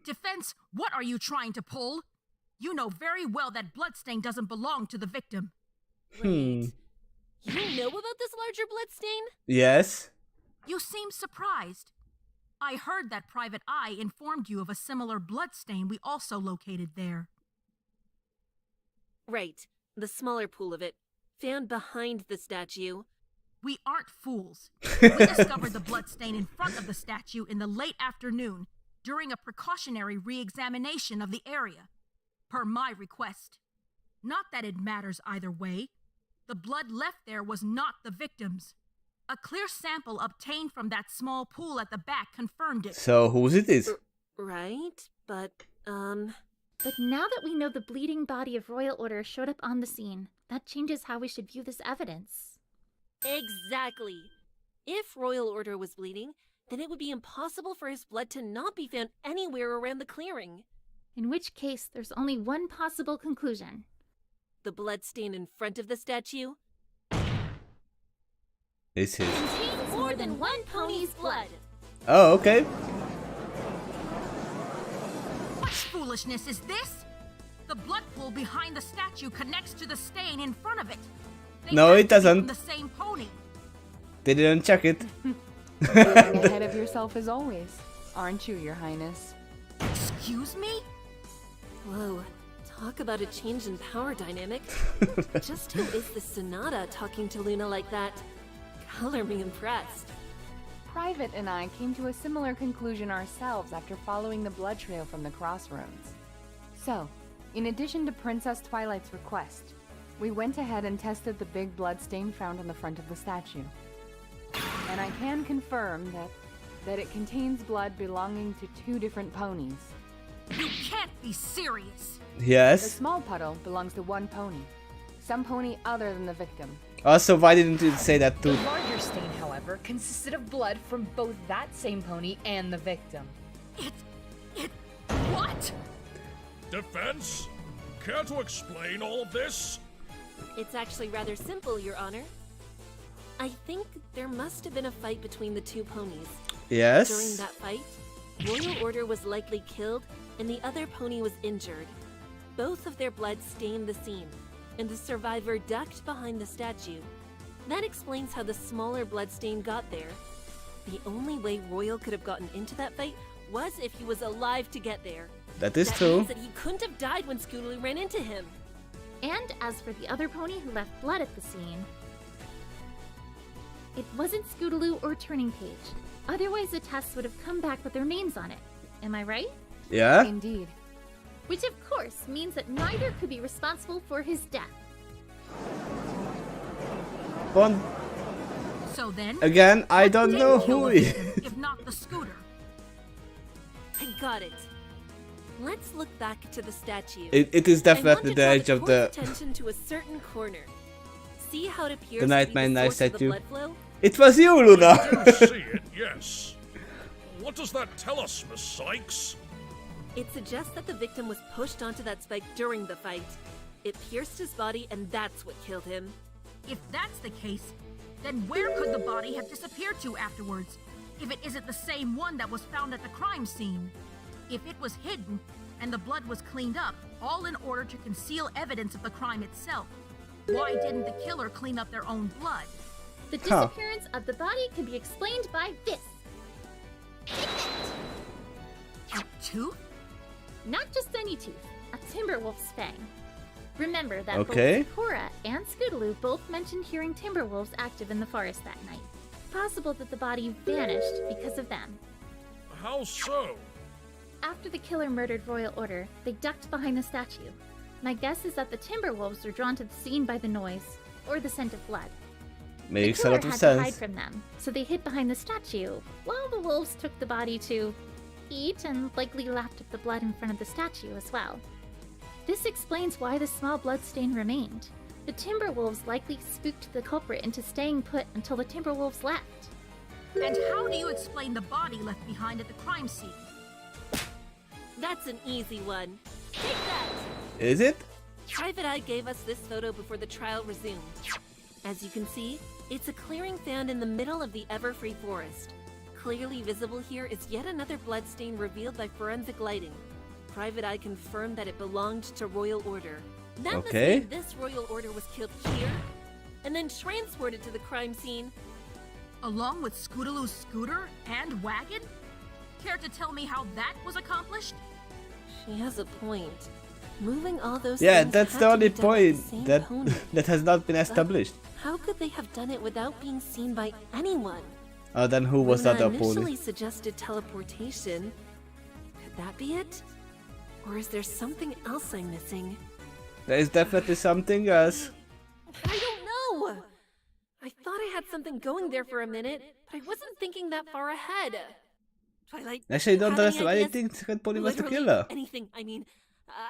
Defense, what are you trying to pull? You know very well that bloodstain doesn't belong to the victim. Hmm. You know about this larger bloodstain? Yes. You seem surprised. I heard that Private Eye informed you of a similar bloodstain we also located there. Right, the smaller pool of it, found behind the statue. We aren't fools. We discovered the bloodstain in front of the statue in the late afternoon during a precautionary re-examination of the area, per my request. Not that it matters either way. The blood left there was not the victim's. A clear sample obtained from that small pool at the back confirmed it. So whose it is? Right, but, But now that we know the bleeding body of Royal Order showed up on the scene, that changes how we should view this evidence. Exactly. If Royal Order was bleeding, then it would be impossible for his blood to not be found anywhere around the clearing. In which case, there's only one possible conclusion. The blood stain in front of the statue Is his. contains more than one pony's blood. Oh, okay. What foolishness is this? The blood pool behind the statue connects to the stain in front of it. They No, have it to be from doesn't. the same pony. They didn't check it. Getting ahead of yourself as always, aren't you, Your Highness? Excuse me? Whoa, talk about a change in power dynamic. Just who is this Sonata talking to Luna like that? Color me impressed. Private and I came to a similar conclusion ourselves after following the blood trail from the crossroads. So, in addition to Princess Twilight's request, we went ahead and tested the big blood stain found on the front of the statue. And I can confirm that it contains blood belonging to 2 different ponies. You can't be serious. The Yes. small puddle belongs to 1 pony, some pony other than the victim. Also, why didn't you say that The too? larger stain, however, consisted of blood from both that same pony and the victim. What? Defense? Care to explain all of this? It's actually rather simple, Your Honor. I think there must have been a fight between the 2 ponies. Yes. During that fight, Royal Order was likely killed and the other pony was injured. Both of their blood stained the scene, and the survivor ducked behind the statue. That explains how the smaller blood stain got there. The only way Royal could have gotten into that fight was if he was alive to get there. That is That true. means that he couldn't have died when Scootaloo ran into him. And as for the other pony who left blood at the scene, it wasn't Scootaloo or Turning Page. Otherwise, the tests would have come back with their names on it. Am I right? Yeah. Indeed. Which of course means that neither could be responsible for his death. One. So then, Again, I don't did know kill who the he victim, if not the scooter? I got it. Let's look back to the statue. It is definitely the I want edge to of draw the the. court's attention to a certain corner. See how it appears The to be Nightmare the Knight source of the statue. blood flow? It was you, I Luna. do see it, yes. What does that tell us, Miss Sykes? It suggests that the victim was pushed onto that spike during the fight. It pierced his body, and that's what killed him. If that's the case, then where could the body have disappeared to afterwards? If it isn't the same one that was found at the crime scene? If it was hidden, and the blood was cleaned up, all in order to conceal evidence of the crime itself, why didn't the killer clean up their own blood? The disappearance of the body can be explained by this. A tooth? Not just any tooth, a Timberwolf's fang. Remember that Okay. both Sakura and Scootaloo both mentioned hearing Timberwolves active in the forest that night. Possible that the body vanished because of them. How so? After the killer murdered Royal Order, they ducked behind the statue. My guess is that the Timberwolves were drawn to the scene by the noise, or the scent of blood. Makes the a killer lot of had to hide sense. from them, so they hid behind the statue, while the wolves took the body to eat and likely lapped up the blood in front of the statue as well. This explains why the small blood stain remained. The Timberwolves likely spooked the culprit into staying put until the Timberwolves left. And how do you explain the body left behind at the crime scene? That's an easy one. Take that! Is it? Private Eye gave us this photo before the trial resumed. As you can see, it's a clearing found in the middle of the Everfree Forest. Clearly visible here is yet another bloodstain revealed by forensic lighting. Private Eye confirmed that it belonged to Royal Order. That must Okay. mean this Royal Order was killed here, and then transported to the crime scene. Along with Scootaloo's scooter and wagon? Care to tell me how that was accomplished? She has a point. Moving all those Yeah, things that's had the to only be done with point the same that pony. that has not been But established. how could they have done it without being seen by anyone? Then who was that Luna other pony? initially suggested teleportation. Could that be it? Or is there something else I'm missing? There is definitely something else. I don't know! I thought I had something going there for a minute, but I wasn't thinking that far ahead. Twilight, Actually, you don't have any understand why I ideas? think Second Pony was the Literally killer. anything. I mean,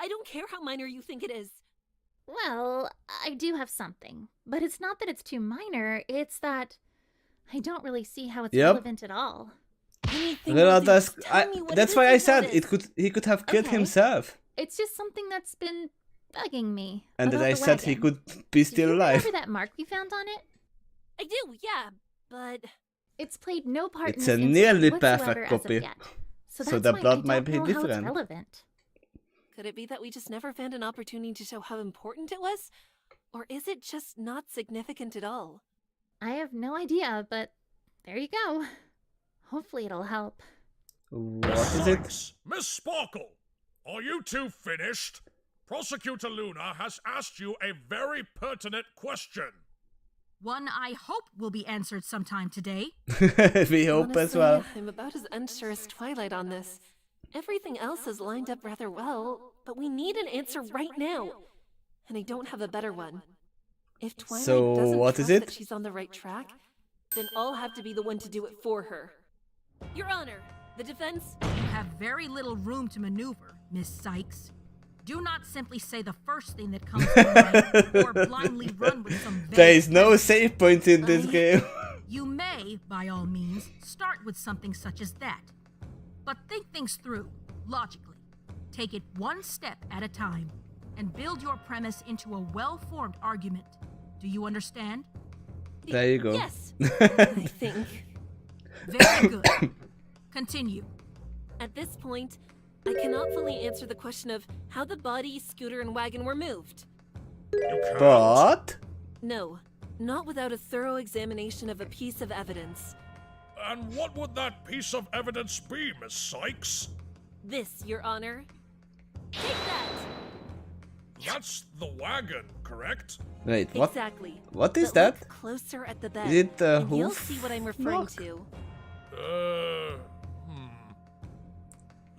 I don't care how minor you think it is. Well, I do have something. But it's not that it's too minor, it's that I don't really see how it's relevant at all. Renata's, that's why I said he could have killed himself. It's just something that's been bugging me. And then about I the said he wagon. could be still alive. Remember that mark we found on it? I do, yeah, but it's played no part It's in a this nearly incident whatsoever perfect as of copy. yet. So So that's the why blood I might don't be know how it's different. relevant. could it be that we just never found an opportunity to show how important it was? Or is it just not significant at all? I have no idea, but there you go. Hopefully it'll help. What is it? Miss Sparkle, are you two finished? Prosecutor Luna has asked you a very pertinent question. One I hope will be answered sometime today. We hope as Honestly, well. I'm about as unsure as Twilight on this. Everything else is lined up rather well, but we need an answer right now. And I don't have a better one. If Twilight So, doesn't what trust is it? that she's on the right track, then I'll have to be the one to do it for her. Your Honor, the defense... You have very little room to maneuver, Miss Sykes. Do not simply say the first thing that comes to mind or blindly run with some vague There is no save point in this game. You may, by all means, start with something such as that. But think things through, logically. Take it one step at a time, and build your premise into a well-formed argument. Do you understand? There you go. Yes, I think. Very good. Continue. At this point, I cannot fully answer the question of how the body, scooter, and wagon were moved. But No, not without a thorough examination of a piece of evidence. And what would that piece of evidence be, Miss Sykes? This, Your Honor. Take that! That's the wagon, correct? wait, what? Exactly. What is But that? look closer at the bed. Is it the and you'll hoof see what I'm referring mark? to.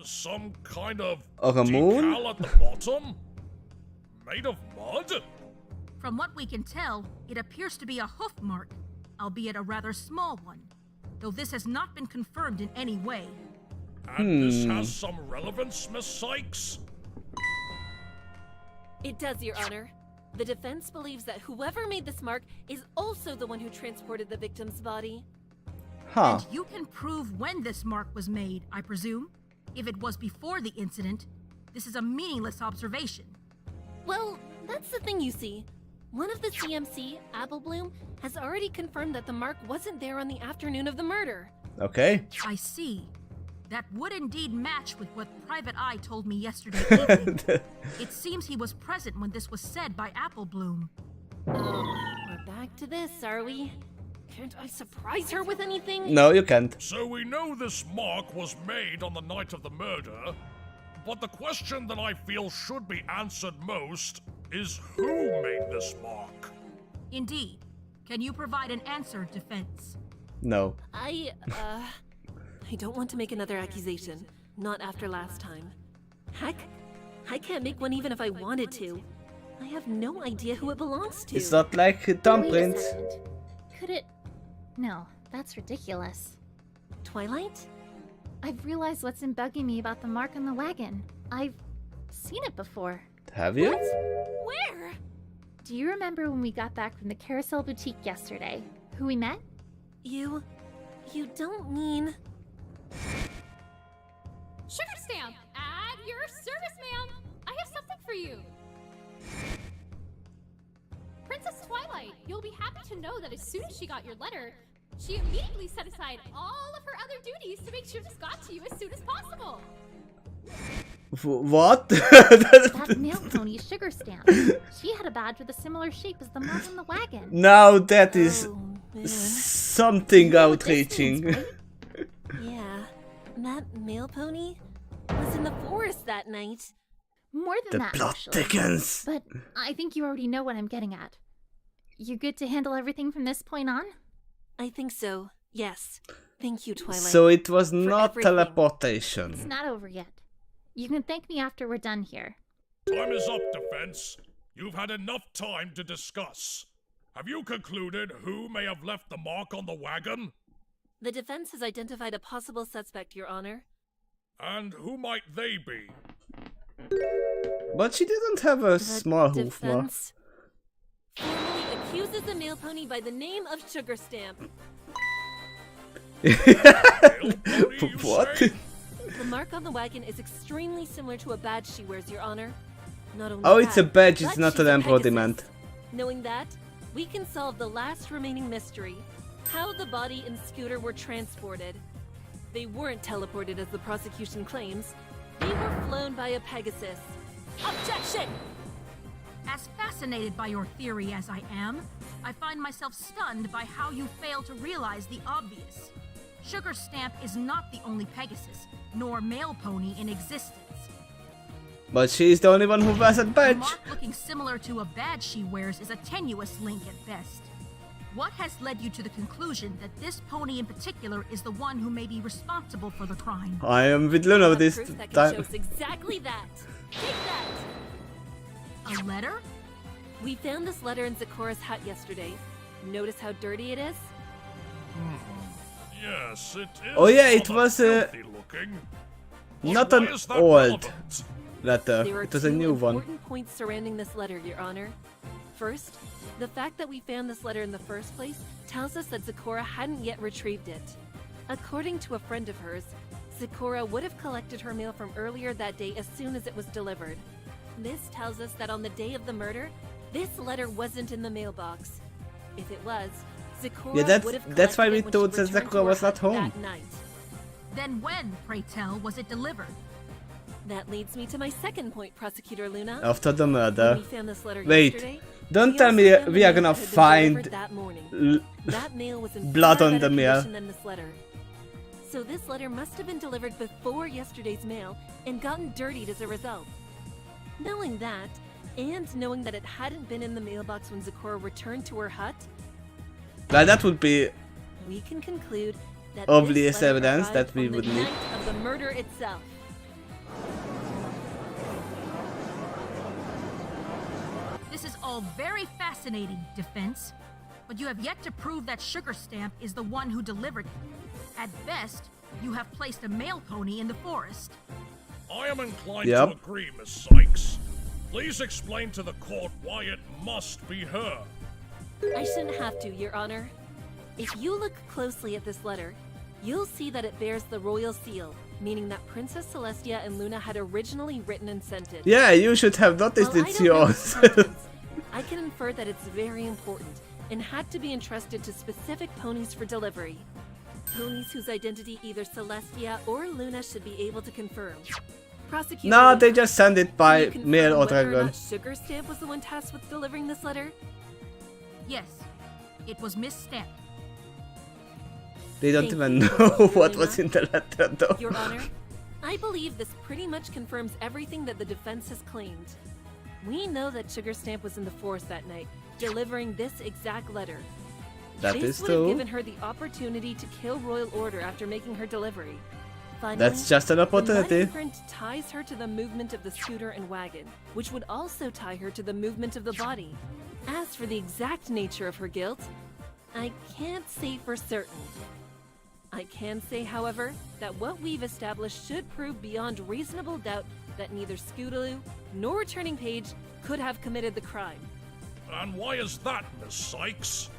Some kind of Or a moon? decal at the bottom? Made of mud? From what we can tell, it appears to be a hoof mark, albeit a rather small one, though this has not been confirmed in any way. And this has some relevance, Miss Sykes? It does, Your Honor. The defense believes that whoever made this mark is also the one who transported the victim's body. Huh. And you can prove when this mark was made, I presume? If it was before the incident, this is a meaningless observation. Well, that's the thing, you see. One of the CMC, Applebloom, has already confirmed that the mark wasn't there on the afternoon of the murder. Okay. I see. That would indeed match with what Private Eye told me yesterday evening. It seems he was present when this was said by Applebloom. We're back to this, are we? Can't I surprise her with anything? No, you can't. So we know this mark was made on the night of the murder, but the question that I feel should be answered most is who made this mark? Indeed. Can you provide an answer, defense? No. I don't want to make another accusation. Not after last time. Heck, I can't make one even if I wanted to. I have no idea who it belongs to. It's not like thumbprints. Could it... No, that's ridiculous. Twilight? I've realized what's been bugging me about the mark on the wagon. I've seen it before. Have you? Where? Do you remember when we got back from the Carousel Boutique yesterday? Who we met? You don't mean... Sugar stamp! At your service, ma'am! I have something for you! Princess Twilight, you'll be happy to know that as soon as she got your letter, she immediately set aside all of her other duties to make sure this got to you as soon as possible. What? That mail pony sugar stamp. She had a badge with a similar shape as the mark on the wagon. Now that is something outraging. Yeah, that mail pony was in the forest that night. More than that, plot actually. thickens. But I think you already know what I'm getting at. You good to handle everything from this point on? I think so, yes. Thank you, Twilight. So it was not everything. teleportation. It's not over yet. You can thank me after we're done here. Time is up, defense. You've had enough time to discuss. Have you concluded who may have left the mark on the wagon? The defense has identified a possible suspect, Your Honor. And who might they be? But she didn't have a small hoof, more. Defense formally accuses a male pony by the name of Sugar Stamp. What? The mark on the wagon is extremely similar to a badge she wears, Your Honor. Not only Oh, it's a that, badge, it's but not she's an a embodiment. Pegasus. Knowing that, we can solve the last remaining mystery: how the body and Scooter were transported. They weren't teleported as the prosecution claims. They were flown by a Pegasus. Objection! As fascinated by your theory as I am, I find myself stunned by how you fail to realize the obvious. Sugar Stamp is not the only Pegasus, nor male pony in existence. But she's the only one who wears a The badge. mark looking similar to a badge she wears is a tenuous link at best. What has led you to the conclusion that this pony in particular is the one who may be responsible for the crime? I am with Luna this Proof that can time. show us exactly that. Take that! A letter? We found this letter in Zeccora's hut yesterday. Notice how dirty it is? Yes, it is. Oh yeah, it was filthy looking. not Why an is that old relevant? letter. There are It was a two new one. important points surrounding this letter, Your Honor. First, the fact that we found this letter in the first place tells us that Zeccora hadn't yet retrieved it. According to a friend of hers, Zeccora would have collected her mail from earlier that day as soon as it was delivered. This tells us that on the day of the murder, this letter wasn't in the mailbox. If it was, Zeccora Yeah, would have that's why collected we it when thought she that returned to Zeccora her was not hut home. that night. Then when, pray tell, was it delivered? That leads me to my second point, Prosecutor Luna. After the murder. When we found this letter Wait, yesterday, don't we tell also me found the we are mail gonna that had been find delivered that morning. That mail was in blood far on better the mail. condition than this letter. So this letter must have been delivered before yesterday's mail and gotten dirtied as a result. Knowing that, and knowing that it hadn't been in the mailbox when Zeccora returned to her hut, Well, that would be we can conclude that obvious this letter evidence arrived that we on the would need. night of the murder itself. This is all very fascinating, defense. But you have yet to prove that Sugar Stamp is the one who delivered it. At best, you have placed a male pony in the forest. I am inclined Yep. to agree, Miss Sykes. Please explain to the court why it must be her. I shouldn't have to, Your Honor. If you look closely at this letter, you'll see that it bears the royal seal, meaning that Princess Celestia and Luna had originally written and sent it. Yeah, you should have noticed While I it's don't know yours. its contents, I can infer that it's very important and had to be entrusted to specific ponies for delivery. Ponies whose identity either Celestia or Luna should be able to confirm. Prosecutor No, Luna, they just send it by can you mail or confirm whether dragon. not Sugar Stamp was the one tasked with delivering this letter? Yes, it was Miss Stamp. They don't Thank even you, know Prosecutor what Luna. was in the letter though. Your Honor, I believe this pretty much confirms everything that the defense has claimed. We know that Sugar Stamp was in the forest that night, delivering this exact letter. That this is would have true. given her the opportunity to kill Royal Order after making her delivery. Finally, That's just an the opportunity. mud print ties her to the movement of the scooter and wagon, which would also tie her to the movement of the body. As for the exact nature of her guilt, I can't say for certain. I can say, however, that what we've established should prove beyond reasonable doubt that neither Scootaloo nor Turning Page could have committed the crime. And why is that, Miss Sykes?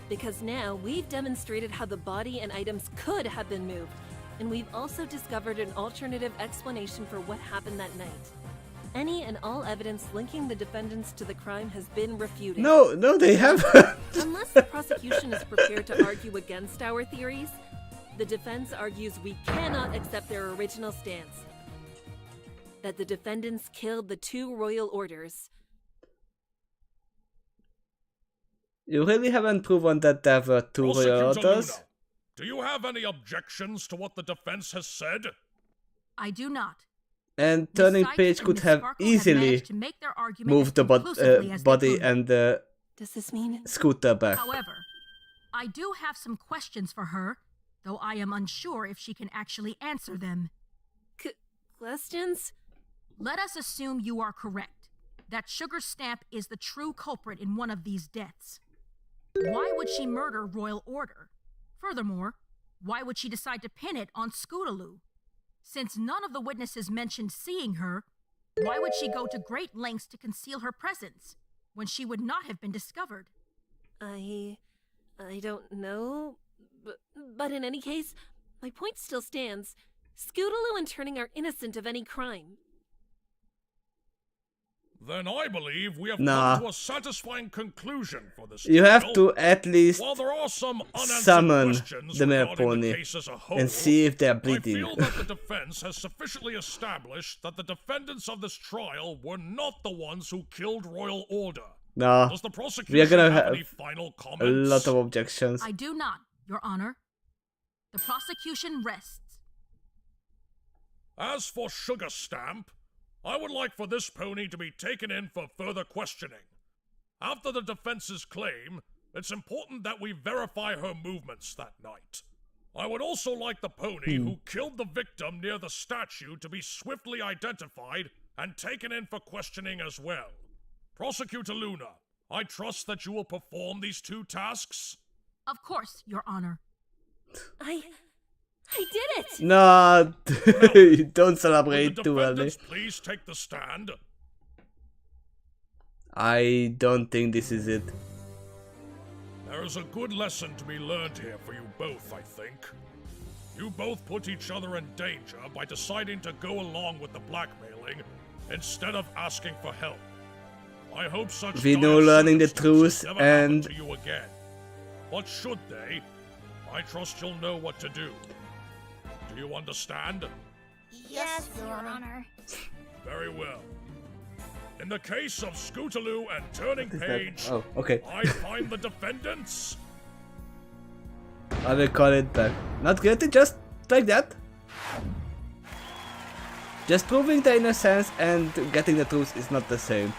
Because now we've demonstrated how the body and items could have been moved, and we've also discovered an alternative explanation for what happened that night. Any and all evidence linking the defendants to the crime has been refuted. No, they haven't. Unless the prosecution is prepared to argue against our theories, the defense argues we cannot accept their original stance. That the defendants killed the two royal orders. You really haven't proven that there were two royal Prosecutor orders? Luna, do you have any objections to what the defense has said? I do not. And Miss Turning Sykes Page and could Miss have Sparkle easily managed to make their argument moved the as conclusively as they body could. and the Does this mean scooter back. However, I do have some questions for her, though I am unsure if she can actually answer them. Questions? Let us assume you are correct, that Sugar Stamp is the true culprit in one of these deaths. Why would she murder Royal Order? Furthermore, why would she decide to pin it on Scootaloo? Since none of the witnesses mentioned seeing her, Why would she go to great lengths to conceal her presence when she would not have been discovered? I don't know. But in any case, my point still stands. Scootaloo and Turning are innocent of any crime. Then I believe we have Nah. come to a satisfying conclusion for this You have trial. to at least While there are some unanswered summon questions the male regarding pony the case as a whole, and see if they're I bleeding. feel that the defense has sufficiently established that the defendants of this trial were not the ones who killed Royal Order. No, Does the prosecution we are gonna have have any final a comments? lot of objections. I do not, Your Honor. The prosecution rests. As for Sugar Stamp, I would like for this pony to be taken in for further questioning. After the defense's claim, it's important that we verify her movements that night. I would also like the pony who killed the victim near the statue to be swiftly identified and taken in for questioning as well. Prosecutor Luna, I trust that you will perform these two tasks? Of course, Your Honor. I did it! No, don't celebrate Would the too early. defendants please take the stand? I don't think this is it. There is a good lesson to be learned here for you both, I think. You both put each other in danger by deciding to go along with the blackmailing instead of asking for help. I hope such We know dire learning the circumstances truth never happen and to you again. But should they, I trust you'll know what to do. Do you understand? Yes, Your Honor. Very well. In the case of Scootaloo and Turning is that? Page, Oh, okay. I find the defendants. I will call it back. Not guilty, just like that. Just proving the innocence and getting the truth is not the same.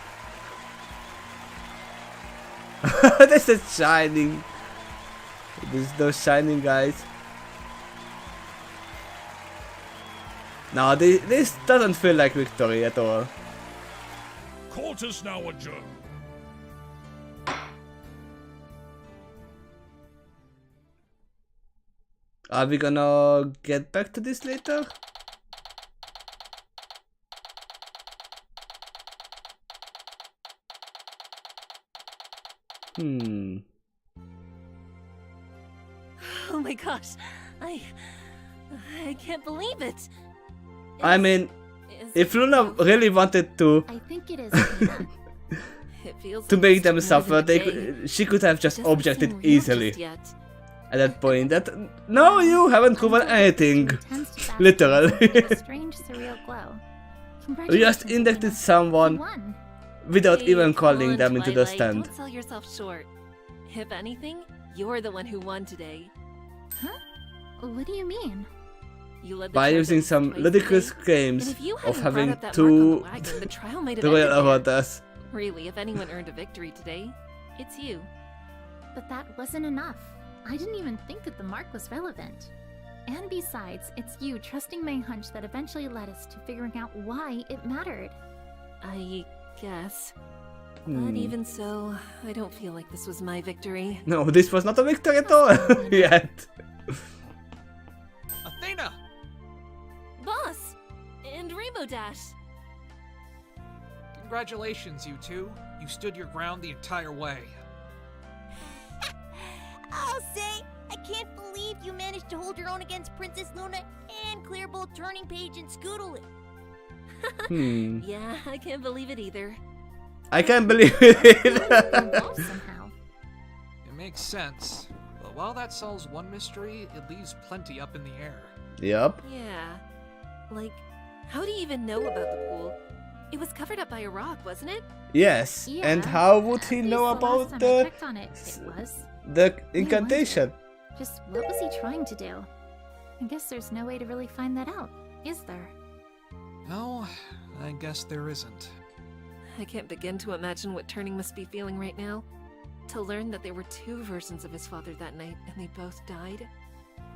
This is Shining. There's no Shining, guys. No, this doesn't feel like victory at all. Court is now adjourned. Are we gonna get back to this later? Oh my gosh, I can't believe it. I mean, if Luna really wanted to I think it is. It feels to like make it's them more suffer, than a day. she could have just Doesn't objected seem real easily. just yet. At that point, that no, you haven't proven anything. Literally. A strange, surreal glow. You just Congratulations, indicted Luna. someone You won. without Hey, even come calling on, them into the Twilight, stand. Don't sell yourself short. If anything, you're the one who won today. Huh? What do you mean? You led the By charge using on some twice ludicrous today, claims and if you of hadn't having brought up that mark on two the wagon, the trial might have royal ended there. avatars. Really, if anyone earned a victory today, it's you. But that wasn't enough. I didn't even think that the mark was relevant. And besides, it's you trusting my hunch that eventually led us to figuring out why it mattered. I guess. Hmm. But even so, I don't feel like this was my victory. No, this was not a victory at all yet. Athena! Boss! And Rainbow Dash! Congratulations, you two. You stood your ground the entire way. I'll say, I can't believe you managed to hold your own against Princess Luna and clear both Turning Page and Scootaloo. Yeah, I can't believe it either. I can't believe it. Somehow. It makes sense. But while that solves one mystery, it leaves plenty up in the air. Yup. Yeah. Like, how do you even know about the pool? It was covered up by a rock, wasn't it? Yes. And how would he know about the incantation? Just what was he trying to do? I guess there's no way to really find that out, is there? No, I guess there isn't. I can't begin to imagine what Turning must be feeling right now. To learn that there were two versions of his father that night and they both died.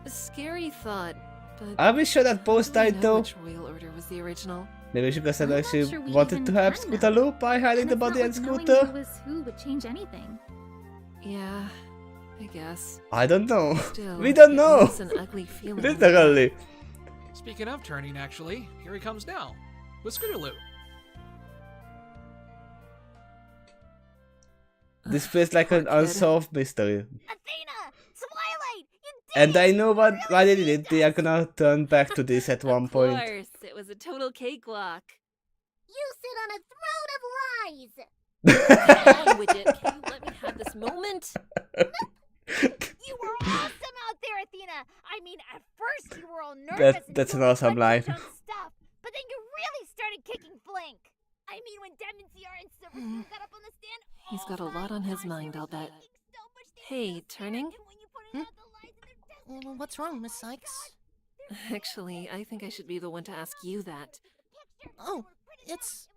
A scary thought, but Are we sure that both I died know though? which royal order was the original. Maybe she said that she sure we wanted even to help can know. Scootaloo by hiding the body and Knowing who Scooter? was who would change anything. Yeah, I guess. I don't know. Still, We don't it know. leaves an ugly feeling in my Literally. Speaking of Turning, actually, here he comes now. With Scootaloo. This feels like an unsolved mystery. Athena! Twilight! You did And I it! know why they did it. They are gonna turn back to this at one Of point. course, it was a total cakewalk. You sit on a throne of lies! Come on, Widget, can you let me have this moment? You were awesome out there, Athena! I mean, at first you were all nervous That's and an awesome line. stuff, but then you really started kicking Flink. I mean, when Demon CR and Silver got up on the stand, He's got a lot on his mind, I'll bet. Hey, Turning? What's wrong, Miss Sykes? Actually, I think I should be the one to ask you that. Oh, it's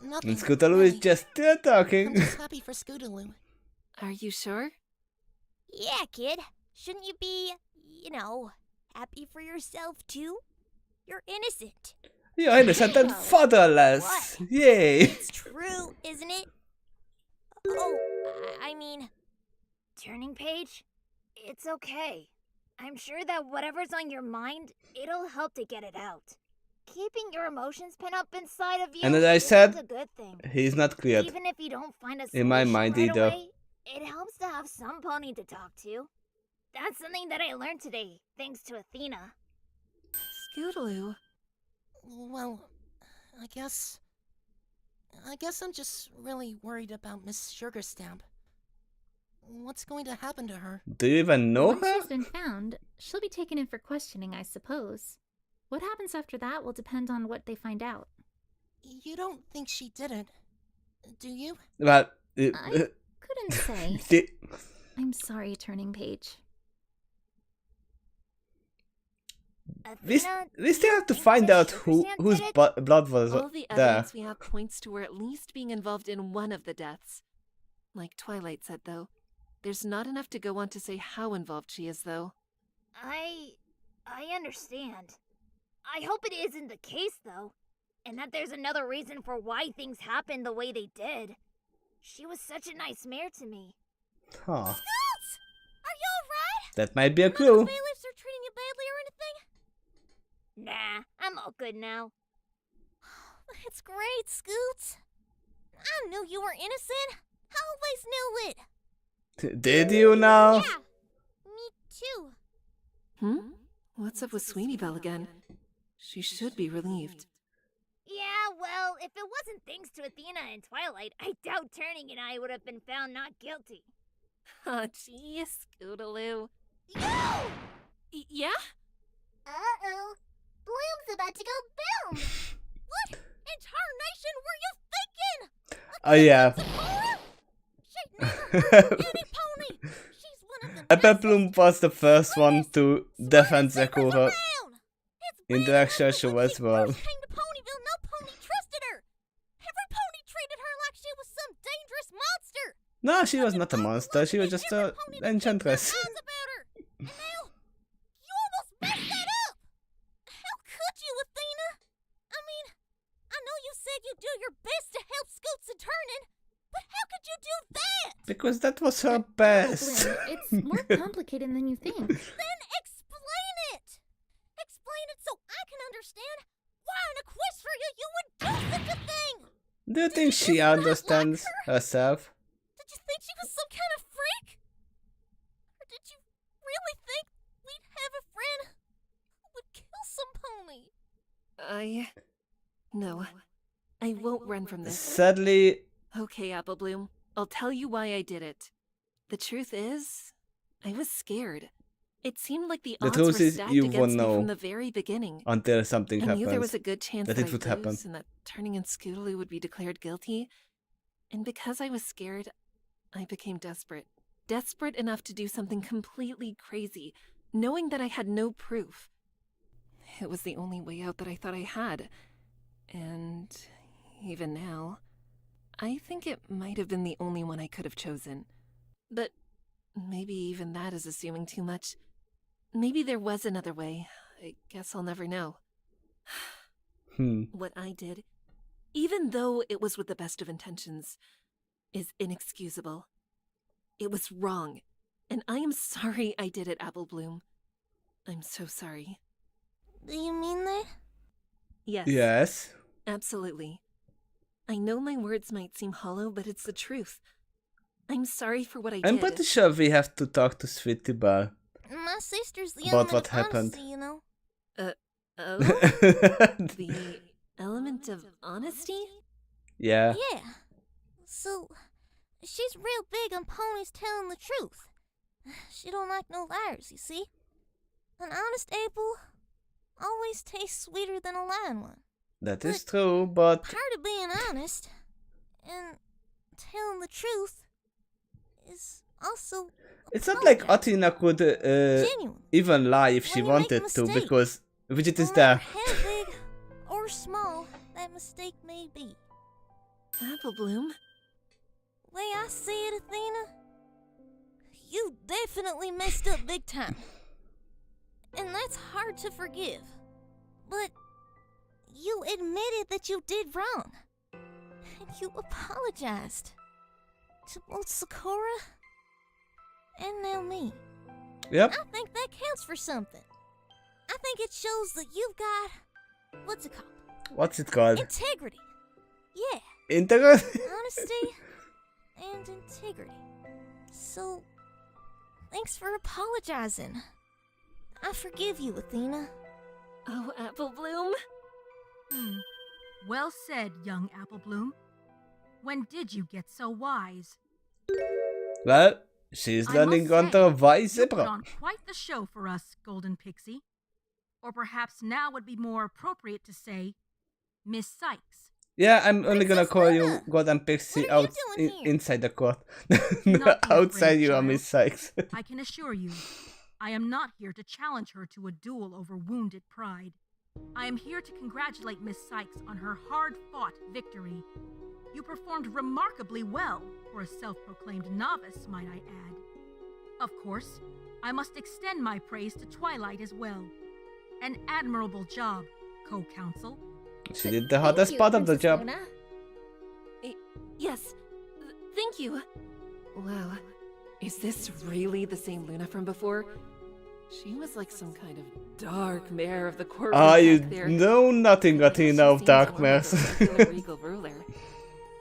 nothing. And Scootaloo is just still I'm talking. just happy for Scootaloo. Are you sure? Yeah, kid. Shouldn't you be, happy for yourself too? You're innocent. You're innocent and fatherless. Yay. It's true, isn't it? Oh, I mean... Turning Page, it's okay. I'm sure that whatever's on your mind, it'll help to get it out. Keeping your emotions pent up inside of you And as I is said, a good thing. he's not cleared. Even if you don't find a In my solution mind right either. away, it helps to have some pony to talk to. That's something that I learned today, thanks to Athena. Scootaloo. Well, I guess I'm just really worried about Miss Sugarstamp. What's going to happen to her? Do you even know Once her? she's been found, she'll be taken in for questioning, I suppose. What happens after that will depend on what they find out. You don't think she did it, do you? But I couldn't say. the- I'm sorry, Turning Page. we still have to find out whose blood was All the there. evidence we have points to her at least being involved in one of the deaths. Like Twilight said, though, there's not enough to go on to say how involved she is, though. I understand. I hope it isn't the case, though. And that there's another reason for why things happened the way they did. She was such a nice mare to me. Huh. Scoots! Are you alright? That might be a Not the clue. bailiffs are treating you badly or anything? Nah, I'm all good now. That's great, Scoots. I knew you were innocent. I always knew it. Did you now? Yeah, me too. Hmm? What's up with Sweetie Belle again? She should be relieved. Yeah, well, if it wasn't thanks to Athena and Twilight, I doubt Turning and I would have been found not guilty. Aw, gee, Scootaloo. Yeah? Uh-oh. Bloom's about to go boom. What in tarnation were you thinking? Oh yeah. She'd never hurt any pony. She's one of the I bet Bloom was the first one to defend Sakura in the actual show as well. came to Ponyville, no pony trusted her. Every pony treated her like she was some dangerous monster. No, she was not a monster. She was just an enchantress. And now, you almost messed that up. How could you, Athena? I mean, I know you said you'd do your best to help Scoots and Turning, but how could you do that? Because that was her best. Bloom, it's more complicated than you think. Then explain it. Explain it so I can understand why in Equestria you would do such a thing. Do you think she understands herself? Did you think she was some kind of freak? Or did you really think we'd have a friend who would kill some pony? No. I won't run from this. Sadly, Okay, Apple Bloom. I'll tell you why I did it. The truth is, I was scared. It seemed like the the odds truth were is stacked you won't against me know from the very beginning. until something I knew happens. there was a good chance that that it would I'd happen. lose and that Turning and Scootaloo would be declared guilty. And because I was scared, I became desperate. Desperate enough to do something completely crazy, knowing that I had no proof. It was the only way out that I thought I had. And even now, I think it might have been the only one I could have chosen. But maybe even that is assuming too much. Maybe there was another way. I guess I'll never know. What I did, even though it was with the best of intentions, is inexcusable. It was wrong. And I am sorry I did it, Apple Bloom. I'm so sorry. Do you mean that? Yes. Yes. Absolutely. I know my words might seem hollow, but it's the truth. I'm sorry for what I I'm did. pretty sure we have to talk to Sweetie Bar. My sister's the About element what of happened. honesty, you know. Oh? The element of honesty? Yeah. Yeah. So, she's real big on ponies telling the truth. She don't like no liars, you see. An honest apple always tastes sweeter than a lying one. That is true, but Part of being honest and telling the truth is also it's not like Athena could Genuine. even lie if she When you make a wanted to, mistake, because Widget is no there. matter how big or small that mistake may be. Apple Bloom? Way I see it, Athena, you definitely messed up big time. And that's hard to forgive. But you admitted that you did wrong. And you apologized. To both Sakura and now me. Yep. I think that counts for something. I think it shows that you've got, what's it called? What's it called? Integrity. Yeah. Integrity? Honesty and integrity. So, thanks for apologizing. I forgive you, Athena. Oh, Apple Bloom? Well said, young Apple Bloom. When did you get so wise? Well, she's learning under a wise You put zebra. on quite the show for us, Golden Pixie. Or perhaps now would be more appropriate to say, Miss Sykes. Yeah, I'm only gonna call you Golden Pixie out inside the court. Outside you are Miss Sykes. I can assure you, I am not here to challenge her to a duel over wounded pride. I am here to congratulate Miss Sykes on her hard-fought victory. You performed remarkably well for a self-proclaimed novice, might I add. Of course, I must extend my praise to Twilight as well. An admirable job, co-counsel. She did the hardest part of the job. Yes, thank you. Wow, is this really the same Luna from before? She was like some kind of dark mare of the courtroom Ah, you back there. know nothing, Athena, of dark More like mares. a regular regal ruler.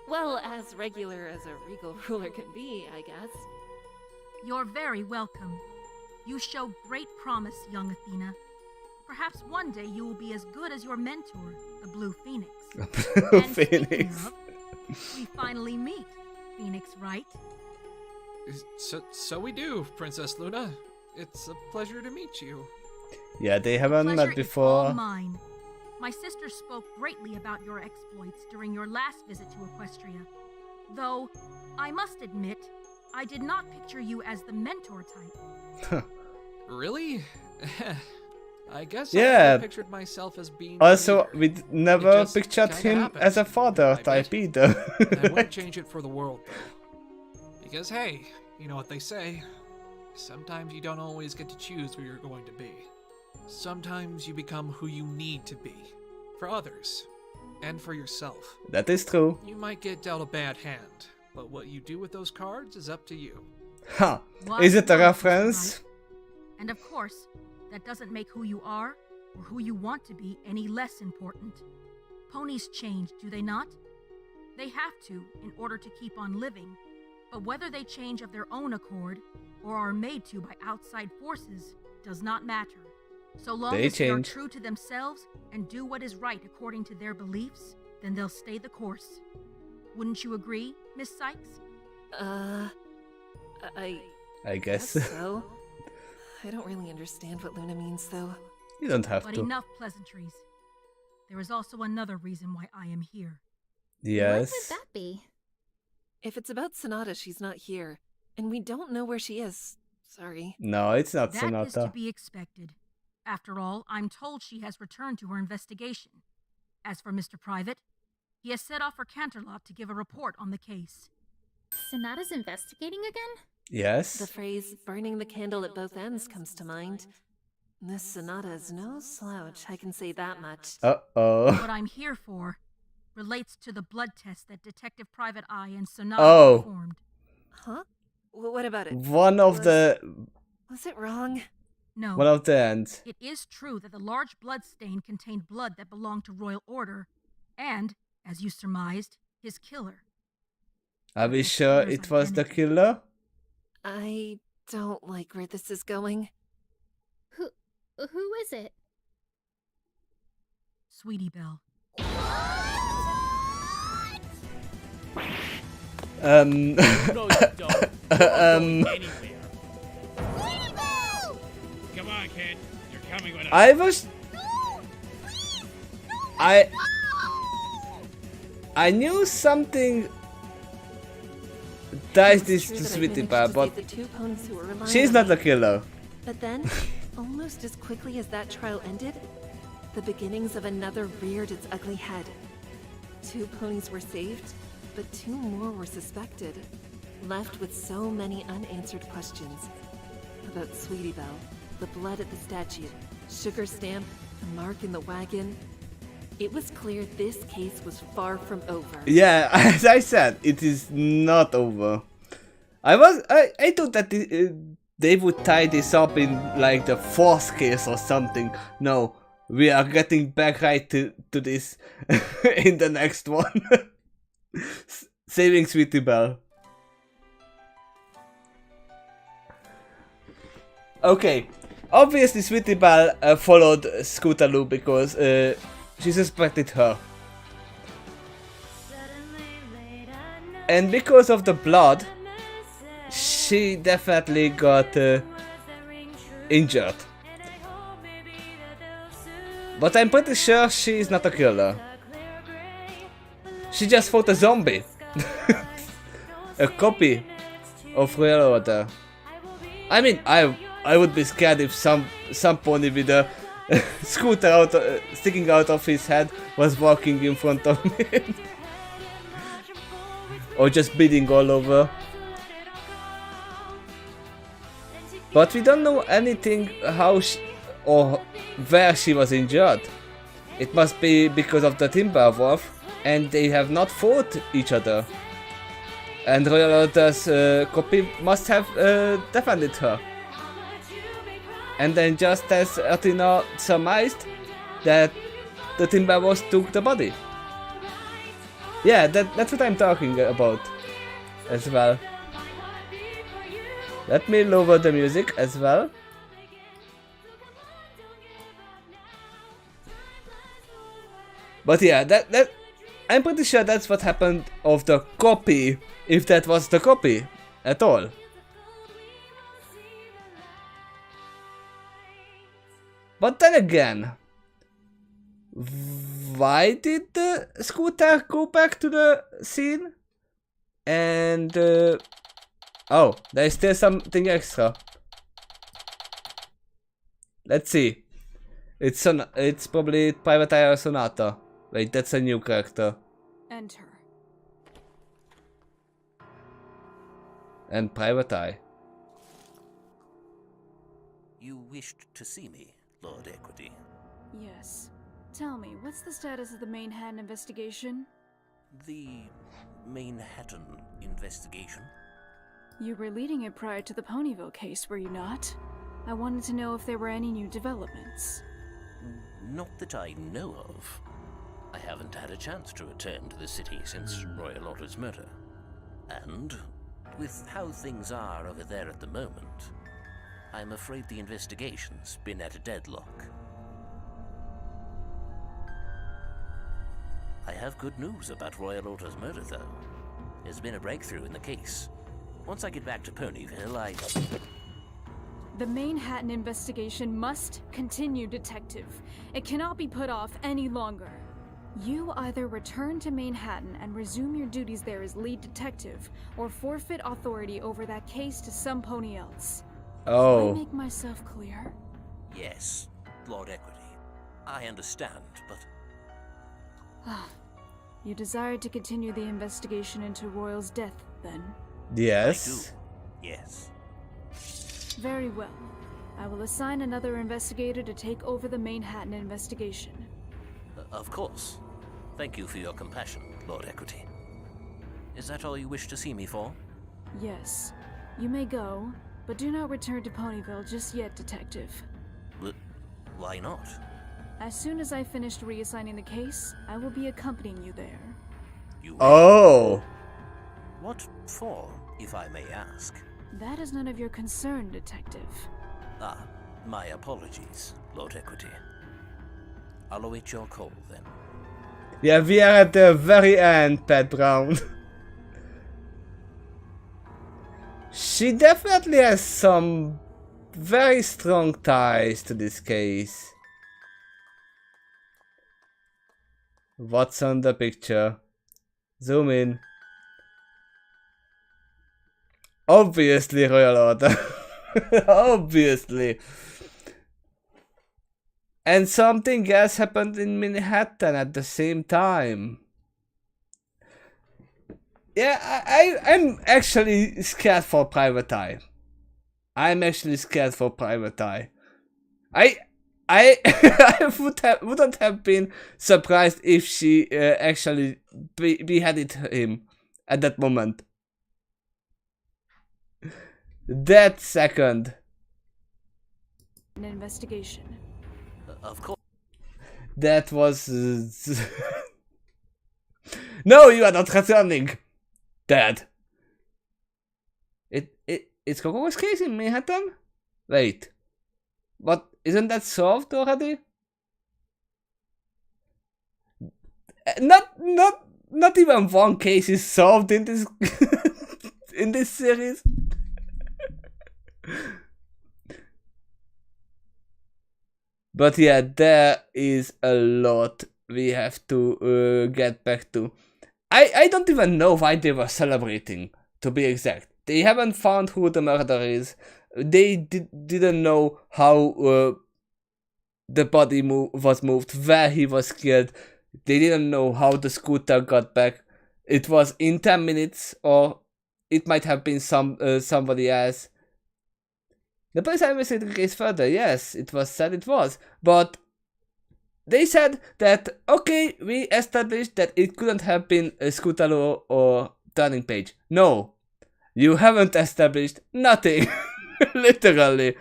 Well, as regular as a regal ruler can be, I guess. You're very welcome. You show great promise, young Athena. Perhaps one day you will be as good as your mentor, the Blue Phoenix. Blue And speaking Phoenix. of, we finally meet, Phoenix, right? So we do, Princess Luna. It's a pleasure to meet you. Yeah, they haven't Pleasure met is before. all mine. My sister spoke greatly about your exploits during your last visit to Equestria. Though, I must admit, I did not picture you as the mentor type. Really? I guess Yeah. I pictured myself as being. Also, we never just pictured kinda him happened, as a father I type bet. either. I wouldn't change it for the world, though. Because, hey, you know what they say. Sometimes you don't always get to choose who you're going to be. Sometimes you become who you need to be. For others. And for yourself. That is true. You might get dealt a bad hand. But what you do with those cards is up to you. Ha! Wise Is it a words, reference? right? And of course, that doesn't make who you are or who you want to be any less important. Ponies change, do they not? They have to in order to keep on living. But whether they change of their own accord or are made to by outside forces does not matter. So long They as they are change. true to themselves and do what is right according to their beliefs, then they'll stay the course. Wouldn't you agree, Miss Sykes? I guess. so. I don't really understand what Luna means, though. You don't have But to. enough pleasantries. There is also another reason why I am here. Yes. What would that be? If it's about Sonata, she's not here. And we don't know where she is. Sorry. No, it's not That is to Sonata. be expected. After all, I'm told she has returned to her investigation. As for Mr. Private, he has set off for Canterlot to give a report on the case. Sonata's investigating again? Yes. The phrase burning the candle at both ends comes to mind. This Sonata is no slouch, I can say that much. Uh-oh. What I'm here for relates to the blood test that Detective Private Eye and Sonata Oh. performed. Huh? What about it? One of the Was it wrong? No. one of the ends. It is true that the large blood stain contained blood that belonged to Royal Order, and, as you surmised, his killer. Are we sure it was the killer? I don't like where this is going. Who is it? Sweetie Belle. No, you don't. You're not going anywhere. Come on, kid. You're coming with us. I was... I knew something ties this to Sweetie Belle, but she's not the killer. But then, almost as quickly as that trial ended, the beginnings of another reared its ugly head. 2 ponies were saved, but 2 more were suspected, left with so many unanswered questions. About Sweetie Belle, the blood at the statue, sugar stamp, the mark in the wagon. It was clear this case was far from over. Yeah, as I said, it is not over. I thought that they would tie this up in like the 4th case or something. No, we are getting back right to this in the next one. Saving Sweetie Belle. Okay, obviously Sweetie Belle followed Scootaloo because she suspected her. And because of the blood, she definitely got injured. But I'm pretty sure she's not a killer. She just fought a zombie. A copy of Royal Order. I mean, I would be scared if some pony with a scooter sticking out of his head was walking in front of me. Or just bleeding all over. But we don't know anything how or where she was injured. It must be because of the Timberwolf, and they have not fought each other. And Royal Order's copy must have defended her. And then just as Athena surmised that the Timberwolves took the body. Yeah, that's what I'm talking about as well. Let me lower the music as well. But yeah, that I'm pretty sure that's what happened of the copy, if that was the copy at all. But then again, why did the scooter go back to the scene? And oh, there's still something extra. Let's see. It's probably Private Eye or Sonata. Wait, that's a new character. Enter. And Private Eye. You wished to see me, Lord Equity. Yes. Tell me, what's the status of the Manhattan investigation? The Manhattan investigation? You were leading it prior to the Ponyville case, were you not? I wanted to know if there were any new developments. Not that I know of. I haven't had a chance to return to the city since Royal Order's murder. And with how things are over there at the moment, I'm afraid the investigation's been at a deadlock. I have good news about Royal Order's murder, though. There's been a breakthrough in the case. Once I get back to Ponyville, The Manhattan investigation must continue, Detective. It cannot be put off any longer. You either return to Manhattan and resume your duties there as lead detective, or forfeit authority over that case to some pony else. Oh. Did I make myself clear? yes, Lord Equity. I understand, but You desire to continue the investigation into Royal's death, then? Yes. yes. Very well. I will assign another investigator to take over the Manhattan investigation. Of course. Thank you for your compassion, Lord Equity. Is that all you wish to see me for? Yes. You may go, but do not return to Ponyville just yet, Detective. Why not? As soon as I finished reassigning the case, I will be accompanying you there. Oh. What for, if I may ask? That is none of your concern, Detective. Ah, my apologies, Lord Equity. I'll await your call then. Yeah, we are at the very end, Pat Brown. She definitely has some very strong ties to this case. What's on the picture? Zoom in. Obviously, Royal Order. Obviously. And something else happened in Manhattan at the same time. Yeah, I'm actually scared for Private Eye. I'm actually scared for Private Eye. I wouldn't have been surprised if she actually beheaded him at that moment. That second. An investigation. Of course. That was... No, you are not returning. Dad. It's Coco's case in Manhattan? Wait. But isn't that solved already? Not even one case is solved in this in this series. But yeah, there is a lot we have to get back to. I don't even know why they were celebrating, to be exact. They haven't found who the murderer is. They didn't know how the body was moved, where he was killed. They didn't know how the scooter got back. It was in 10 minutes, or it might have been somebody else. The police investigated the case further. Yes, it was said it was, but they said that, okay, we established that it couldn't have been a Scootaloo or Turning Page. No, you haven't established nothing. Literally.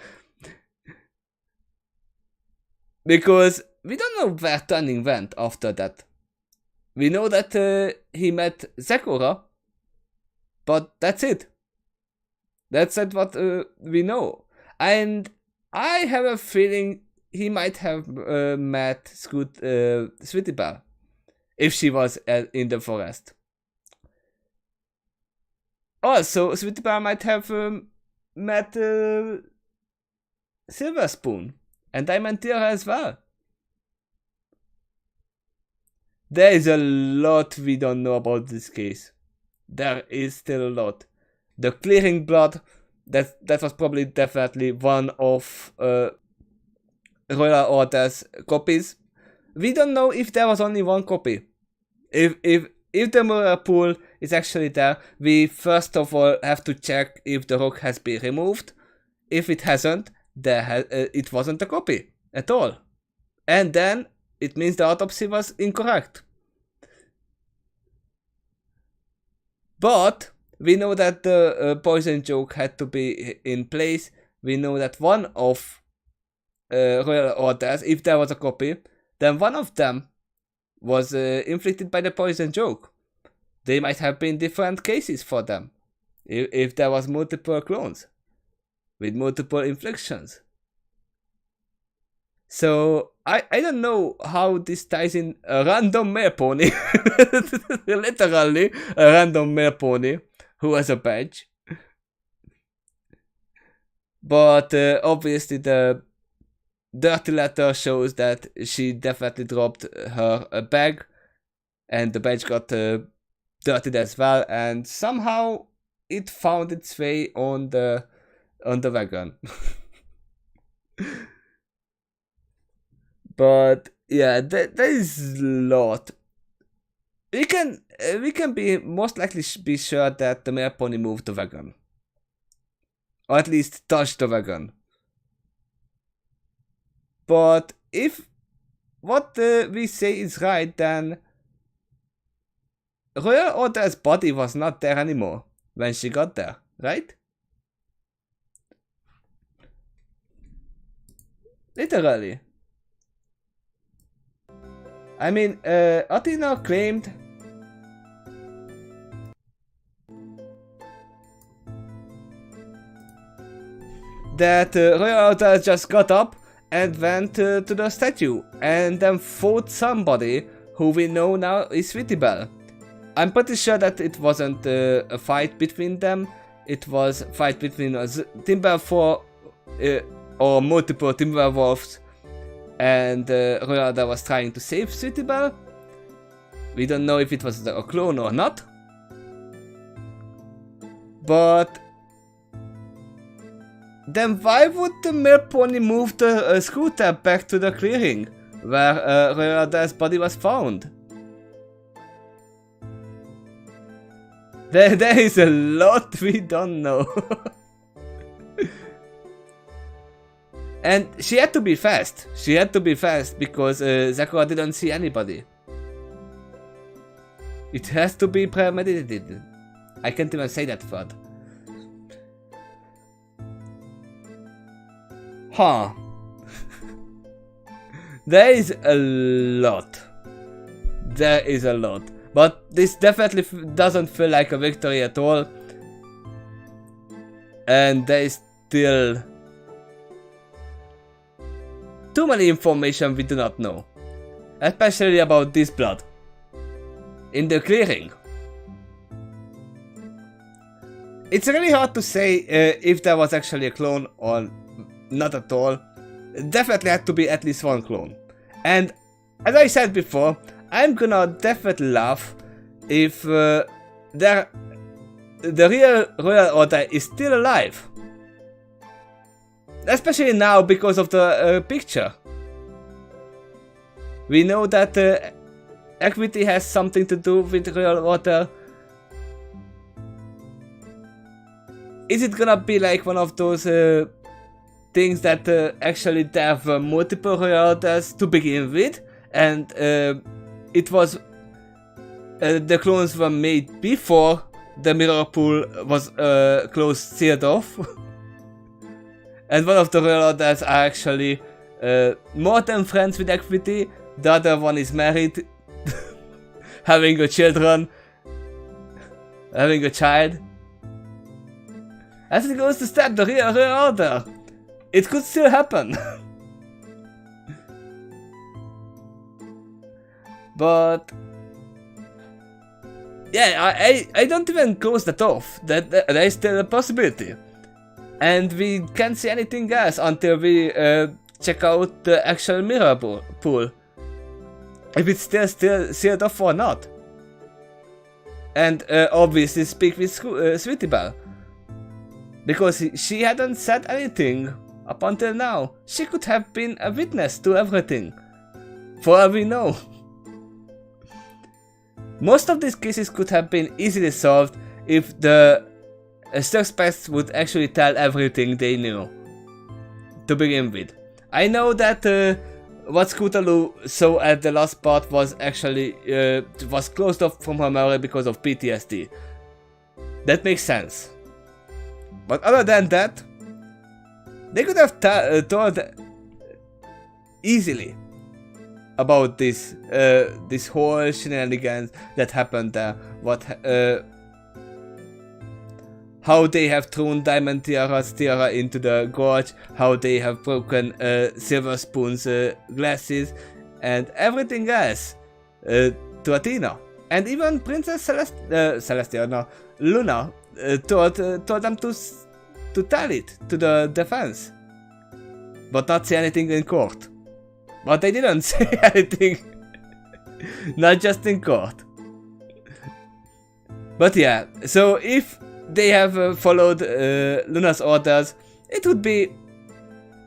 Because we don't know where Turning went after that. We know that he met Sakura, but that's it. That's what we know. And I have a feeling he might have met Sweetie Belle if she was in the forest. Also, Sweetie Belle might have met Silver Spoon and Diamond Tiara as well. There is a lot we don't know about this case. There is still a lot. The clearing blood, that was probably definitely one of Royal Order's copies. We don't know if there was only one copy. If the mirror pool is actually there, we first of all have to check if the rock has been removed. If it hasn't, it wasn't a copy at all. And then it means the autopsy was incorrect. But we know that the poison joke had to be in place. We know that one of Royal Orders, if there was a copy, then one of them was inflicted by the poison joke. They might have been different cases for them. If there was multiple clones with multiple inflictions. So I don't know how this ties in a random mare pony. Literally a random mare pony who has a badge. But obviously the dirty letter shows that she definitely dropped her bag and the badge got dirtied as well, and somehow it found its way on the wagon. But yeah, there is a lot. We can be most likely be sure that the mare pony moved the wagon, or at least touched the wagon. But if what we say is right, then Royal Order's body was not there anymore when she got there, right? Literally. I mean, Athena claimed that Royal Order just got up and went to the statue and then fought somebody who we know now is Sweetie Belle. I'm pretty sure that it wasn't a fight between them. It was a fight between Timberwolf or multiple Timberwolves, and Royal Order was trying to save Sweetie Belle. We don't know if it was a clone or not. But then why would the mill pony move the scooter back to the clearing where Royal Order's body was found? There is a lot we don't know. And she had to be fast. She had to be fast because Sakura didn't see anybody. It has to be premeditated. I can't even say that word. Huh. There is a lot. There is a lot. But this definitely doesn't feel like a victory at all. And there is still too many information we do not know. Especially about this blood. In the clearing. It's really hard to say if there was actually a clone or not at all. Definitely had to be at least one clone. And as I said before, I'm gonna definitely laugh if the real Royal Order is still alive. Especially now because of the picture. We know that equity has something to do with Royal Order. Is it gonna be like one of those things that actually there were multiple Royal Orders to begin with, and it was the clones were made before the mirror pool was closed, sealed off, and one of the Royal Orders are actually more than friends with equity. The other one is married, having a child. As it goes to stab the real Royal Order, it could still happen. But yeah, I don't even close that off. That there is still a possibility, and we can't see anything else until we check out the actual mirror pool. If it's still sealed off or not. And obviously speak with Sweetie Belle. Because she hadn't said anything up until now. She could have been a witness to everything. For all we know. Most of these cases could have been easily solved if the suspects would actually tell everything they knew. To begin with. I know that what Scootaloo saw at the last part was actually was closed off from her memory because of PTSD. That makes sense. But other than that, they could have told easily about this this whole shenanigans that happened there. What how they have thrown Diamond Tiara into the gorge, how they have broken Silver Spoon's glasses, and everything else to Athena. And even Princess Luna told them to tell it to the defense. But not say anything in court. But they didn't say anything. Not just in court. But yeah, so if they have followed Luna's orders, it would be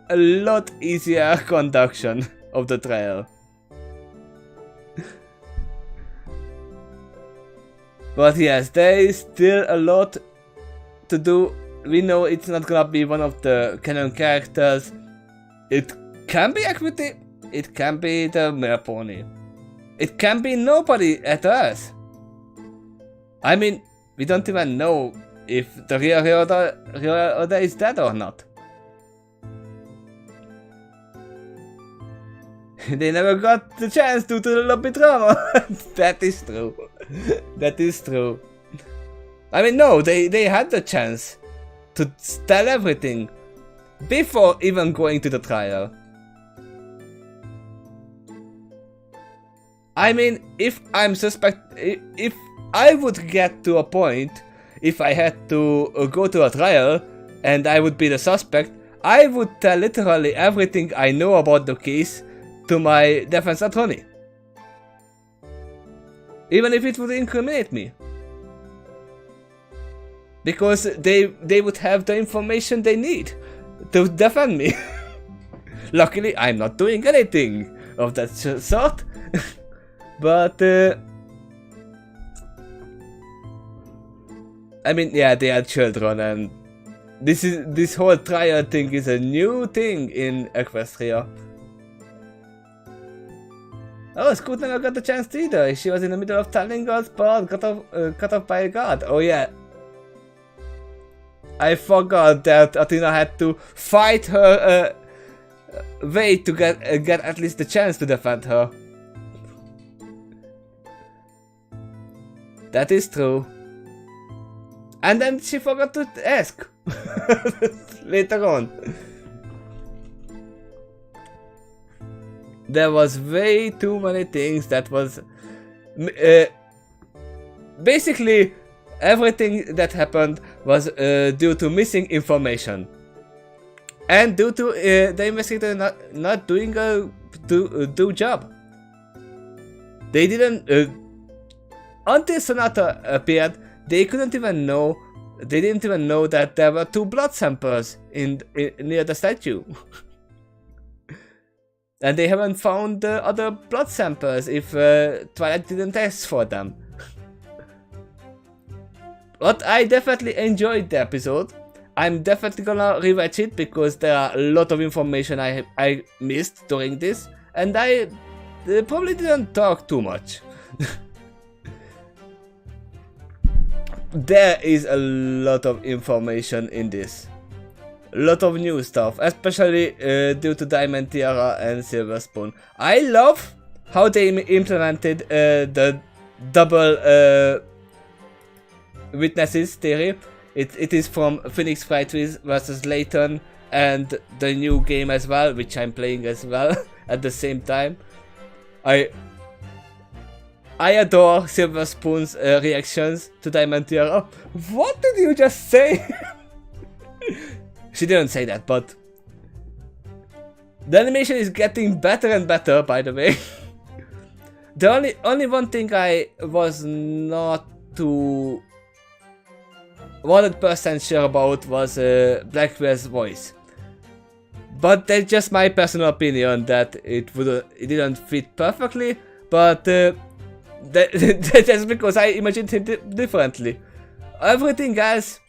a lot easier conduction of the trial. But yes, there is still a lot to do. We know it's not gonna be one of the canon characters. It can be Equity, it can be the Mirror Pony. It can be nobody at us. I mean, we don't even know if the real Order is dead or not. They never got the chance due to the lobby drama. That is true. That is true. I mean, no, they had the chance to tell everything. before even going to the trial. I mean, if I'm if I would get to a point, if I had to go to a trial and I would be the suspect, I would tell literally everything I know about the case to my defense attorney. Even if it would incriminate me. Because they would have the information they need to defend me. Luckily, I'm not doing anything of that sort. But I mean, yeah, they are children, and this whole trial thing is a new thing in Equestria. Oh, Scoot never got the chance to either. She was in the middle of telling God's part, cut off by a god. Oh yeah. I forgot that Athena had to fight her way to get at least the chance to defend her. That is true. And then she forgot to ask. Later on. There was way too many things that was... basically, everything that happened was due to missing information. And due to the investigator not doing a do job. They didn't... until Sonata appeared, they didn't even know that there were 2 blood samples near the statue. And they haven't found other blood samples if Twilight didn't ask for them. But I definitely enjoyed the episode. I'm definitely gonna rewatch it because there are a lot of information I missed during this, and I probably didn't talk too much. There is a lot of information in this. A lot of new stuff, especially due to Diamond Tiara and Silver Spoon. I love how they implemented the double witnesses theory. It is from Phoenix Wright versus Layton and the new game as well, which I'm playing as well at the same time. I adore Silver Spoon's reactions to Diamond Tiara. What did you just say? She didn't say that, but the animation is getting better and better, by the way. The only one thing I was not too 100% sure about was Blackwell's voice. But that's just my personal opinion that it didn't fit perfectly, but that's because I imagined it differently. Everything else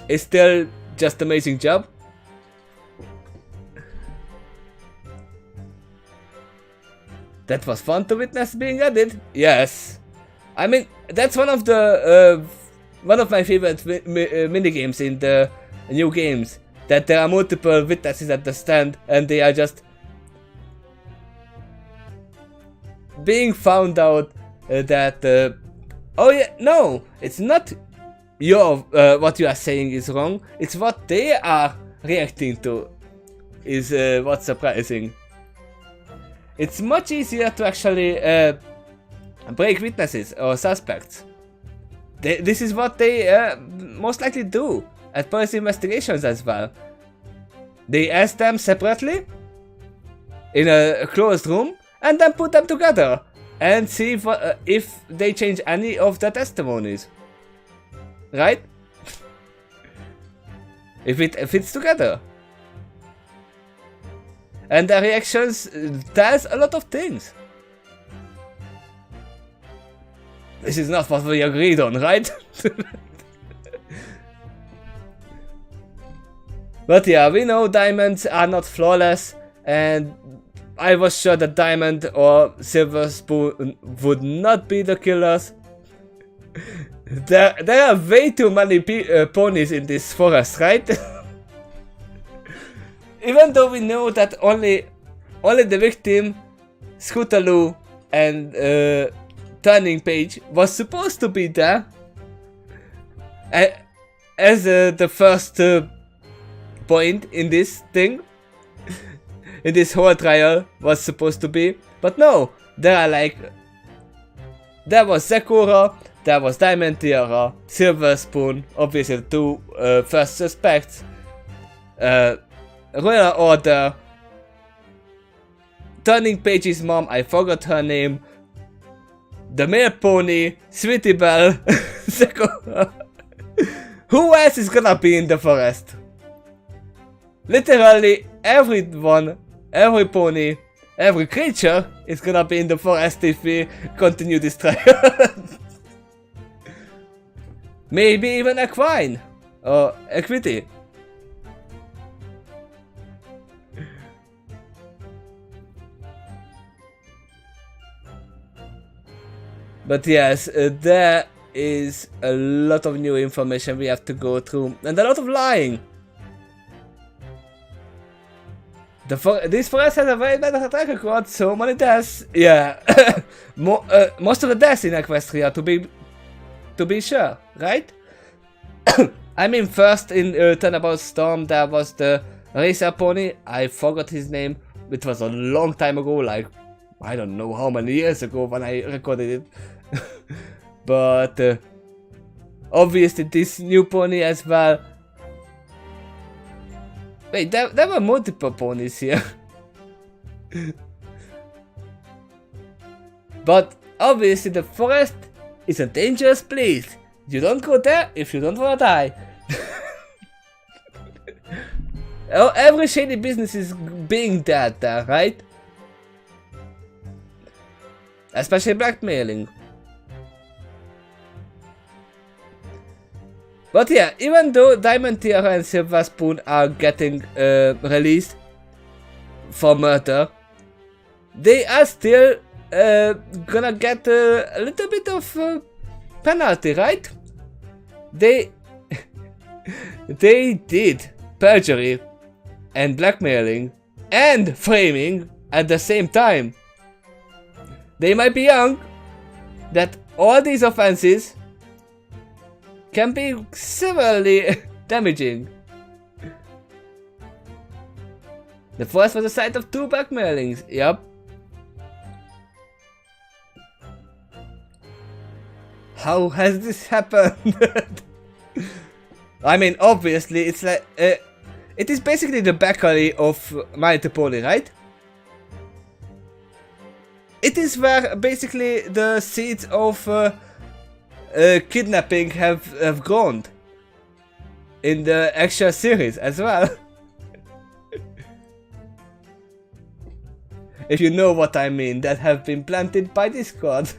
is still just amazing job. That was fun to witness being added. Yes, I mean that's one of my favorite mini games in the new games. That there are multiple witnesses at the stand and they are just being found out that oh yeah, no, it's not what you are saying is wrong, it's what they are reacting to is what's surprising. It's much easier to actually break witnesses or suspects. This is what they most likely do at police investigations as well. They ask them separately in a closed room and then put them together and see if they change any of the testimonies. Right? If it fits together. And the reactions tells a lot of things. This is not what we agreed on, right? But yeah, we know diamonds are not flawless, and I was sure that Diamond or Silver Spoon would not be the killers. There are way too many ponies in this forest, right? Even though we know that only the victim, Scootaloo and Turning Page was supposed to be there as the first point in this thing. In this whole trial was supposed to be. But no, there are like... There was Sakura, there was Diamond Tiara, Silver Spoon, obviously the two first suspects. Royal Order, Turning Page's mom, I forgot her name. The male pony, Sweetie Belle, Sakura. Who else is gonna be in the forest? Literally everyone, every pony, every creature is gonna be in the forest if we continue this trial. Maybe even Equine or Equity. But yes, there is a lot of new information we have to go through, and a lot of lying. This forest has a very bad track record, so many deaths. Yeah, most of the deaths in Equestria, to be sure, right? I mean, first in Turnabout Storm there was the racer pony. I forgot his name. It was a long time ago, like I don't know how many years ago when I recorded it. But obviously this new pony as well. Wait, there were multiple ponies here. But obviously the forest is a dangerous place. You don't go there if you don't wanna die. Every shady business is being dead there, right? Especially blackmailing. But yeah, even though Diamond Tiara and Silver Spoon are getting released for murder, they are still gonna get a little bit of penalty, right? They did perjury and blackmailing and framing at the same time. They might be young, that all these offenses can be severely damaging. The first was the site of 2 blackmailings, yep. How has this happened? I mean, obviously, it's like it is basically the bakery of My Little Pony, right? It is where basically the seeds of kidnapping have grown in the actual series as well. If you know what I mean, that have been planted by Discord.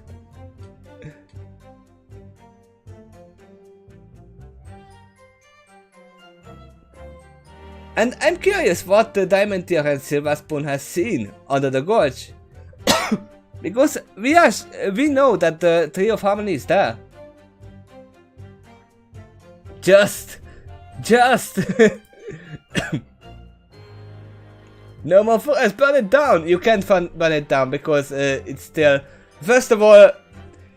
And I'm curious what the Diamond Tiara and Silver Spoon has seen under the gorge. Because we know that the Tree of Harmony is there. Just no more forest, burn it down. You can't burn it down because it's still, first of all,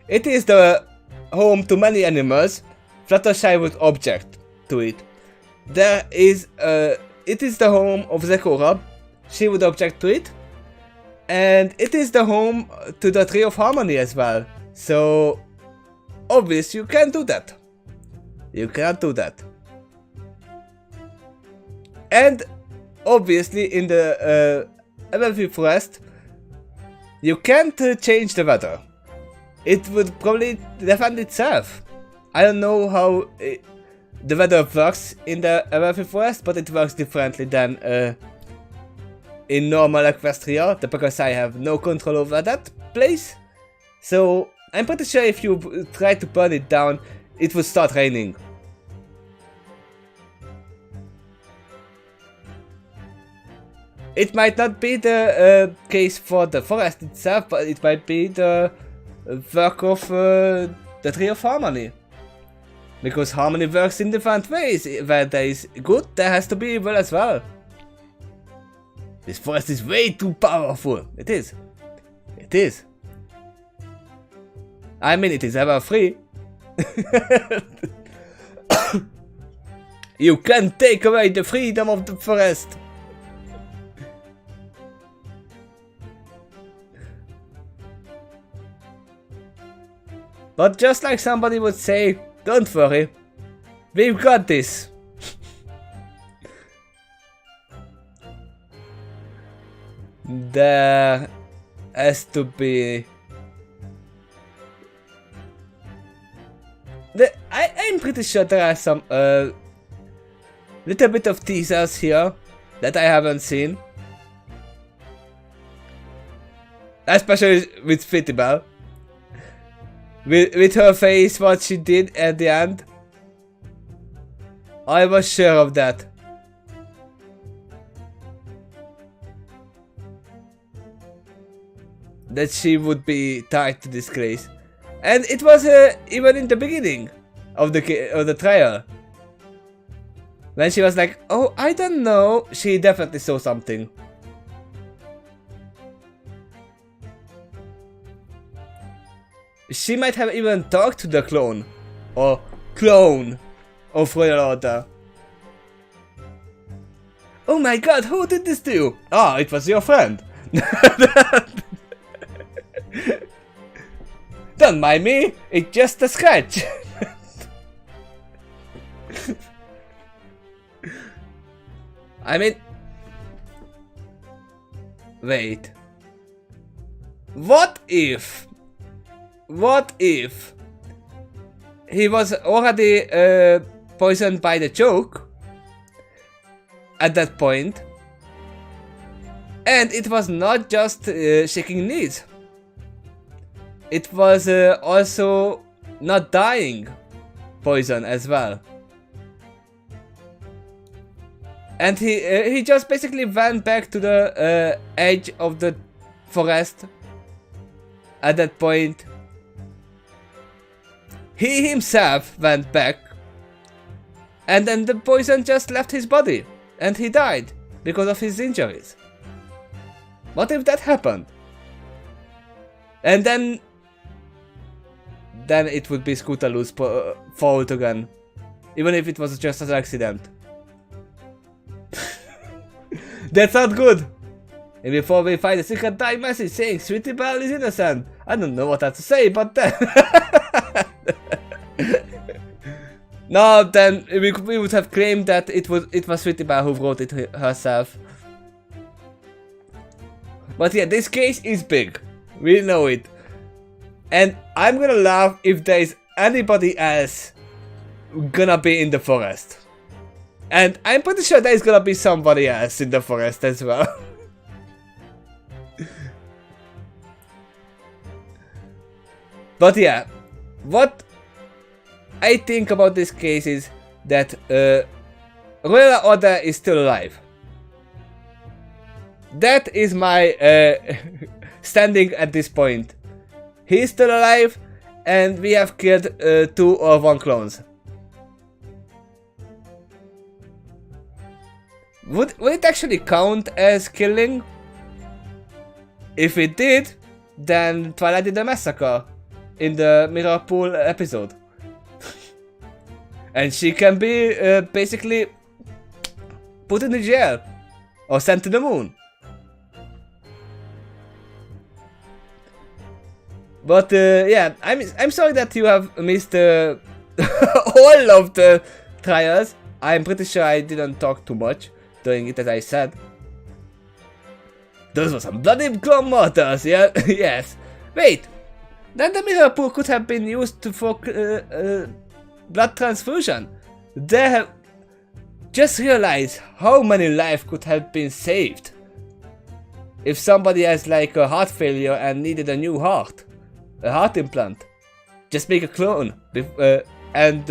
it is the home to many animals. Fluttershy would object to it. There is it is the home of Sakura. She would object to it. And it is the home to the Tree of Harmony as well. So obviously you can't do that. You cannot do that. And obviously in the Everfree Forest you can't change the weather. It would probably defend itself. I don't know how the weather works in the Everfree Forest, but it works differently than in normal Equestria, because I have no control over that place. So I'm pretty sure if you try to burn it down, it would start raining. It might not be the case for the forest itself, but it might be the work of the Tree of Harmony. Because harmony works in different ways. Where there is good, there has to be evil as well. This forest is way too powerful. It is. It is. I mean, it is ever free. You can't take away the freedom of the forest. But just like somebody would say, don't worry, we've got this. There has to be... I'm pretty sure there are some little bit of teasers here that I haven't seen. Especially with Fitibel. With her face, what she did at the end. I was sure of that. That she would be tied to this case. And it was even in the beginning of the trial. When she was like, oh, I don't know, she definitely saw something. She might have even talked to the clone. Or clone of Royal Order. Oh my god, who did this to you? Ah, it was your friend. Don't mind me, it's just a scratch. I mean... Wait. What if he was already poisoned by the choke at that point, and it was not just shaking knees, it was also not dying poison as well, and he just basically went back to the edge of the forest at that point. He himself went back, and then the poison just left his body, and he died because of his injuries. What if that happened? And then it would be Scootaloo's fault again, even if it was just an accident. That's not good! And before we find a secret time message saying Sweetie Belle is innocent, I don't know what I have to say, but then... No, then we would have claimed that it was Sweetie Belle who wrote it herself. But yeah, this case is big. We know it. And I'm gonna laugh if there is anybody else gonna be in the forest. And I'm pretty sure there is gonna be somebody else in the forest as well. But yeah, what I think about this case is that Royal Order is still alive. That is my standing at this point. He is still alive, and we have killed 2 or 1 clones. Would it actually count as killing? If it did, then Twilight did a massacre in the Mirror Pool episode. And she can be basically put in the jail or sent to the moon. But yeah, I'm sorry that you have missed all of the trials. I'm pretty sure I didn't talk too much during it, as I said. Those were some bloody clone mortars, yeah? Yes. Wait, then the mirror pool could have been used for blood transfusion. They have just realized how many lives could have been saved if somebody has like a heart failure and needed a new heart. A heart implant. Just make a clone and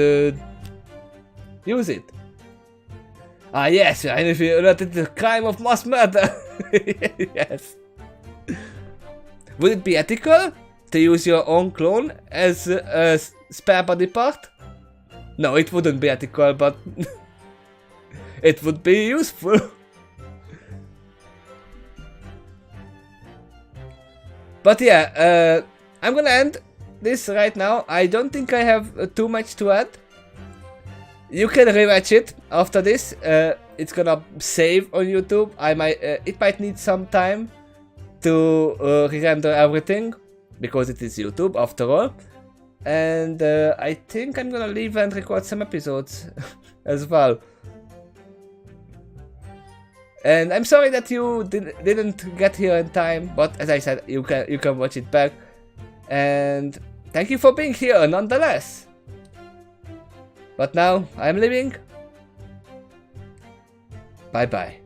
use it. Ah yes, and if you let it the crime of mass murder. Yes. Would it be ethical to use your own clone as a spare body part? No, it wouldn't be ethical, but it would be useful. But yeah, I'm gonna end this right now. I don't think I have too much to add. You can rewatch it after this. It's gonna save on YouTube. It might need some time to re-render everything because it is YouTube after all. And I think I'm gonna leave and record some episodes as well. And I'm sorry that you didn't get here in time, but as I said, you can watch it back. And thank you for being here nonetheless. But now I'm leaving. Bye bye.